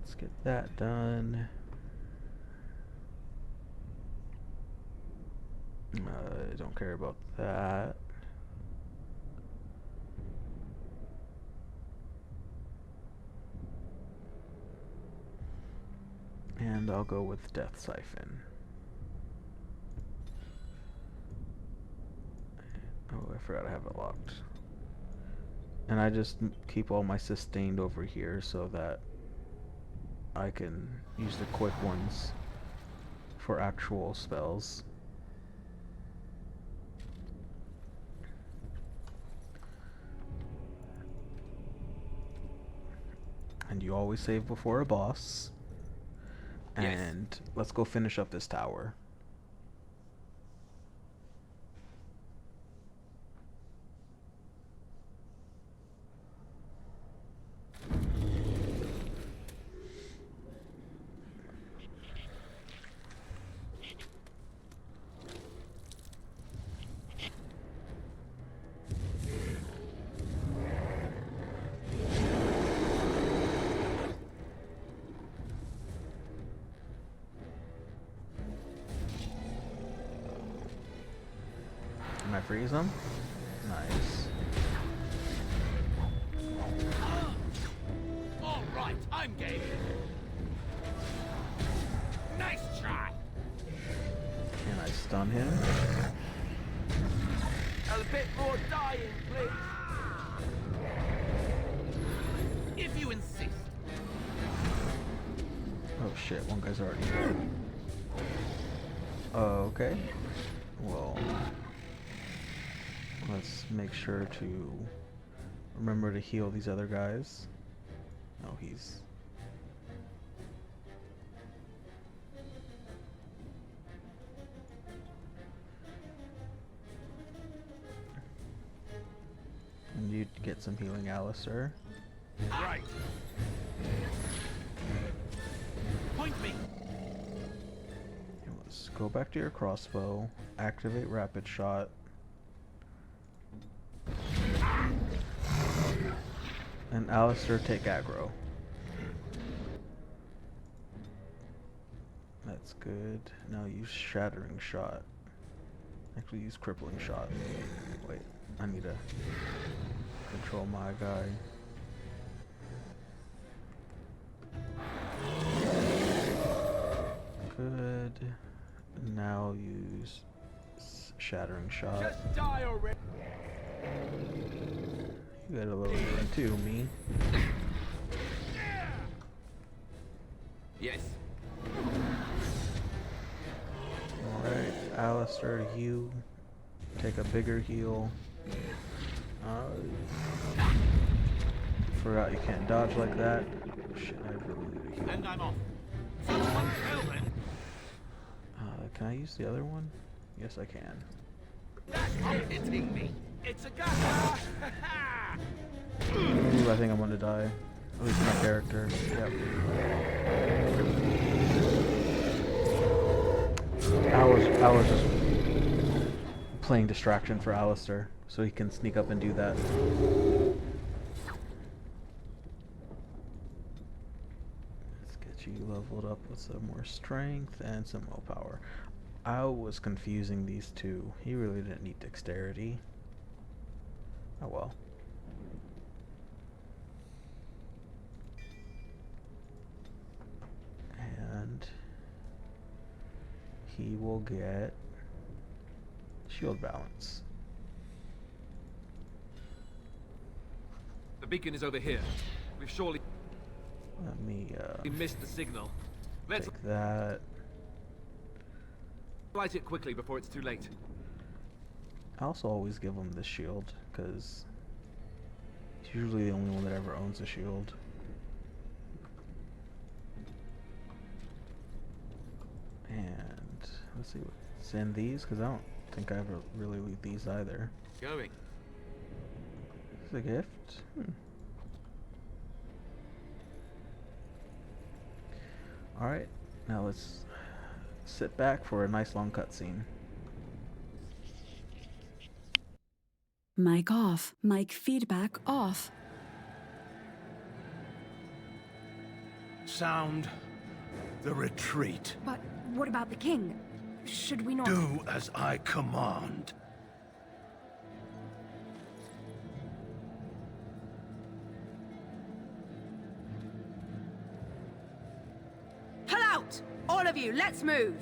Let's get that done. I don't care about that. And I'll go with Death Siphon. Oh, I forgot I have it locked. And I just keep all my sustained over here so that I can use the quick ones for actual spells. And you always save before a boss. And let's go finish up this tower. Can I freeze them? Nice. All right, I'm game. Nice try. Can I stun him? A bit more dying, please. If you insist. Oh shit, one guy's already dead. Okay. Well, let's make sure to remember to heal these other guys. Oh, he's... you get some healing, Alistair. Right. Point me. Let's go back to your crossbow, activate rapid shot. And Alistair, take aggro. That's good. Now use shattering shot. Actually use crippling shot. Wait, I need to control my guy. Good. Now use shattering shot. Just die already. You got a little healing too, me. Yes. Alright, Alistair, you take a bigger heal. Forgot you can't dodge like that. Shit, I really need a heal. And I'm off. So one kill then. Can I use the other one? Yes, I can. That's not hitting me. It's a gun. Ooh, I think I'm gonna die. At least my character. Yep. I was just playing distraction for Alistair, so he can sneak up and do that. Let's get you leveled up with some more strength and some willpower. I was confusing these two. He really didn't need dexterity. Oh well. And he will get shield balance. The beacon is over here. We've surely Let me we missed the signal. Let's take that. light it quickly before it's too late. I also always give him the shield because he's usually the only one that ever owns a shield. And let's see what's in these, because I don't think I ever really leave these either. Going. It's a gift. Alright, now let's sit back for a nice long cutscene. Mic off. Mic feedback off. Sound the retreat. But what about the king? Should we not... Do as I command. Pull out! All of you, let's move!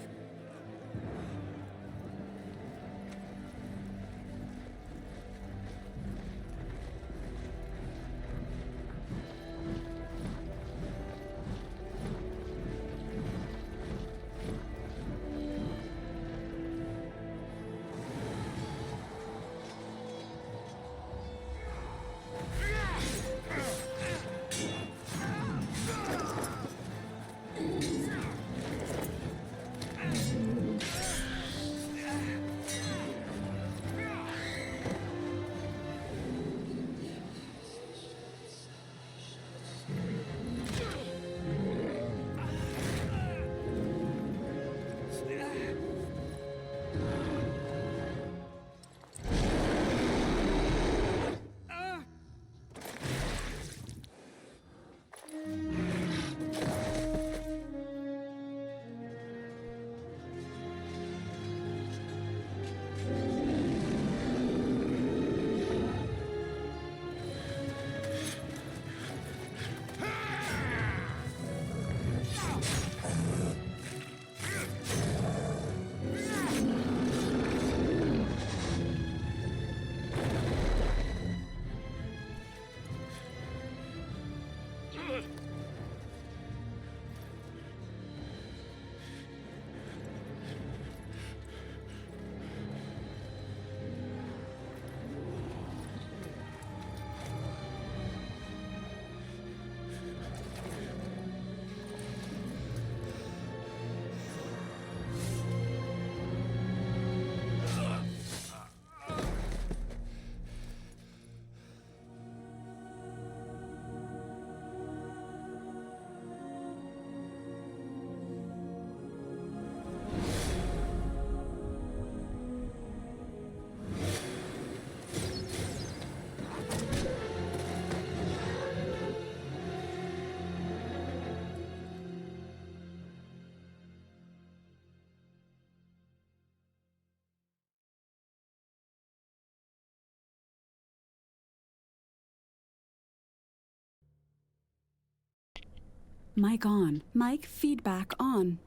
Mic on. Mic feedback on.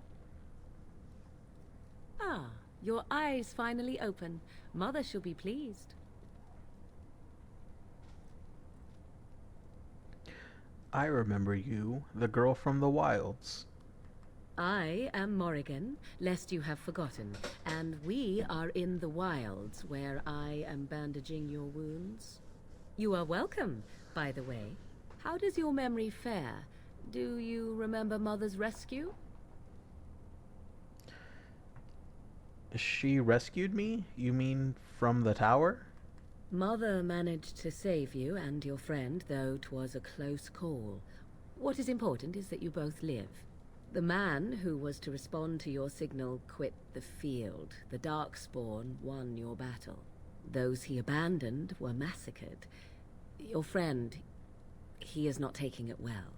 Ah, your eyes finally open. Mother shall be pleased. I remember you, the girl from the wilds. I am Morrigan, lest you have forgotten, and we are in the wilds, where I am bandaging your wounds. You are welcome, by the way. How does your memory fare? Do you remember Mother's rescue? She rescued me? You mean from the tower? Mother managed to save you and your friend, though 'twas a close call. What is important is that you both live. The man who was to respond to your signal quit the field. The Darkspawn won your battle. Those he abandoned were massacred. Your friend, he is not taking it well.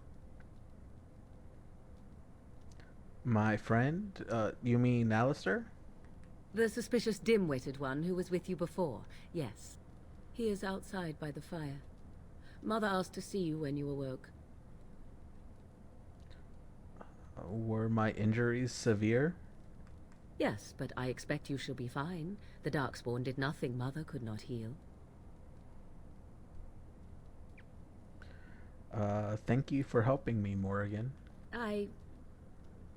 My friend? You mean Alistair? The suspicious dim-witted one who was with you before, yes. He is outside by the fire. Mother asked to see you when you awoke. Were my injuries severe? Yes, but I expect you shall be fine. The Darkspawn did nothing Mother could not heal. Thank you for helping me, Morrigan.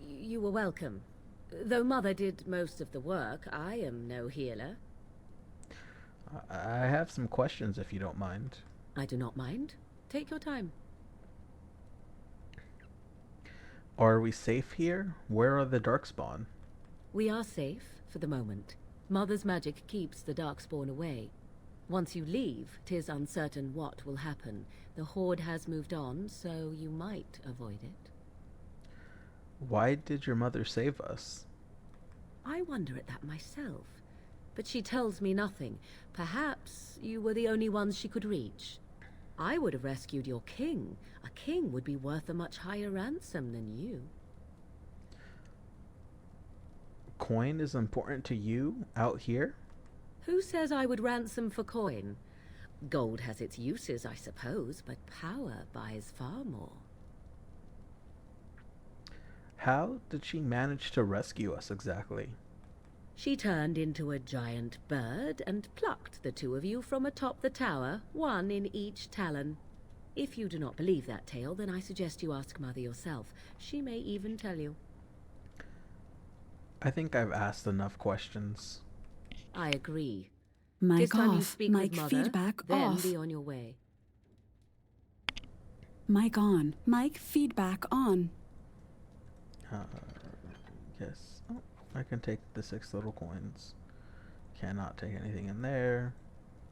You were welcome. Though Mother did most of the work, I am no healer. I have some questions if you don't mind. I do not mind. Take your time. Are we safe here? Where are the Darkspawn? We are safe, for the moment. Mother's magic keeps the Darkspawn away. Once you leave, 'tis uncertain what will happen. The Horde has moved on, so you might avoid it. Why did your mother save us? I wonder at that myself. But she tells me nothing. Perhaps you were the only ones she could reach. I would have rescued your king. A king would be worth a much higher ransom than you. Coin is important to you out here? Who says I would ransom for coin? Gold has its uses, I suppose, but power buys far more. How did she manage to rescue us exactly? She turned into a giant bird and plucked the two of you from atop the tower, one in each talon. If you do not believe that tale, then I suggest you ask Mother yourself. She may even tell you. I think I've asked enough questions. I agree. Mic This time you off. speak Mic with Mother, feedback then off. be on your way. Mic on. Mic feedback on. Yes. Oh, I can take the 6 little coins. Cannot take anything in there.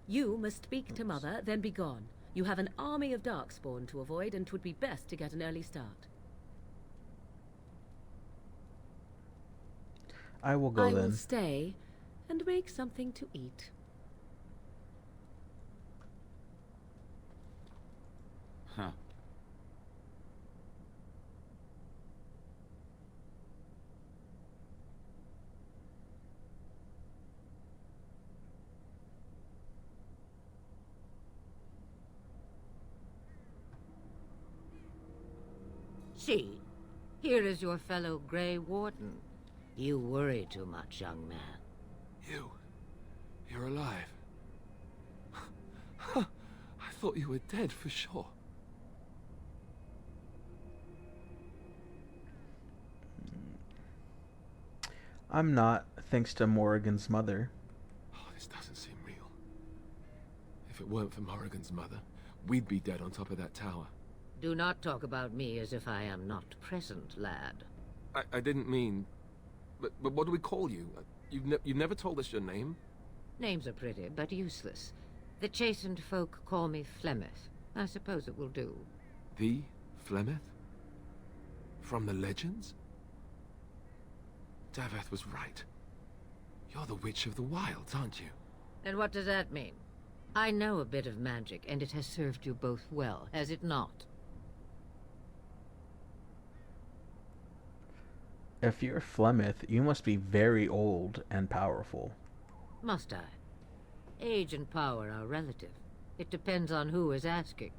You must speak to Mother, then be gone. You have an army of Darkspawn to avoid, and 'twould be best to get an early start. I will go I then. will stay and make something to eat. Huh. See, here is your fellow Grey Warden. You worry too much, young man. You're alive. I thought you were dead for sure. I'm not, thanks to Morrigan's mother. Oh, this doesn't seem real. If it weren't for Morrigan's mother, we'd be dead on top of that tower. Do not talk about me as if I am not present, lad. I didn't mean... But what do we call you? You've never told us your name? Names are pretty, but useless. The chastened folk call me Flemeth. I suppose it will do. The Flemeth? From the legends? Daveth was right. You're the Witch of the Wilds, aren't you? And what does that mean? I know a bit of magic, and it has served you both well, has it not? If you're Flemeth, you must be very old and powerful. Must I? Age and power are relative. It depends on who is asking.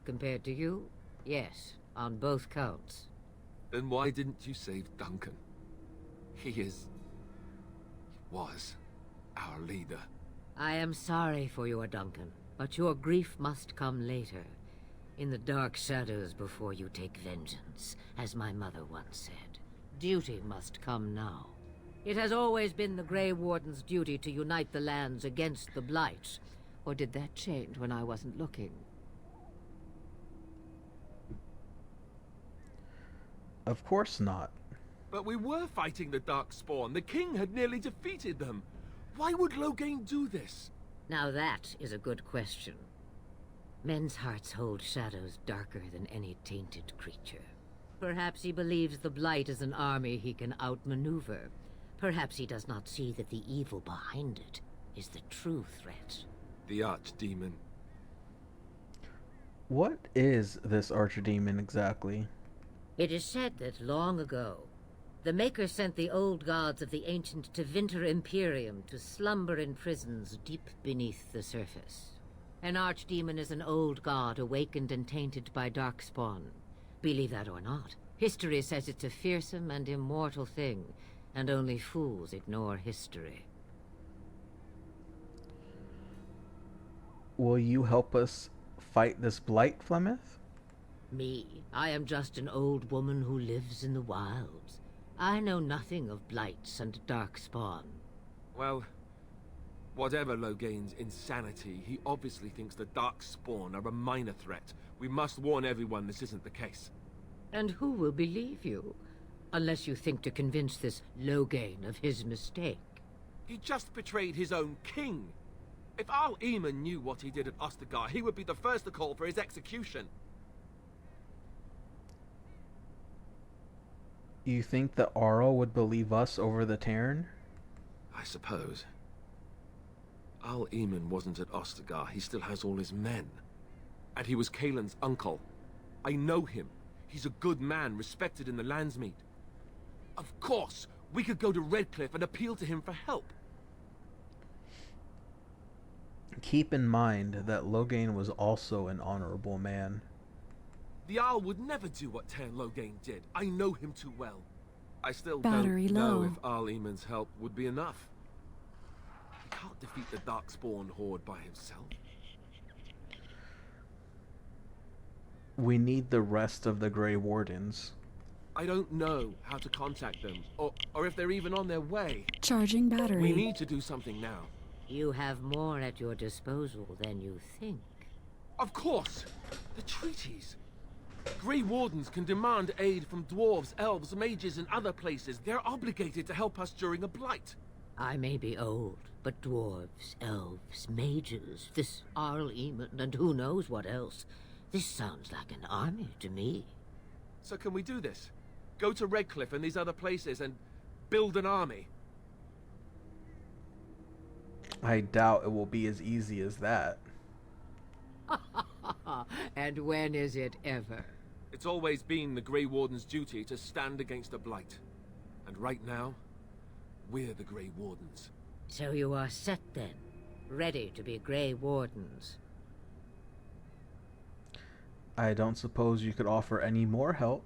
Compared to you, yes, on both counts. Then why didn't you save Duncan? He was our leader. I am sorry for your Duncan, but your grief must come later. In the dark shadows before you take vengeance, as my mother once said. Duty must come now. It has always been the Grey Warden's duty to unite the lands against the Blight. Or did that change when I wasn't looking? Of course not. But we were fighting the Darkspawn. The king had nearly defeated them. Why would Loghain do this? Now that is a good question. Men's hearts hold shadows darker than any tainted creature. Perhaps he believes the Blight is an army he can outmaneuver. Perhaps he does not see that the evil behind it is the true threat. The Archdemon. What is this Archdemon exactly? It is said that long ago, the Maker sent the old gods of the ancient Tevinter Imperium to slumber in prisons deep beneath the surface. An Archdemon is an old god awakened and tainted by Darkspawn. Believe that or not, history says it's a fearsome and immortal thing, and only fools ignore history. Will you help us fight this Blight, Flemeth? Me? I am just an old woman who lives in the wilds. I know nothing of Blights and Darkspawn. Well, whatever Loghain's insanity, he obviously thinks the Darkspawn are a minor threat. We must warn everyone this isn't the case. And who will believe you? Unless you think to convince this Loghain of his mistake. He just betrayed his own king. If Al Eamon knew what he did at Ostagar, he would be the first to call for his execution. You think that Arl would believe us over the Terran? I suppose. Al Eamon wasn't at Ostagar. He still has all his men. And he was Kaelin's uncle. I know him. He's a good man, respected in the Landsmeet. Of course, we could go to Redcliffe and appeal to him for help. Keep in mind that Loghain was also an honorable man. The Owl would never do what Tan Loghain did. I know him too well. I still Battery don't know low. if Al Eamon's help would be enough. He can't defeat the Darkspawn horde by himself. We need the rest of the Grey Wardens. I don't know how to contact them, or if they're even on their way. Charging battery. We need to do something now. You have more at your disposal than you think. Of course! The treaties! Grey Wardens can demand aid from dwarves, elves, mages, and other places. They're obligated to help us during a blight. I may be old, but dwarves, elves, mages, this Arl Eamon, and who knows what else. This sounds like an army to me. So can we do this? Go to Redcliffe and these other places and build an army? I doubt it will be as easy as that. And when is it ever? It's always been the Grey Warden's duty to stand against a blight. And right now, we're the Grey Wardens. So you are set then, ready to be Grey Wardens. I don't suppose you could offer any more help.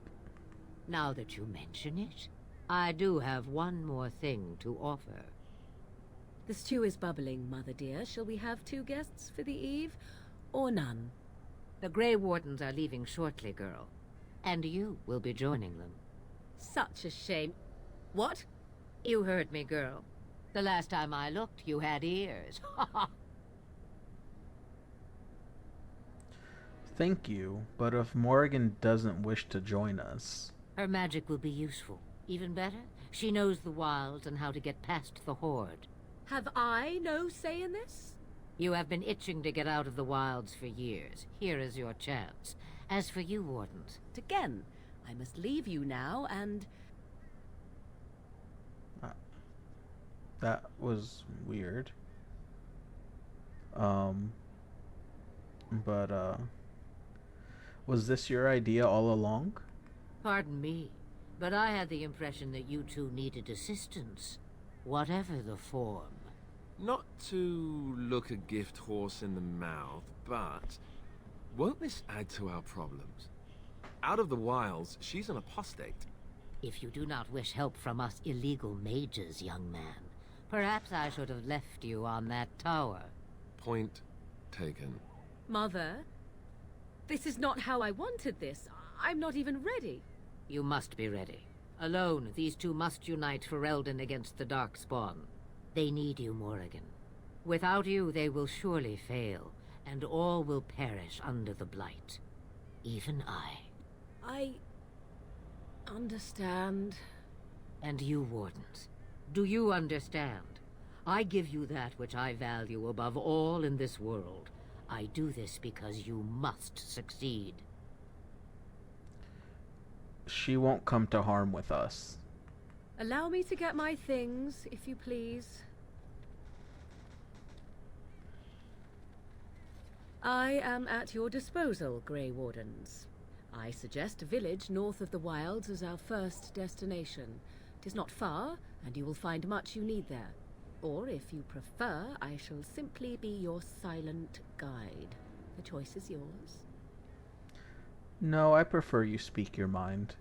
Now that you mention it, I do have one more thing to offer. The stew is bubbling, Mother dear. Shall we have 2 guests for the eve, or none? The Grey Wardens are leaving shortly, girl. And you will be joining them. Such a shame. What? You heard me, girl. The last time I looked, you had ears. Thank you, but if Morrigan doesn't wish to join us... Her magic will be useful. Even better, she knows the wilds and how to get past the Horde. Have I no say in this? You have been itching to get out of the wilds for years. Here is your chance. As for you, Wardens... Again, I must leave you now, and... That was weird. Was this your idea all along? Pardon me, but I had the impression that you two needed assistance. Whatever the form. Not to look a gift horse in the mouth, but won't this add to our problems? Out of the wilds, she's an apostate. If you do not wish help from us illegal mages, young man, perhaps I should have left you on that tower. Point taken. Mother, this is not how I wanted this. I'm not even ready. You must be ready. Alone, these two must unite for Eldon against the Darkspawn. They need you, Morrigan. Without you, they will surely fail, and all will perish under the Blight. Even I. I understand. And you, Wardens, do you understand? I give you that which I value above all in this world. I do this because you must succeed. She won't come to harm with us. Allow me to get my things, if you please. I am at your disposal, Grey Wardens. I suggest a village north of the wilds as our first destination. 'Tis not far, and you will find much you need there. Or, if you prefer, I shall simply be your silent guide. The choice is yours. No, I prefer you speak your mind.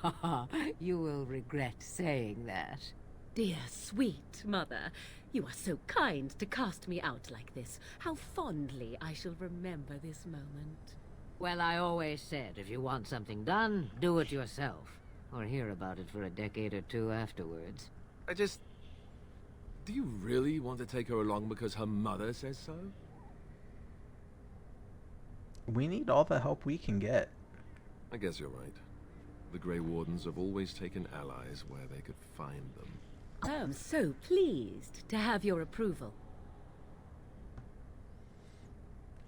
Haha, you will regret saying that. Dear, sweet mother, you are so kind to cast me out like this. How fondly I shall remember this moment. Well, I always said, if you want something done, do it yourself. Or hear about it for a decade or two afterwards. Do you really want to take her along because her mother says so? We need all the help we can get. I guess you're right. The Grey Wardens have always taken allies where they could find them. I am so pleased to have your approval.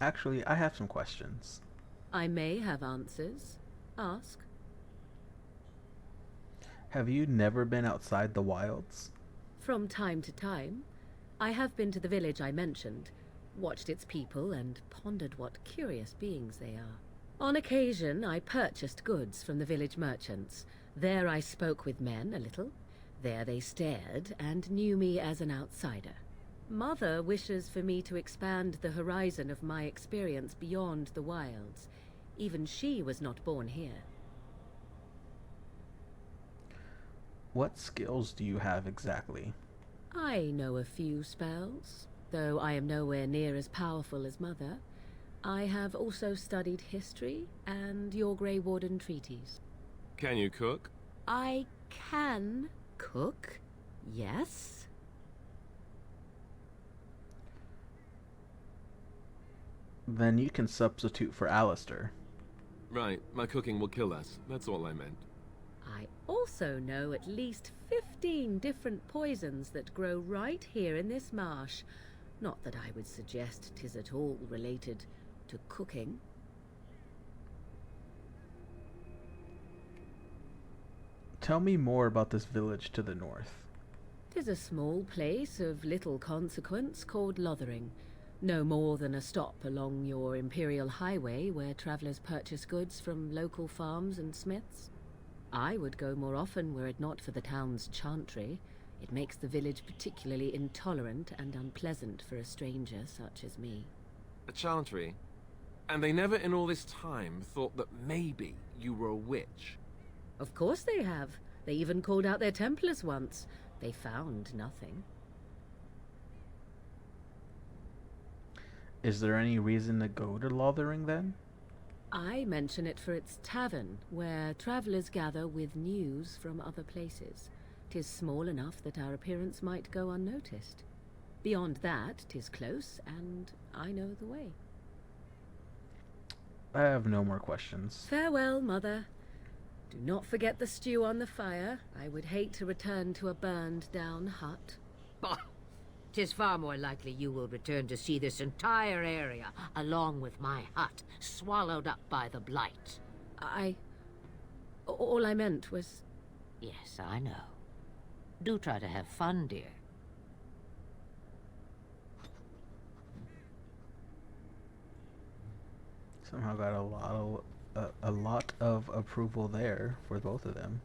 Actually, I have some questions. I may have answers. Ask. Have you never been outside the wilds? From time to time. I have been to the village I mentioned, watched its people, and pondered what curious beings they are. On occasion, I purchased goods from the village merchants. There I spoke with men a little. There they stared and knew me as an outsider. Mother wishes for me to expand the horizon of my experience beyond the wilds. Even she was not born here. What skills do you have exactly? I know a few spells, though I am nowhere near as powerful as Mother. I have also studied history and your Grey Warden treaties. Can you cook? I can cook, yes. Then you can substitute for Alistair. Right, my cooking will kill us. That's all I meant. I also know at least 15 different poisons that grow right here in this marsh. Not that I would suggest 'tis at all related to cooking. Tell me more about this village to the north. 'Tis a small place of little consequence called Lothering. No more than a stop along your Imperial Highway where travelers purchase goods from local farms and smiths. I would go more often were it not for the town's chantry. It makes the village particularly intolerant and unpleasant for a stranger such as me. A chantry? And they never in all this time thought that maybe you were a witch? Of course they have. They even called out their Templars once. They found nothing. Is there any reason to go to Lothering then? I mention it for its tavern, where travelers gather with news from other places. 'Tis small enough that our appearance might go unnoticed. Beyond that, 'tis close, and I know the way. I have no more questions. Farewell, Mother. Do not forget the stew on the fire. I would hate to return to a burned-down hut. Bah! 'Tis far more likely you will return to see this entire area, along with my hut, swallowed up by the Blight. All I meant was... Yes, I know. Do try to have fun, dear. Somehow got a lot of approval there for both of them.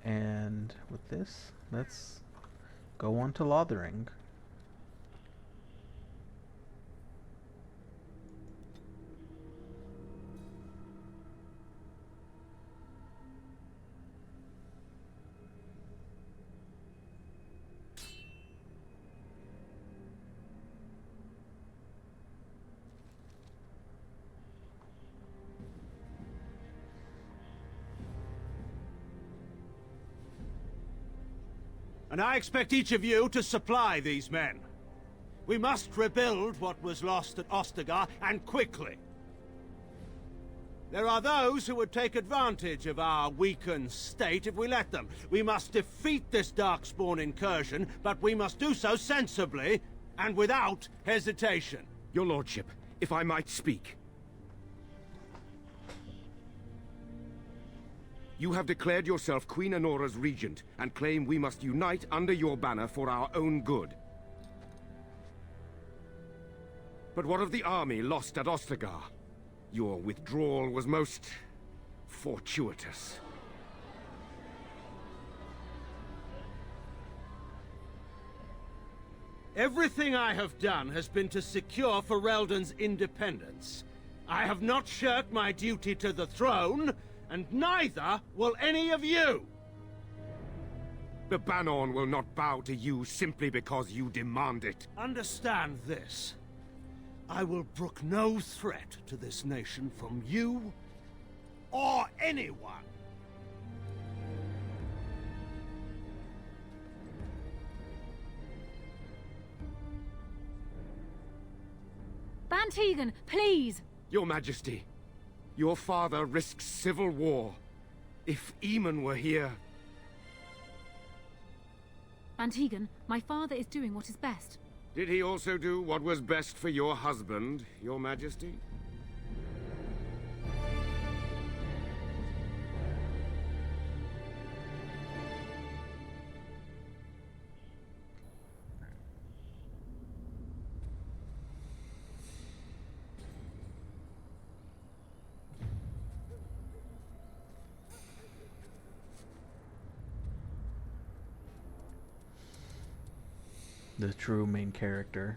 And with this, let's go on to Lothering. And I expect each of you to supply these men. We must rebuild what was lost at Ostagar, and quickly. There are those who would take advantage of our weakened state if we let them. We must defeat this Darkspawn incursion, but we must do so sensibly and without hesitation. Your lordship, if I might speak. You have declared yourself Queen Honora's regent, and claim we must unite under your banner for our own good. But what of the army lost at Ostagar? Your withdrawal was most fortuitous. Everything I have done has been to secure Ferelden's independence. I have not shirked my duty to the throne, and neither will any of you! The Banon will not bow to you simply because you demand it. Understand this. I will brook no threat to this nation from you or anyone. Bantegan, please! Your Majesty, your father risks civil war. If Eamon were here... Bantegan, my father is doing what is best. Did he also do what was best for your husband, Your Majesty? The true main character.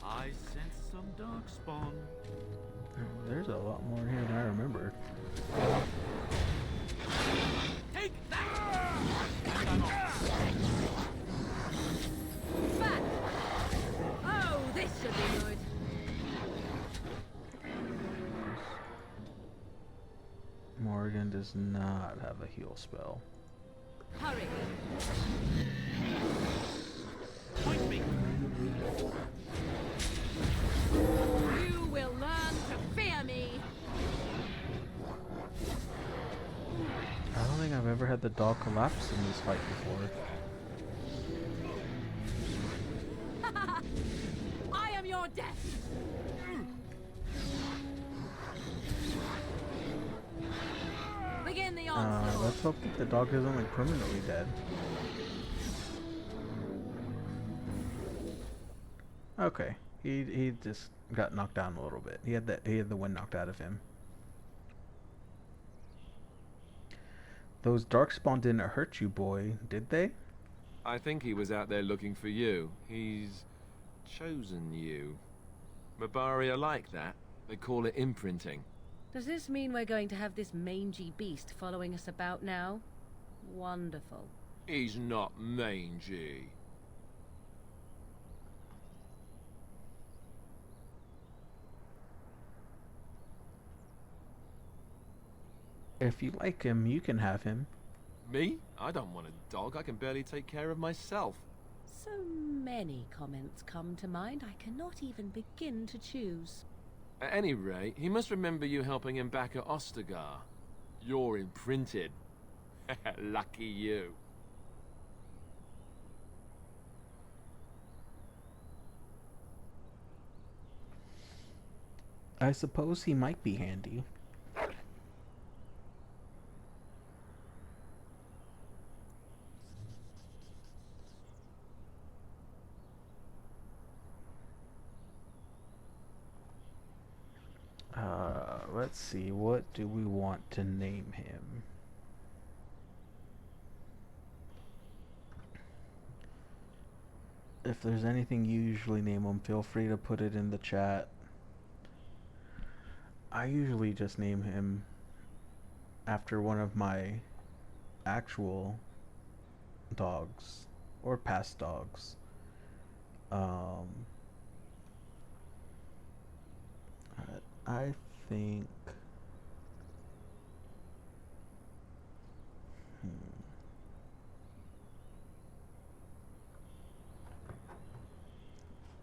I sense some darkspawn. There's a lot more here than I remembered. Take that! Back! Oh, this should be good. Morgan does not have a heal spell. Hurry! Point me! You will learn to fear me! I don't think I've ever had the dog collapse in this fight before. I am your death! Begin the onslaught! Let's hope that the dog isn't like permanently dead. Okay, he just got knocked down a little bit. He had the wind knocked out of him. Those darkspawn didn't hurt you, boy, did they? I think he was out there looking for you. He's chosen you. Mabari are like that. They call it imprinting. Does this mean we're going to have this mangy beast following us about now? Wonderful. He's not mangy. If you like him, you can have him. Me? I don't want a dog. I can barely take care of myself. So many comments come to mind, I cannot even begin to choose. At any rate, he must remember you helping him back at Ostagar. You're imprinted. Lucky you. I suppose he might be handy. Let's see, what do we want to name him? If there's anything you usually name him, feel free to put it in the chat. I usually just name him after one of my actual dogs or past dogs. Um, I think.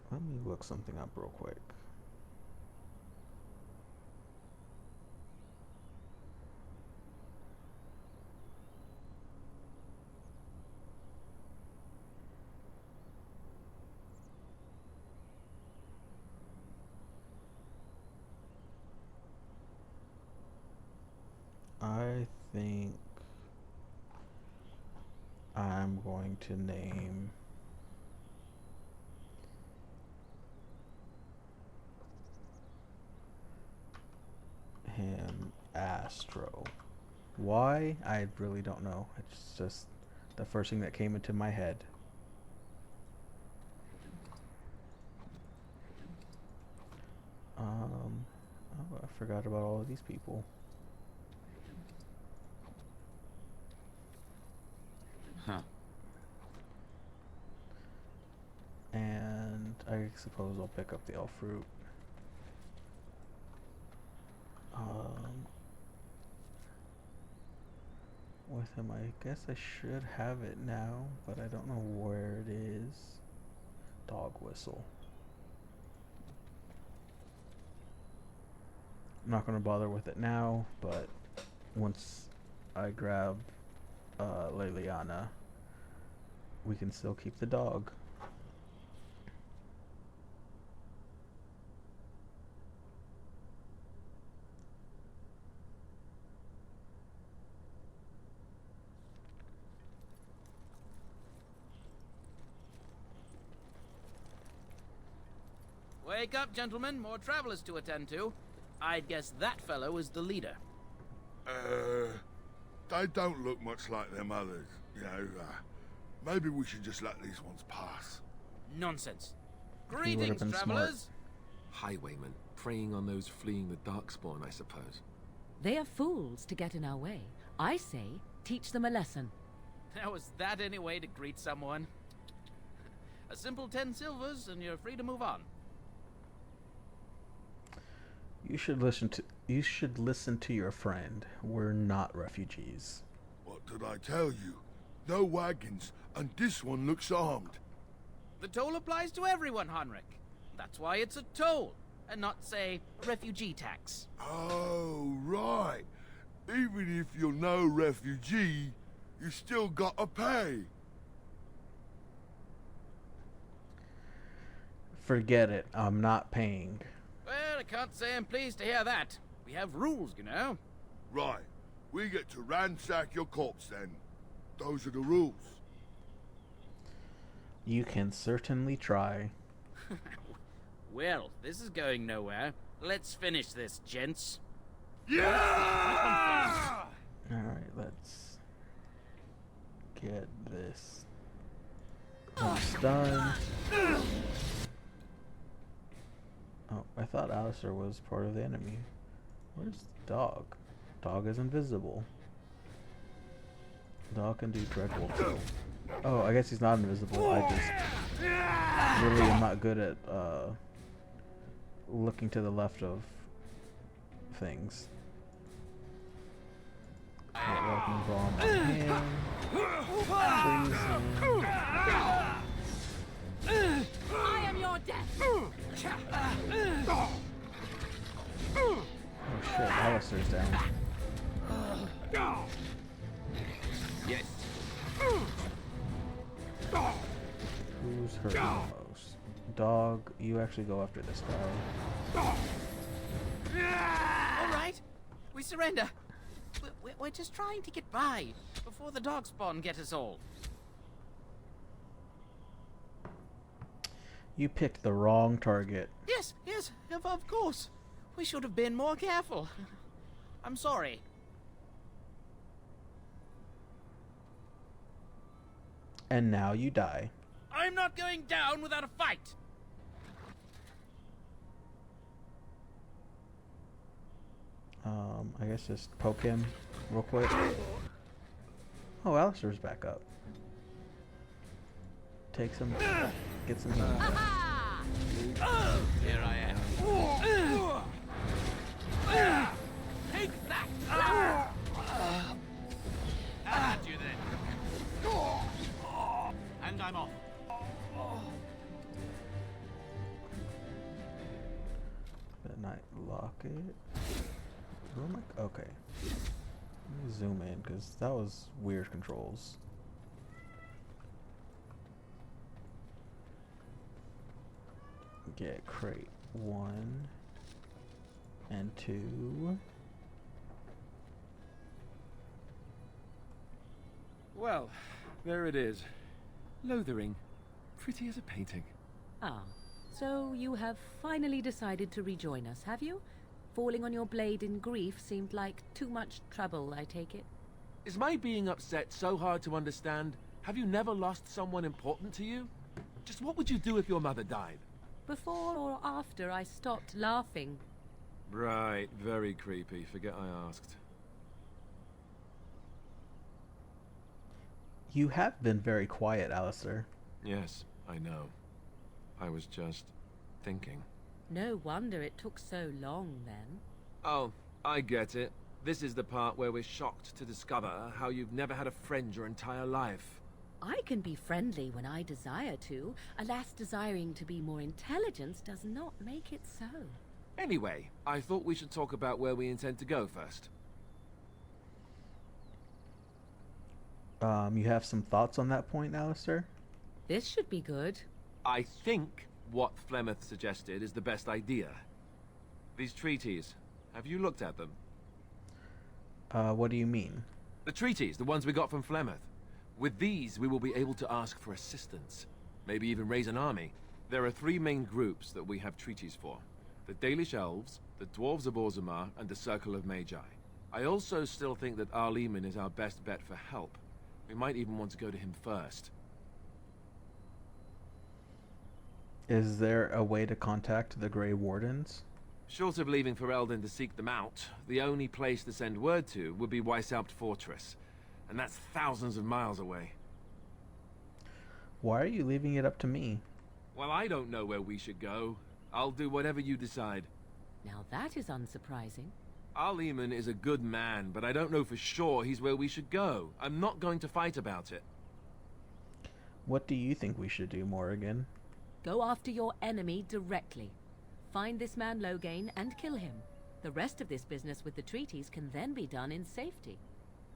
Let me look something up real quick. I think I'm going to name him Astro. Why? I really don't know. It's just the first thing that came into my head. Oh, I forgot about all of these people. Huh. And I suppose I'll pick up the elf fruit. With him, I guess I should have it now, but I don't know where it is. Dog whistle. I'm not going to bother with it now, but once I grab Leliana, we can still keep the dog. Wake up, gentlemen. More travelers to attend to. I'd guess that fellow is the leader. They don't look much like them others. You know, maybe we should just let these ones pass. Nonsense. He would have Greetings, been smart. travelers. Highwaymen, preying on those fleeing the Darkspawn, I suppose. They are fools to get in our way. I say, teach them a lesson. Now, is that any way to greet someone? A simple 10 silvers, and you're free to move on. You should listen to your friend. We're not refugees. What did I tell you? No wagons, and this one looks armed. The toll applies to everyone, Heinrich. That's why it's a toll, and not, say, a refugee tax. Oh, right. Even if you're no refugee, you still gotta pay. Forget it. I'm not paying. Well, I can't say I'm pleased to hear that. We have rules, you know. Right. We get to ransack your corpse then. Those are the rules. You can certainly try. Well, this is going nowhere. Let's finish this, gents. Yeah! Alright, let's get this done. Oh, I thought Alistair was part of the enemy. Where's the dog? Dog is invisible. Dog can do dreadful too. Oh, I guess he's not invisible. I just really am not good at looking to the left of things. Welcome bomb on him. I am your death! Oh shit, Alistair's down. Yes. Who's hurt the most? Dog, you actually go after this guy. All right, we surrender. We're just trying to get by before the Darkspawn get us all. You picked the wrong target. Yes, of course. We should have been more careful. I'm sorry. And now you die. I'm not going down without a fight. I guess just poke him real quick. Oh, Alistair's back up. Take some, get some heat. Here I am. Take that! At you then. And I'm off. Midnight locket. Where am I? Okay. Let me zoom in because that was weird controls. Get crate 1 and 2. Well, there it is. Lothering. Pretty as a painting. Ah, so you have finally decided to rejoin us, have you? Falling on your blade in grief seemed like too much trouble, I take it. Is my being upset so hard to understand? Have you never lost someone important to you? Just what would you do if your mother died? Before or after I stopped laughing? Right, very creepy. Forget I asked. You have been very quiet, Alistair. Yes, I know. I was just thinking. No wonder it took so long, then. Oh, I get it. This is the part where we're shocked to discover how you've never had a friend your entire life. I can be friendly when I desire to. Alas, desiring to be more intelligent does not make it so. Anyway, I thought we should talk about where we intend to go first. You have some thoughts on that point, Alistair? This should be good. I think what Flemeth suggested is the best idea. These treaties, have you looked at them? What do you mean? The treaties, the ones we got from Flemeth. With these, we will be able to ask for assistance. Maybe even raise an army. There are 3 main groups that we have treaties for. The Dalish Elves, the Dwarves of Orzammar, and the Circle of Magi. I also still think that Arleman is our best bet for help. We might even want to go to him first. Is there a way to contact the Grey Wardens? Short of leaving Ferelden to seek them out, the only place to send word to would be Weishaupt Fortress. And that's thousands of miles away. Why are you leaving it up to me? Well, I don't know where we should go. I'll do whatever you decide. Now that is unsurprising. Arleman is a good man, but I don't know for sure he's where we should go. I'm not going to fight about it. What do you think we should do, Morrigan? Go after your enemy directly. Find this man Loghain and kill him. The rest of this business with the treaties can then be done in safety.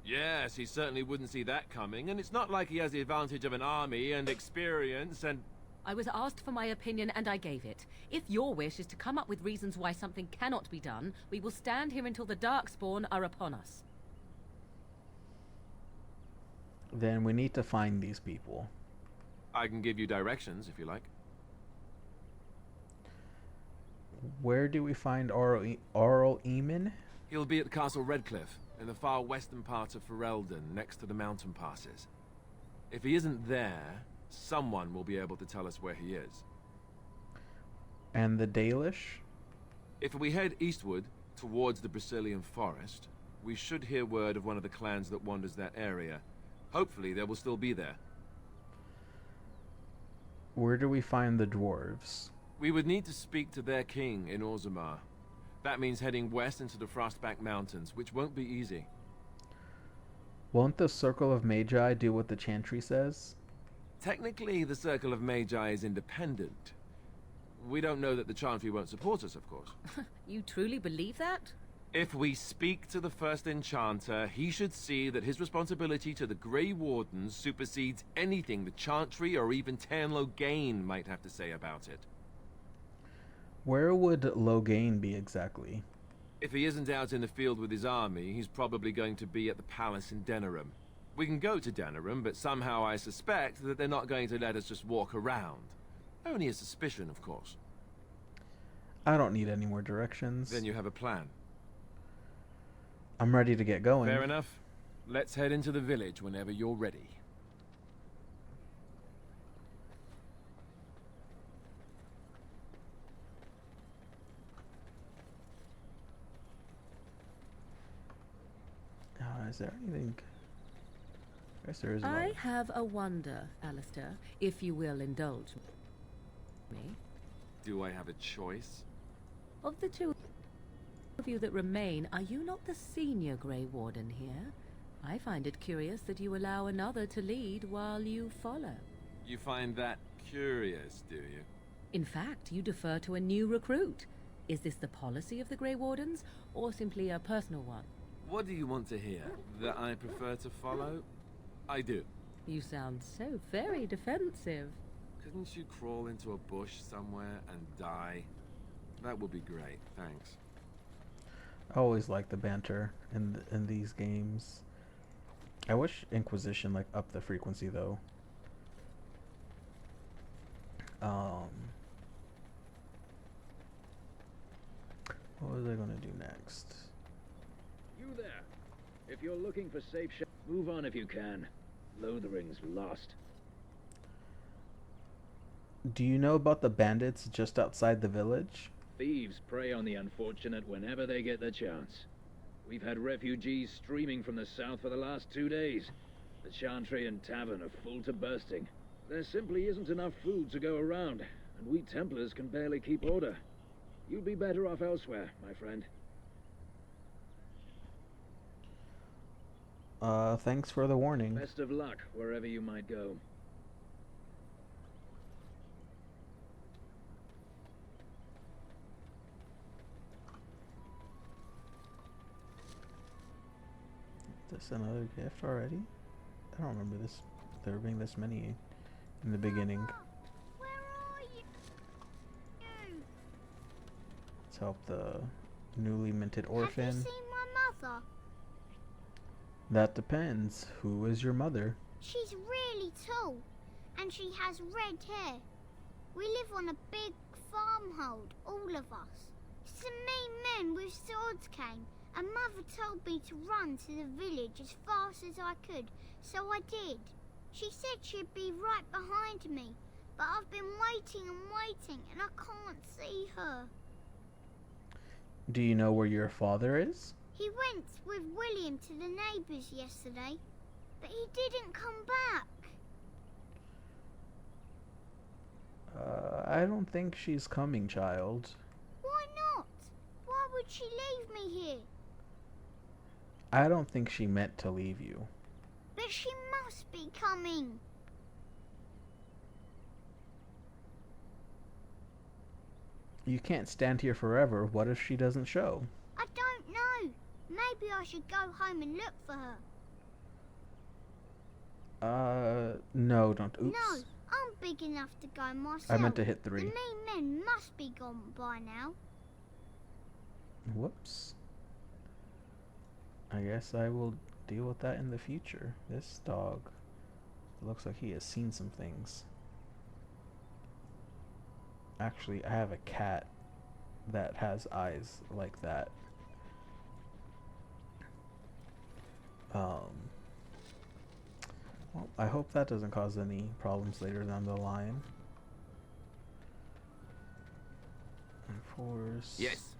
Yes, he certainly wouldn't see that coming, and it's not like he has the advantage of an army and experience and... I was asked for my opinion and I gave it. If your wish is to come up with reasons why something cannot be done, we will stand here until the Darkspawn are upon us. Then we need to find these people. I can give you directions, if you like. Where do we find Arl Eamon? He'll be at Castle Redcliffe, in the far western part of Ferelden, next to the mountain passes. If he isn't there, someone will be able to tell us where he is. And the Dalish? If we head eastward, towards the Brazilian forest, we should hear word of one of the clans that wanders that area. Hopefully they will still be there. Where do we find the dwarves? We would need to speak to their king in Orzammar. That means heading west into the Frostback Mountains, which won't be easy. Won't the Circle of Magi do what the Chantry says? Technically, the Circle of Magi is independent. We don't know that the Chantry won't support us, of course. You truly believe that? If we speak to the first Enchanter, he should see that his responsibility to the Grey Wardens supersedes anything the Chantry or even Loghain might have to say about it. Where would Loghain be exactly? If he isn't out in the field with his army, he's probably going to be at the palace in Denerim. We can go to Denerim, but somehow I suspect that they're not going to let us just walk around. Only a suspicion, of course. I don't need any more directions. Then you have a plan. I'm ready to get going. Fair enough. Let's head into the village whenever you're ready. Is there anything? I guess there is. I have a wonder, Alistair, if you will indulge me. Do I have a choice? Of the two of you that remain, are you not the senior Grey Warden here? I find it curious that you allow another to lead while you follow. You find that curious, do you? In fact, you defer to a new recruit. Is this the policy of the Grey Wardens, or simply a personal one? What do you want to hear? That I prefer to follow? I do. You sound so very defensive. Couldn't you crawl into a bush somewhere and die? That would be great, thanks. I always like the banter in these games. I wish Inquisition like upped the frequency though. What was I gonna do next? You there. If you're looking for safe move on if you can. Lothering's lost. Do you know about the bandits just outside the village? Thieves prey on the unfortunate whenever they get the chance. We've had refugees streaming from the south for the last 2 days. The Chantry and Tavern are full to bursting. There simply isn't enough food to go around, and we Templars can barely keep order. You'd be better off elsewhere, my friend. Thanks for the warning. Best of luck wherever you might go. Is this another gift already? I don't remember this. There being this many in the beginning. Where are you? Let's help the newly minted orphan. Have you seen my mother? That depends. Who is your mother? She's really tall, and she has red hair. We live on a big farmhold, all of us. Some mean men with swords came, and Mother told me to run to the village as fast as I could, so I did. She said she'd be right behind me, but I've been waiting and waiting, and I can't see her. Do you know where your father is? He went with William to the neighbours yesterday, but he didn't come back. I don't think she's coming, child. Why not? Why would she leave me here? I don't think she meant to leave you. But she must be coming. You can't stand here forever. What if she doesn't show? I don't know. Maybe I should go home and look for her. No, don't. Oops. No, I'm big enough to go myself. I meant to hit 3. The mean men must be gone by now. Whoops. I guess I will deal with that in the future. This dog looks like he has seen some things. Actually, I have a cat that has eyes like that. Well, I hope that doesn't cause any problems later down the line. Enforce. Yes.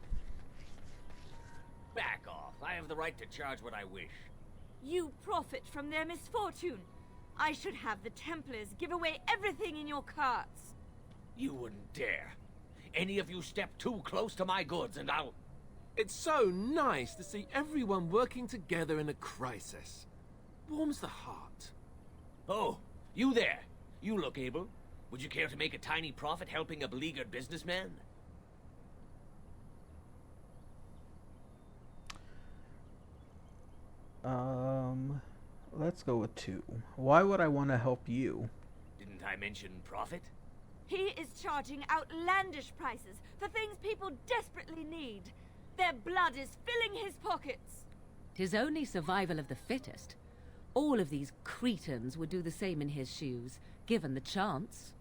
Back off. I have the right to charge what I wish. You profit from their misfortune. I should have the Templars give away everything in your carts. You wouldn't dare. Any of you step too close to my goods and I'll... It's so nice to see everyone working together in a crisis. Warms the heart. Oh, you there. You look able. Would you care to make a tiny profit helping a beleaguered businessman? Let's go with 2. Why would I want to help you? Didn't I mention profit? He is charging outlandish prices for things people desperately need. Their blood is filling his pockets. 'Tis only survival of the fittest. All of these cretins would do the same in his shoes, given the chance.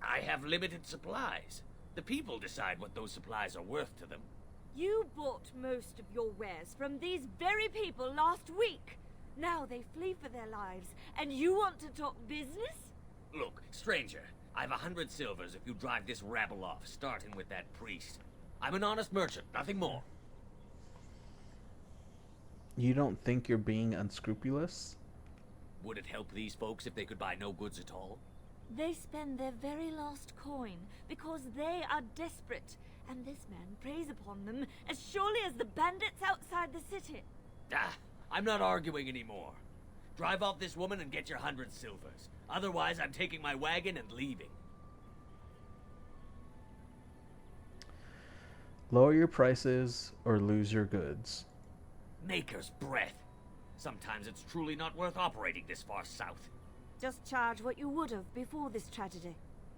I have limited supplies. The people decide what those supplies are worth to them. You bought most of your wares from these very people last week. Now they flee for their lives, and you want to talk business? Look, stranger, I've 100 silvers if you drive this rabble off, starting with that priest. I'm an honest merchant, nothing more. You don't think you're being unscrupulous? Would it help these folks if they could buy no goods at all? They spend their very last coin because they are desperate, and this man preys upon them as surely as the bandits outside the city. Ah, I'm not arguing anymore. Drive off this woman and get your 100 silvers. Otherwise, I'm taking my wagon and leaving. Lower your prices or lose your goods. Maker's breath. Sometimes it's truly not worth operating this far south. Just charge what you would have before this tragedy.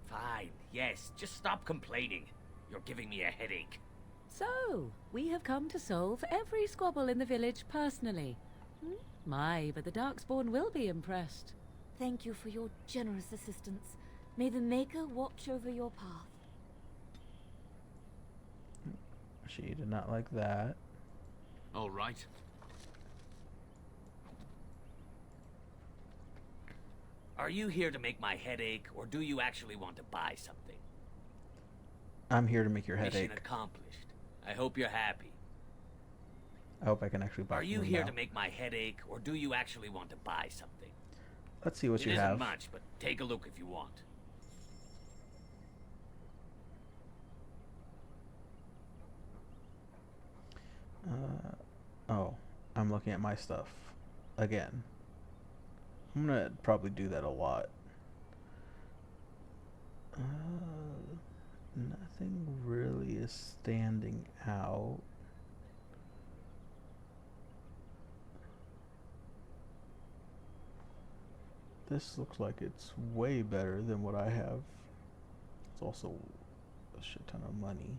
Fine, yes, just stop complaining. You're giving me a headache. So, we have come to solve every squabble in the village personally. My, but the Darkspawn will be impressed. Thank you for your generous assistance. May the Maker watch over your path. She did not like that. All right. Are you here to make my headache, or do you actually want to buy something? I'm here to make your Mission headache. accomplished. I hope you're happy. I hope I can actually buy Are you from here now. to make my headache, or do you actually want to buy something? Let's see what It you isn't have. much, but take a look if you want. Oh, I'm looking at my stuff again. I'm gonna probably do that a lot. Nothing really is standing out. This looks like it's way better than what I have. It's also a shit ton of money.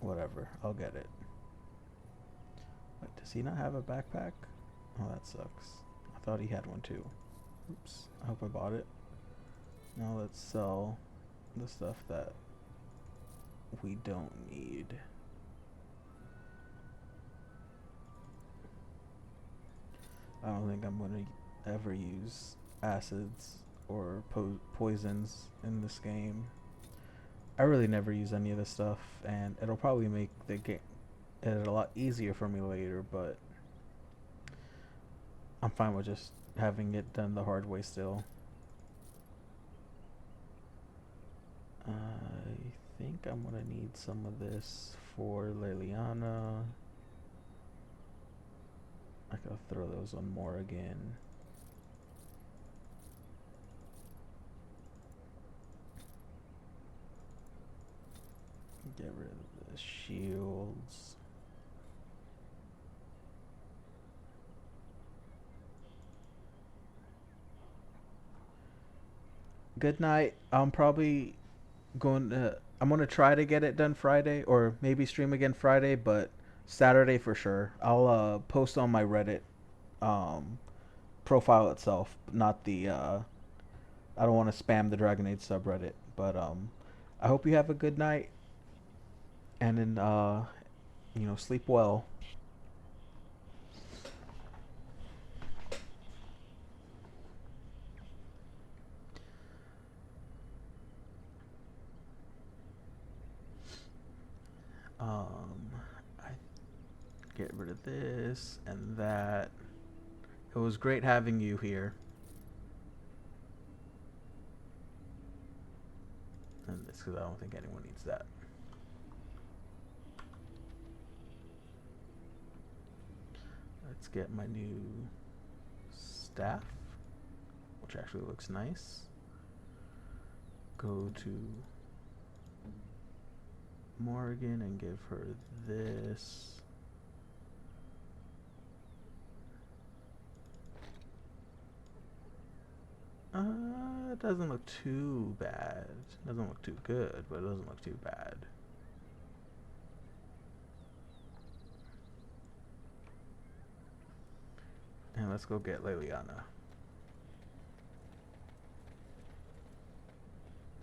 Whatever, I'll get it. Wait, does he not have a backpack? Oh, that sucks. I thought he had one too. Oops, I hope I bought it. Now let's sell the stuff that we don't need. I don't think I'm going to ever use acids or poisons in this game. I really never use any of this stuff, and it'll probably make the game a lot easier for me later, but I'm fine with just having it done the hard way still. I think I'm gonna need some of this for Liliana. I gotta throw those on more again. Get rid of the shields. Good night. I'm probably going to... I'm going to try to get it done Friday, or maybe stream again Friday, but Saturday for sure. I'll post on my Reddit profile itself, not the... I don't want to spam the Dragon Age subreddit, but I hope you have a good night. And then, you know, sleep well. I get rid of this and that. It was great having you here. And this, because I don't think anyone needs that. Let's get my new staff, which actually looks nice. Go to Morgan and give her this. It doesn't look too bad. It doesn't look too good, but it doesn't look too bad. And let's go get Liliana.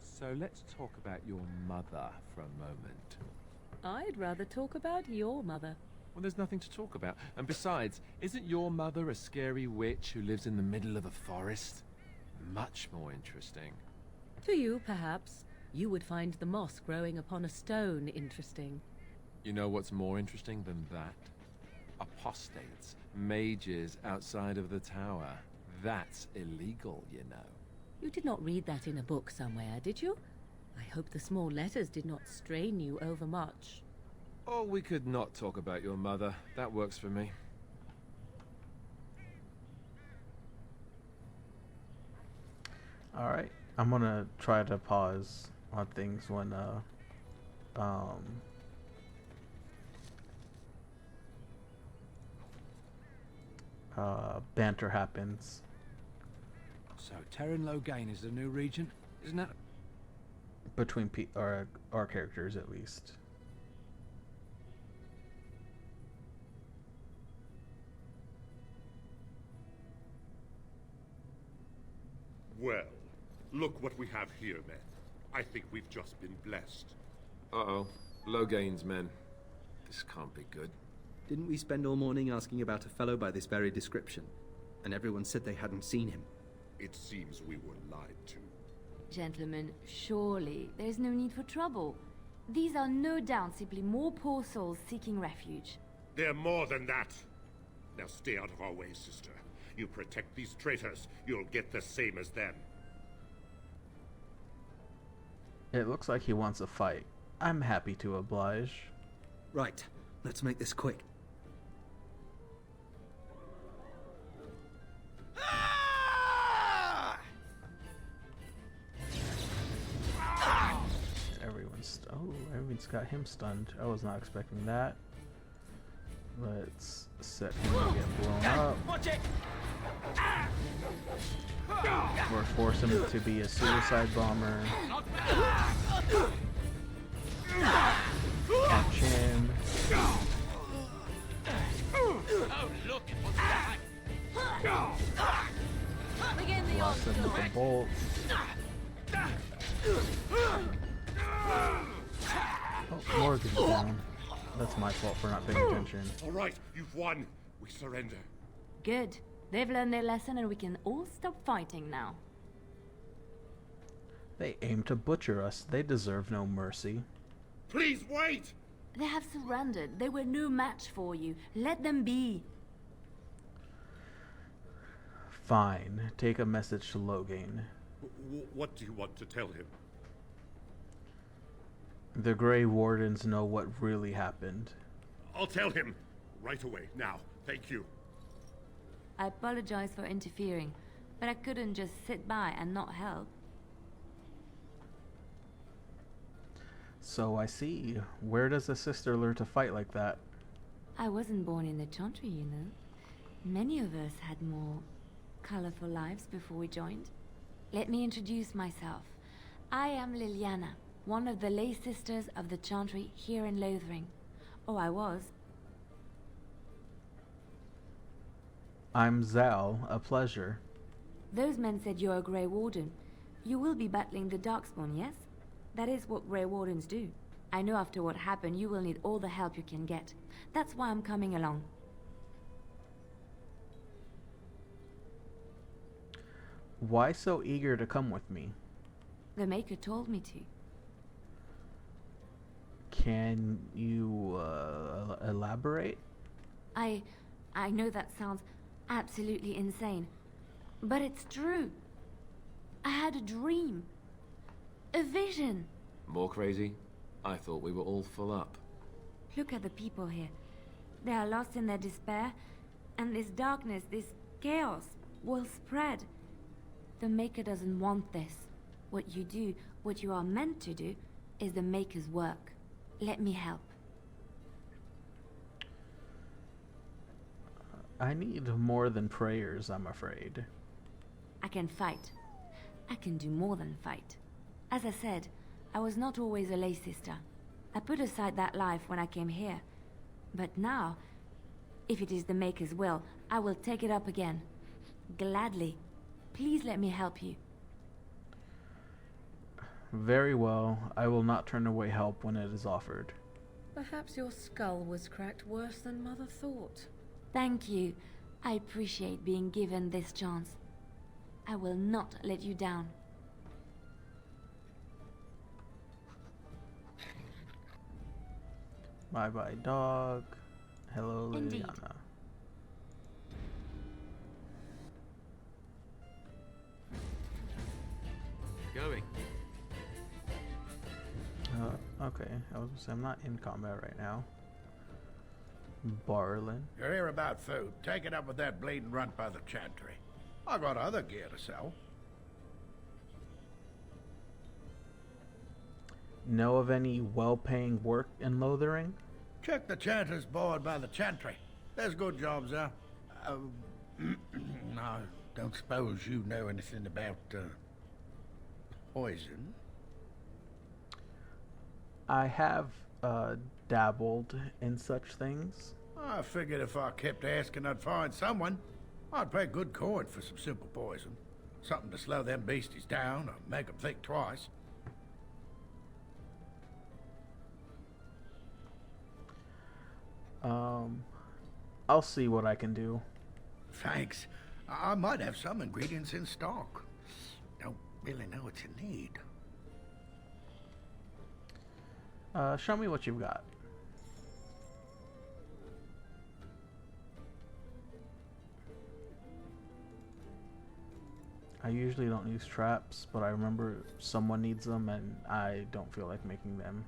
So let's talk about your mother for a moment. I'd rather talk about your mother. Well, there's nothing to talk about. And besides, isn't your mother a scary witch who lives in the middle of a forest? Much more interesting. To you, perhaps. You would find the moss growing upon a stone interesting. You know what's more interesting than that? Apostates, mages outside of the tower. That's illegal, you know. You did not read that in a book somewhere, did you? I hope the small letters did not strain you overmuch. Or we could not talk about your mother. That works for me. Alright, I'm gonna try to pause on things when banter happens. So Terran Logain is the new regent, isn't it? Between our characters, at least. Well, look what we have here, men. I think we've just been blessed. Uh-oh. Logain's men. This can't be good. Didn't we spend all morning asking about a fellow by this very description? And everyone said they hadn't seen him. It seems we were lied to. Gentlemen, surely there's no need for trouble. These are no doubt simply more poor souls seeking refuge. They're more than that. Now stay out of our way, sister. You protect these traitors, you'll get the same as them. It looks like he wants a fight. I'm happy to oblige. Right, let's make this quick. Everyone's got him stunned. I was not expecting that. Let's set him to get blown up. Watch it! Or force him to be a suicide bomber. Catch him. Oh, look, it was back. Blast him with a bolt. Oh, Morgan's down. That's my fault for not paying attention. All right, you've won. We surrender. Good. They've learned their lesson and we can all stop fighting now. They aim to butcher us. They deserve no mercy. Please wait! They have surrendered. They were no match for you. Let them be. Fine. Take a message to Logain. What do you want to tell him? The Grey Wardens know what really happened. I'll tell him. Right away, now. Thank you. I apologize for interfering, but I couldn't just sit by and not help. So I see. Where does a sister learn to fight like that? I wasn't born in the Chantry, you know. Many of us had more colorful lives before we joined. Let me introduce myself. I am Liliana, one of the lay sisters of the Chantry here in Lothering. Oh, I was. I'm Zal, a pleasure. Those men said you're a Grey Warden. You will be battling the Darkspawn, yes? That is what Grey Wardens do. I know after what happened you will need all the help you can get. That's why I'm coming along. Why so eager to come with me? The Maker told me to. Can you elaborate? I know that sounds absolutely insane, but it's true. I had a dream. A vision. More crazy? I thought we were all full up. Look at the people here. They are lost in their despair, and this darkness, this chaos, will spread. The Maker doesn't want this. What you do, what you are meant to do, is the Maker's work. Let me help. I need more than prayers, I'm afraid. I can fight. I can do more than fight. As I said, I was not always a lay sister. I put aside that life when I came here. But now, if it is the Maker's will, I will take it up again. Gladly. Please let me help you. Very well. I will not turn away help when it is offered. Perhaps your skull was cracked worse than Mother thought. Thank you. I appreciate being given this chance. I will not let you down. Bye bye, dog. Hello, Indeed. Liliana. Going. Okay. I was gonna say I'm not in combat right now. Barlin. You're here about food. Take it up with that bleeding runt by the chantry. I got other gear to sell. Know of any well-paying work in Lothering? Check the chanter's board by the chantry. There's good jobs there. I don't suppose you know anything about poison. I have dabbled in such things. I figured if I kept asking, I'd find someone. I'd pay good coin for some simple poison. Something to slow them beasties down or make them think twice. I'll see what I can do. Thanks. I might have some ingredients in stock. Don't really know what you need. Show me what you've got. I usually don't use traps, but I remember someone needs them and I don't feel like making them.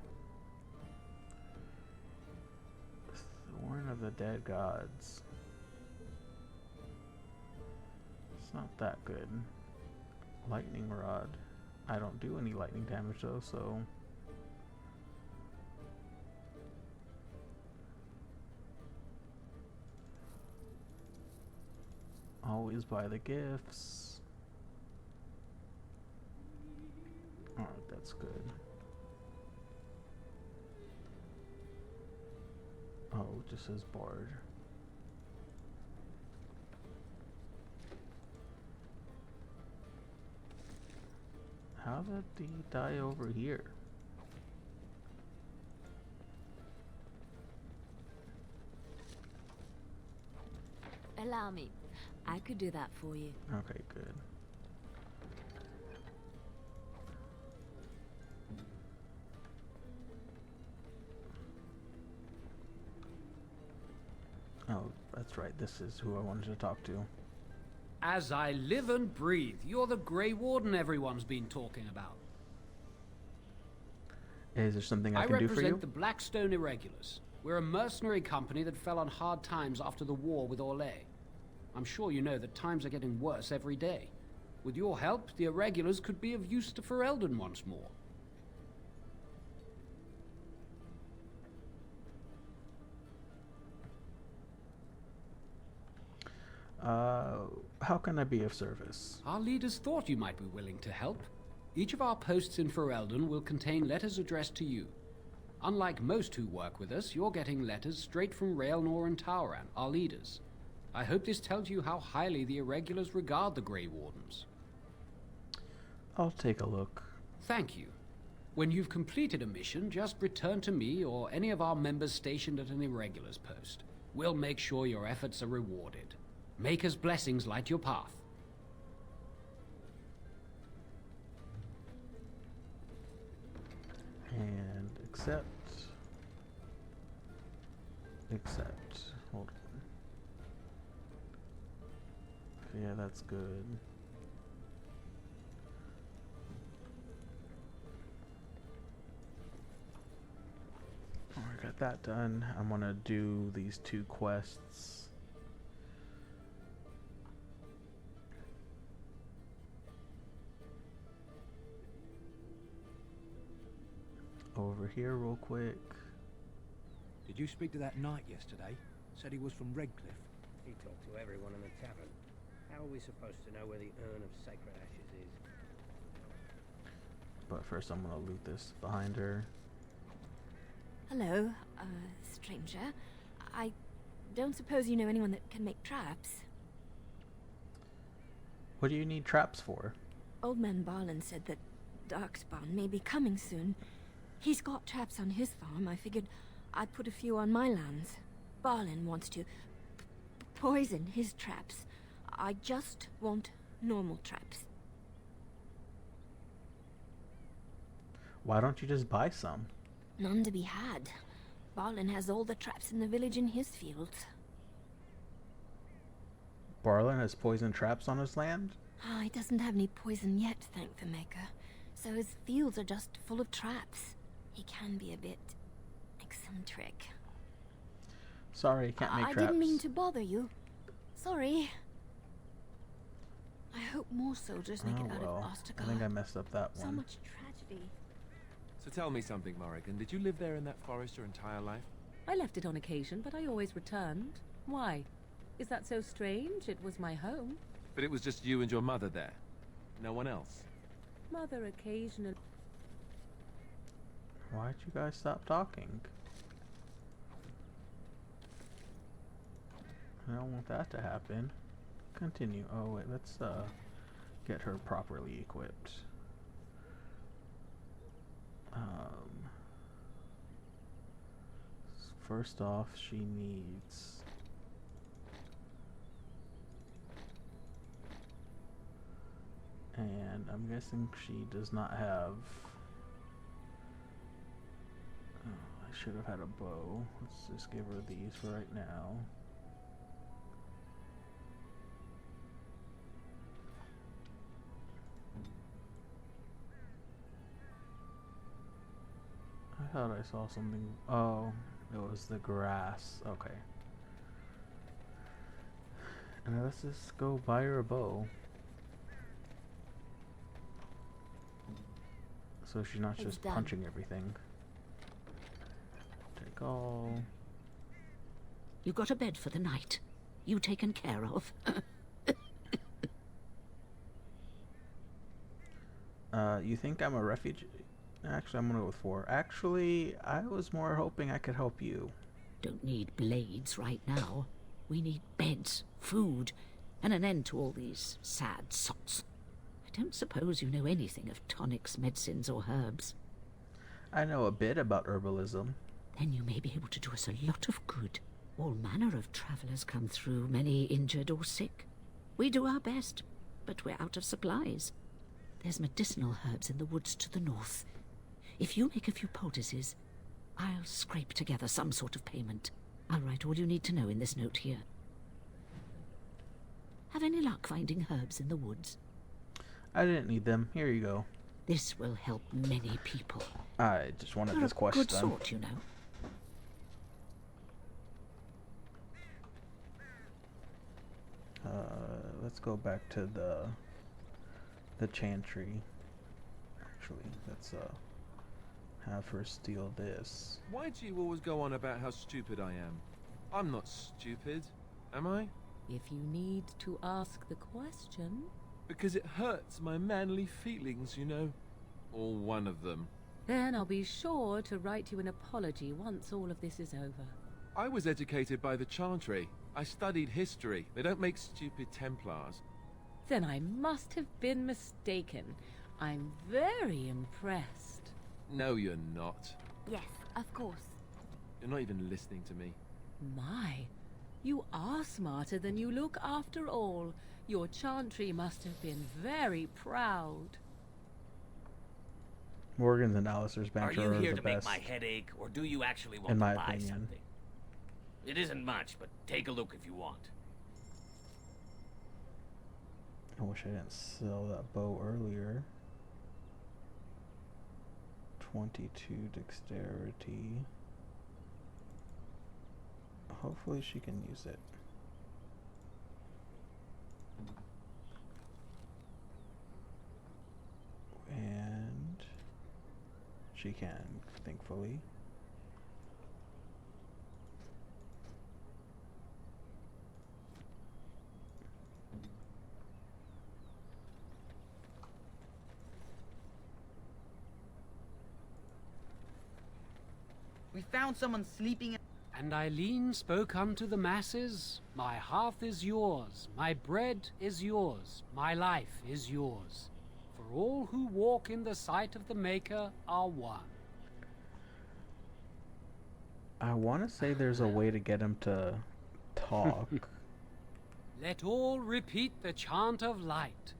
Thorn of the Dead Gods. It's not that good. Lightning Rod. I don't do any lightning damage though, so... Always buy the gifts. Alright, that's good. Oh, it just says Bard. How did he die over here? Allow me. I could do that for you. Okay, good. Oh, that's right. This is who I wanted to talk to. As I live and breathe, you're the Grey Warden everyone's been talking about. Is there something I can do for you? I represent the Blackstone Irregulars. We're a mercenary company that fell on hard times after the war with Orlais. I'm sure you know that times are getting worse every day. With your help, the Irregulars could be of use to Ferelden once more. How can I be of service? Our leaders thought you might be willing to help. Each of our posts in Ferelden will contain letters addressed to you. Unlike most who work with us, you're getting letters straight from Raelnor and Tauran, our leaders. I hope this tells you how highly the Irregulars regard the Grey Wardens. I'll take a look. Thank you. When you've completed a mission, just return to me or any of our members stationed at an Irregulars post. We'll make sure your efforts are rewarded. Maker's blessings light your path. And accept. Accept. Hold on. Yeah, that's good. Alright, got that done. I'm gonna do these 2 quests. Over here real quick. Did you speak to that knight yesterday? Said he was from Redcliffe. He talked to everyone in the tavern. How are we supposed to know where the urn of sacred ashes is? But first I'm gonna loot this behind her. Hello, stranger. I don't suppose you know anyone that can make traps? What do you need traps for? Old man Barlin said that Darkspawn may be coming soon. He's got traps on his farm. I figured I'd put a few on my lands. Barlin wants to poison his traps. I just want normal traps. Why don't you just buy some? None to be had. Barlin has all the traps in the village in his fields. Barlin has poison traps on his land? Ah, he doesn't have any poison yet, thank the Maker. So his fields are just full of traps. He can be a bit eccentric. Sorry, can't make I traps. didn't mean to bother you. Sorry. I hope more soldiers make it out of Ostagar. I think I messed up that So one. much tragedy. So tell me something, Morrigan. Did you live there in that forest your entire life? I left it on occasion, but I always returned. Why? Is that so strange? It was my home. But it was just you and your mother there. No one else. Mother occasionally. Why'd you guys stop talking? I don't want that to happen. Continue. Oh wait, let's get her properly equipped. First off, she needs and I'm guessing she does not have I should have had a bow. Let's just give her these for right now. I thought I saw something. Oh, it was the grass. Okay. And let's just go buy her a bow. So she's not just punching everything. Take all. You got a bed for the night. You taken care of. You think I'm a refugee? Actually, I'm gonna go with 4. Actually, I was more hoping I could help you. Don't need blades right now. We need beds, food, and an end to all these sad sots. I don't suppose you know anything of tonics, medicines, or herbs. I know a bit about herbalism. Then you may be able to do us a lot of good. All manner of travellers come through, many injured or sick. We do our best, but we're out of supplies. There's medicinal herbs in the woods to the north. If you make a few poultices, I'll scrape together some sort of payment. I'll write all you need to know in this note here. Have any luck finding herbs in the woods? I didn't need them. Here you go. This will help many people. I just wanted You're this a quest good done. sort, you know. Let's go back to the chantry. Actually, let's have her steal this. Why do you always go on about how stupid I am? I'm not stupid, am I? If you need to ask the question. Because it hurts my manly feelings, you know. Or one of them. Then I'll be sure to write you an apology once all of this is over. I was educated by the Chantry. I studied history. They don't make stupid Templars. Then I must have been mistaken. I'm very impressed. No, you're not. Yes, of course. You're not even listening to me. My, you are smarter than you look after all. Your Chantry must have been very proud. Morgan's and Alistair's Are banter you are here the to make best. my head ache, or do you actually want In to my buy opinion. something? It isn't much, but take a look if you want. I wish I didn't sell that bow earlier. 22 dexterity. Hopefully she can use it. And she can, thankfully. We found someone sleeping in... And Eileen spoke unto the masses, my hearth is yours, my bread is yours, my life is yours. For all who walk in the sight of the Maker are one. I want to say there's a way to get him to talk. Let all repeat the chant of light.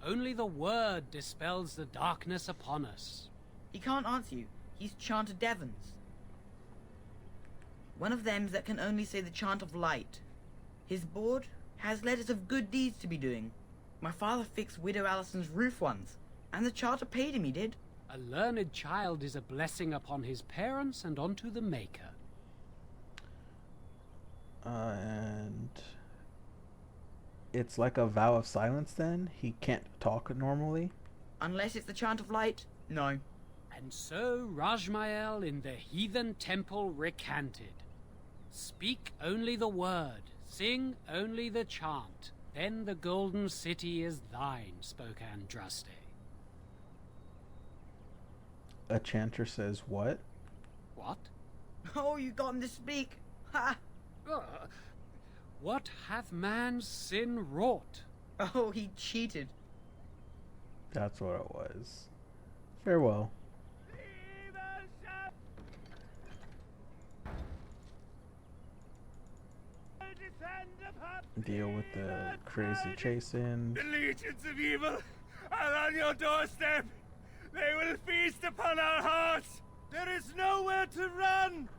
Only the word dispels the darkness upon us. He can't answer you. He's chanted Devons. One of them that can only say the chant of light. His board has letters of good deeds to be doing. My father fixed Widow Allison's roof once, and the charter paid him, he did. A learned child is a blessing upon his parents and onto the Maker. And it's like a vow of silence then? He can't talk normally? Unless it's the chant of light, no. And so Rajmael in the heathen temple recanted. Speak only the word, sing only the chant, then the golden city is thine, spoke Andraste. A chanter says what? What? Oh, you got him to speak. Ha! What hath man's sin wrought? Oh, he cheated. That's what it was. Farewell. Deal with the crazy chasing. The legions of evil are on your doorstep. They will feast upon our hearts. There is nowhere to run.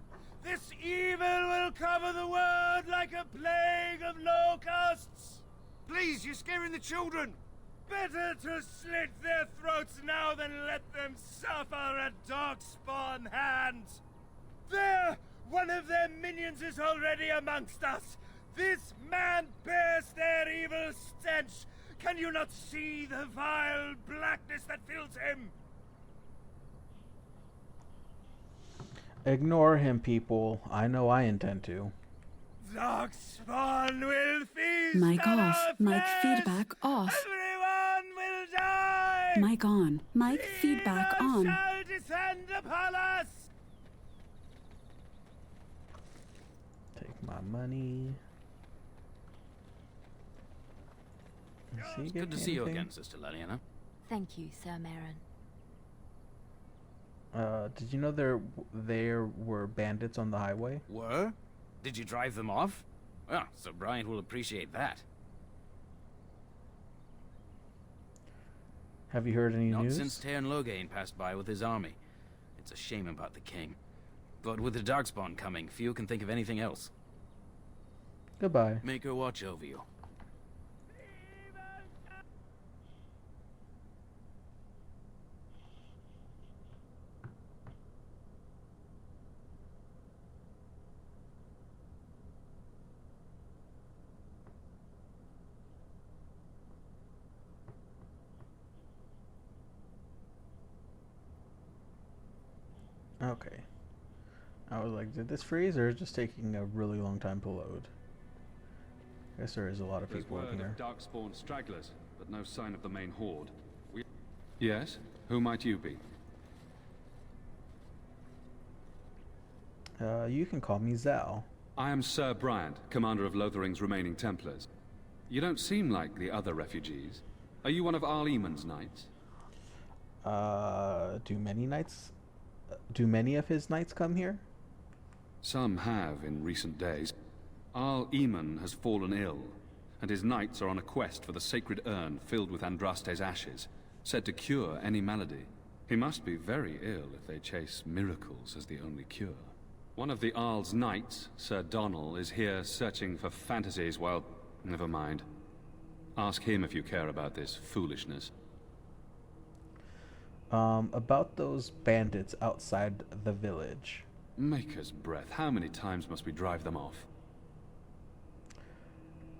This evil will cover the world like a plague of locusts. Please, you're scaring the children. Better to slit their throats now than let them suffer at Darkspawn hands. There! One of their minions is already amongst us. This man bears their evil stench. Can you not see the vile blackness that fills him? Ignore him, people. I know I intend to. Darkspawn will feast Mic on off. our Mic flesh. feedback off. Everyone will die. Mic on. Mic feedback Evil on. shall descend upon us. Take my money. It's good to see you again, Sister Leliana. Thank you, Sir Marin. Did you know there were bandits on the highway? Were? Did you drive them off? Well, Sir Bryant will appreciate that. Have you heard any Not news? since Tairn Loghain passed by with his army. It's a shame about the king. But with the Darkspawn coming, few can think of anything else. Goodbye. Make her watch over you. Okay. I was like, did this freeze or is it just taking a really long time to load? I guess there is a lot of There's people word in here. of darkspawn stragglers, but no sign of the main horde. Yes? Who might you be? You can call me Zal. I am Sir Bryant, commander of Lothering's remaining Templars. You don't seem like the other refugees. Are you one of Arl Eamon's knights? Do many of his knights come here? Some have in recent days. Arl Eamon has fallen ill, and his knights are on a quest for the sacred urn filled with Andraste's ashes, said to cure any malady. He must be very ill if they chase miracles as the only cure. One of the Arl's knights, Sir Donnell, is here searching for fantasies while... Never mind. Ask him if you care about this foolishness. About those bandits outside the village. Maker's breath, how many times must we drive them off?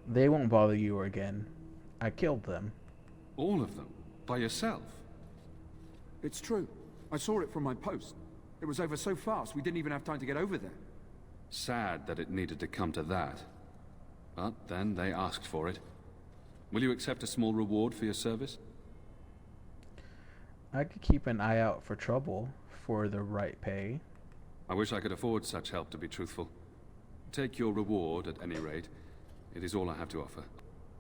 They won't bother you again. I killed them. All of them? By yourself? It's true. I saw it from my post. It was over so fast we didn't even have time to get over there. Sad that it needed to come to that. But then they asked for it. Will you accept a small reward for your service? I could keep an eye out for trouble for the right pay. I wish I could afford such help, to be truthful. Take your reward, at any rate. It is all I have to offer.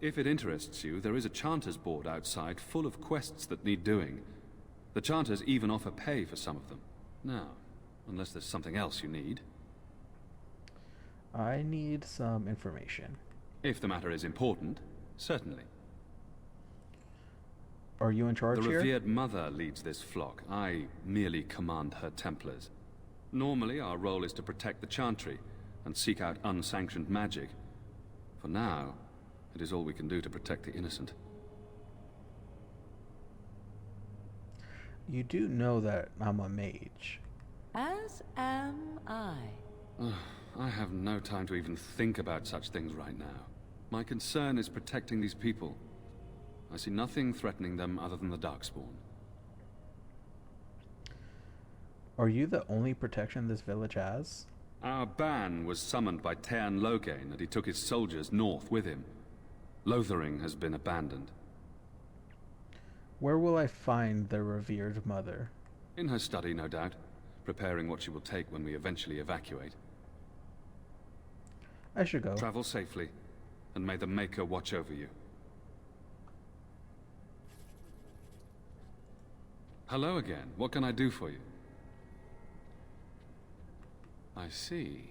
If it interests you, there is a Chanters board outside full of quests that need doing. The Chanters even offer pay for some of them. Now, unless there's something else you need. I need some information. If the matter is important, certainly. Are you in charge here? here? The revered mother leads this flock. I merely command her Templars. Normally, our role is to protect the Chantry, and seek out unsanctioned magic. For now, it is all we can do to protect the innocent. You do know that I'm a mage. As am I. I have no time to even think about such things right now. My concern is protecting these people. I see nothing threatening them other than the Darkspawn. Are you the only protection this village has? Our ban was summoned by Teyrn Loghain, and he took his soldiers north with him. Lothering has been abandoned. Where will I find the revered mother? In her study, no doubt, preparing what she will take when we eventually evacuate. I should go. Travel safely, and may the Maker watch over you. Hello again. What can I do for you? I see.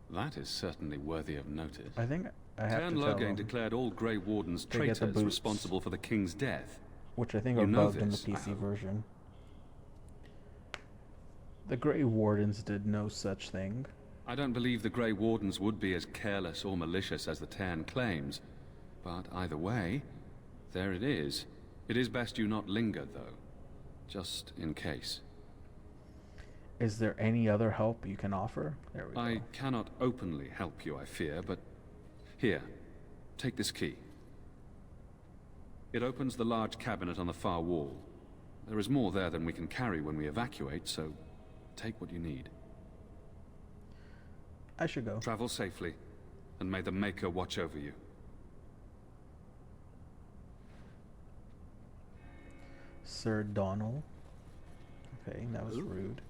That is certainly worthy of notice. I think I have Teyrn to tell Loghain them declared all Grey Wardens to get the traitors boots, responsible for the King's death. which I think You are know bugged in the this, I PC hope. version. The Grey Wardens did no such thing. I don't believe the Grey Wardens would be as careless or malicious as the Teyrn claims. But either way, there it is. It is best you not linger, though. Just in case. Is there any other help you can offer? There we I go. cannot openly help you, I fear, but... Here, take this key. It opens the large cabinet on the far wall. There is more there than we can carry when we evacuate, so take what you need. I should go. Travel safely, and may the Maker watch over you. Sir Donald. Okay, that was rude.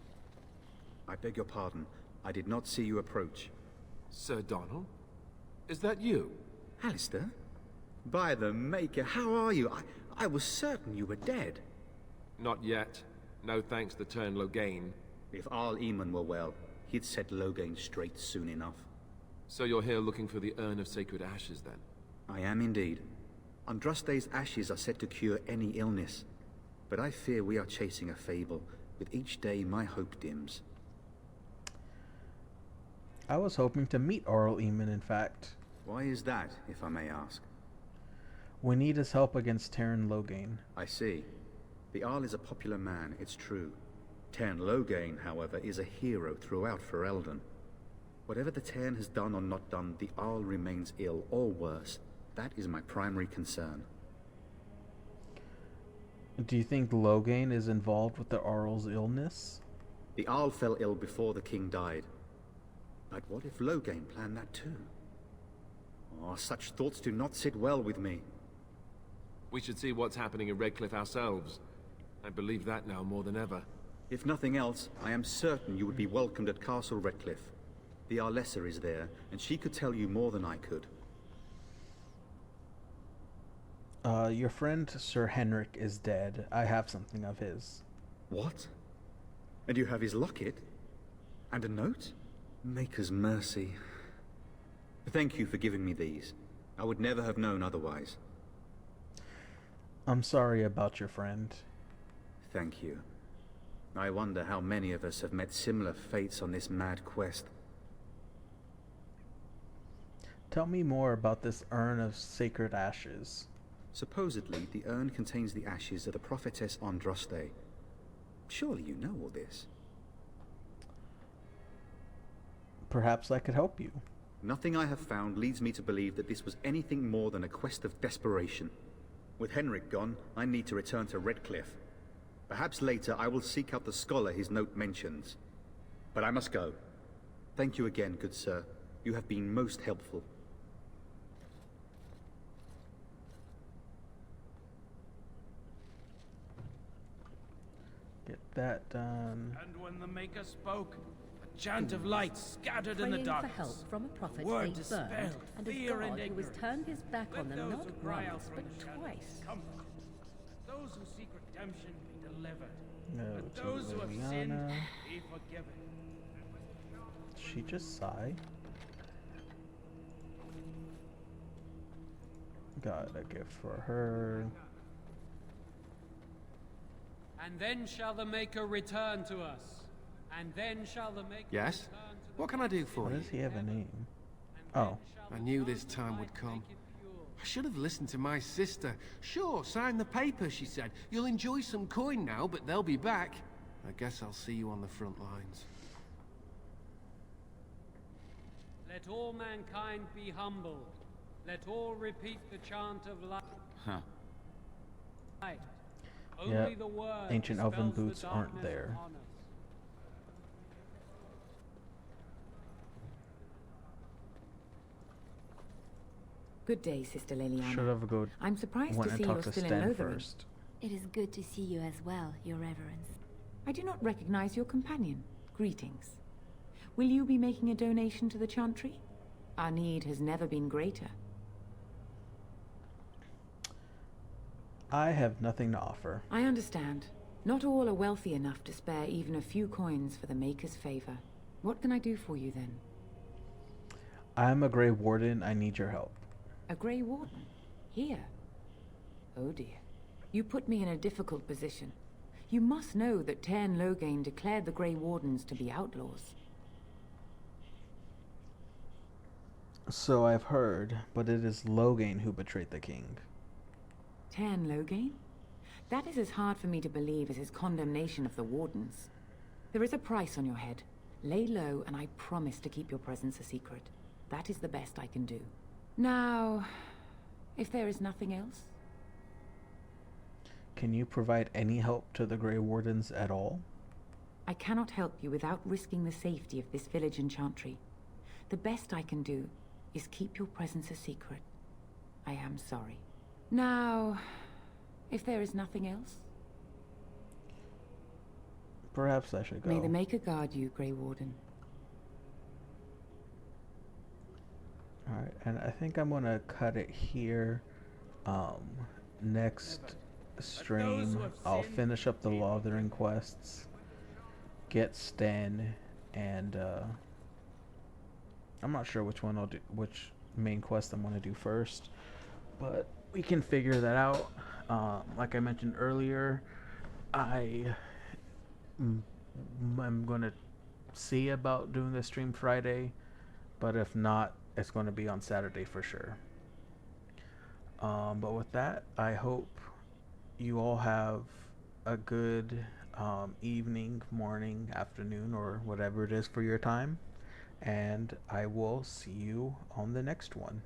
I beg your pardon. I did not see you approach. Sir Donald? Is that you? Alistair? By the Maker, how are you? I was certain you were dead. Not yet. No thanks to Teyrn Loghain. If Arl Eamon were well, he'd set Loghain straight soon enough. So you're here looking for the Urn of Sacred Ashes, then? I am indeed. Andraste's ashes are said to cure any illness. But I fear we are chasing a fable. With each day, my hope dims. I was hoping to meet Arl Eamon, in fact. Why is that, if I may ask? We need his help against Teyrn Loghain. I see. The Arl is a popular man, it's true. Teyrn Loghain, however, is a hero throughout Ferelden. Whatever the Teyrn has done or not done, the Arl remains ill, or worse. That is my primary concern. Do you think Loghain is involved with the Arl's illness? The Arl fell ill before the king died. But what if Loghain planned that too? Oh, such thoughts do not sit well with me. We should see what's happening in Redcliffe ourselves. I believe that now more than ever. If nothing else, I am certain you would be welcomed at Castle Redcliffe. The Arlessa is there, and she could tell you more than I could. Your friend Sir Henrik is dead. I have something of his. What? And you have his locket? And a note? Maker's mercy. Thank you for giving me these. I would never have known otherwise. I'm sorry about your friend. Thank you. I wonder how many of us have met similar fates on this mad quest. Tell me more about this urn of sacred ashes. Supposedly, the urn contains the ashes of the prophetess Andraste. Surely you know all this. Perhaps I could help you. Nothing I have found leads me to believe that this was anything more than a quest of desperation. With Henrik gone, I need to return to Redcliffe. Perhaps later I will seek out the scholar his note mentions. But I must go. Thank you again, good sir. You have been most helpful. Get that done. And when the Maker spoke, a chant of light scattered in the Praying for darkness. help from a prophet Word they dispelled burned, and a fear god and who has ignorance. turned his back Let on them those not who cry out once, from but the shadows twice. comfort. Let those who seek redemption be delivered. No, Let to those who have sinned Liliana. be forgiven. She just sigh. Got a gift for her. And then shall the Maker return to us. And then shall the Maker Yes? return to What can I do for Why you? does he have a name? Oh. I knew this time would come. I should have listened to my sister. Sure, sign the paper, she said. You'll enjoy some coin now, but they'll be back. I guess I'll see you on the front lines. Let all mankind be humble. Let all repeat the chant of light. Huh. Only Yep. the word Ancient elven dispels the boots aren't darkness there. upon us. Good day, Sister Leliana. Should have go. I'm surprised went to and see talked you're to still Sten in Lothering. first. It is good to see you as well, Your Reverence. I do not recognize your companion. Greetings. Will you be making a donation to the Chantry? Our need has never been greater. I have nothing to offer. I understand. Not all are wealthy enough to spare even a few coins for the Maker's favor. What can I do for you then? I'm a Grey Warden. I need your help. A Grey Warden? Here? Oh dear. You put me in a difficult position. You must know that Tairn Loghain declared the Grey Wardens to be outlaws. So I've heard, but it is Loghain who betrayed the king. Tairn Loghain? That is as hard for me to believe as his condemnation of the Wardens. There is a price on your head. Lay low, and I promise to keep your presence a secret. That is the best I can do. Now, if there is nothing else... Can you provide any help to the Grey Wardens at all? I cannot help you without risking the safety of this village and Chantry. The best I can do is keep your presence a secret. I am sorry. Now, if there is nothing else... Perhaps I should go. May the Maker guard you, Grey Warden. Alright, and I think I'm gonna cut it here. Next stream, I'll finish up the Lothering quests, get Sten, and I'm not sure which one I'll do, which main quest I'm gonna do first, but we can figure that out. Like I mentioned earlier, I'm gonna see about doing the stream Friday, but if not, it's going to be on Saturday for sure. But with that, I hope you all have a good evening, morning, afternoon, or whatever it is for your time. And I will see you on the next one.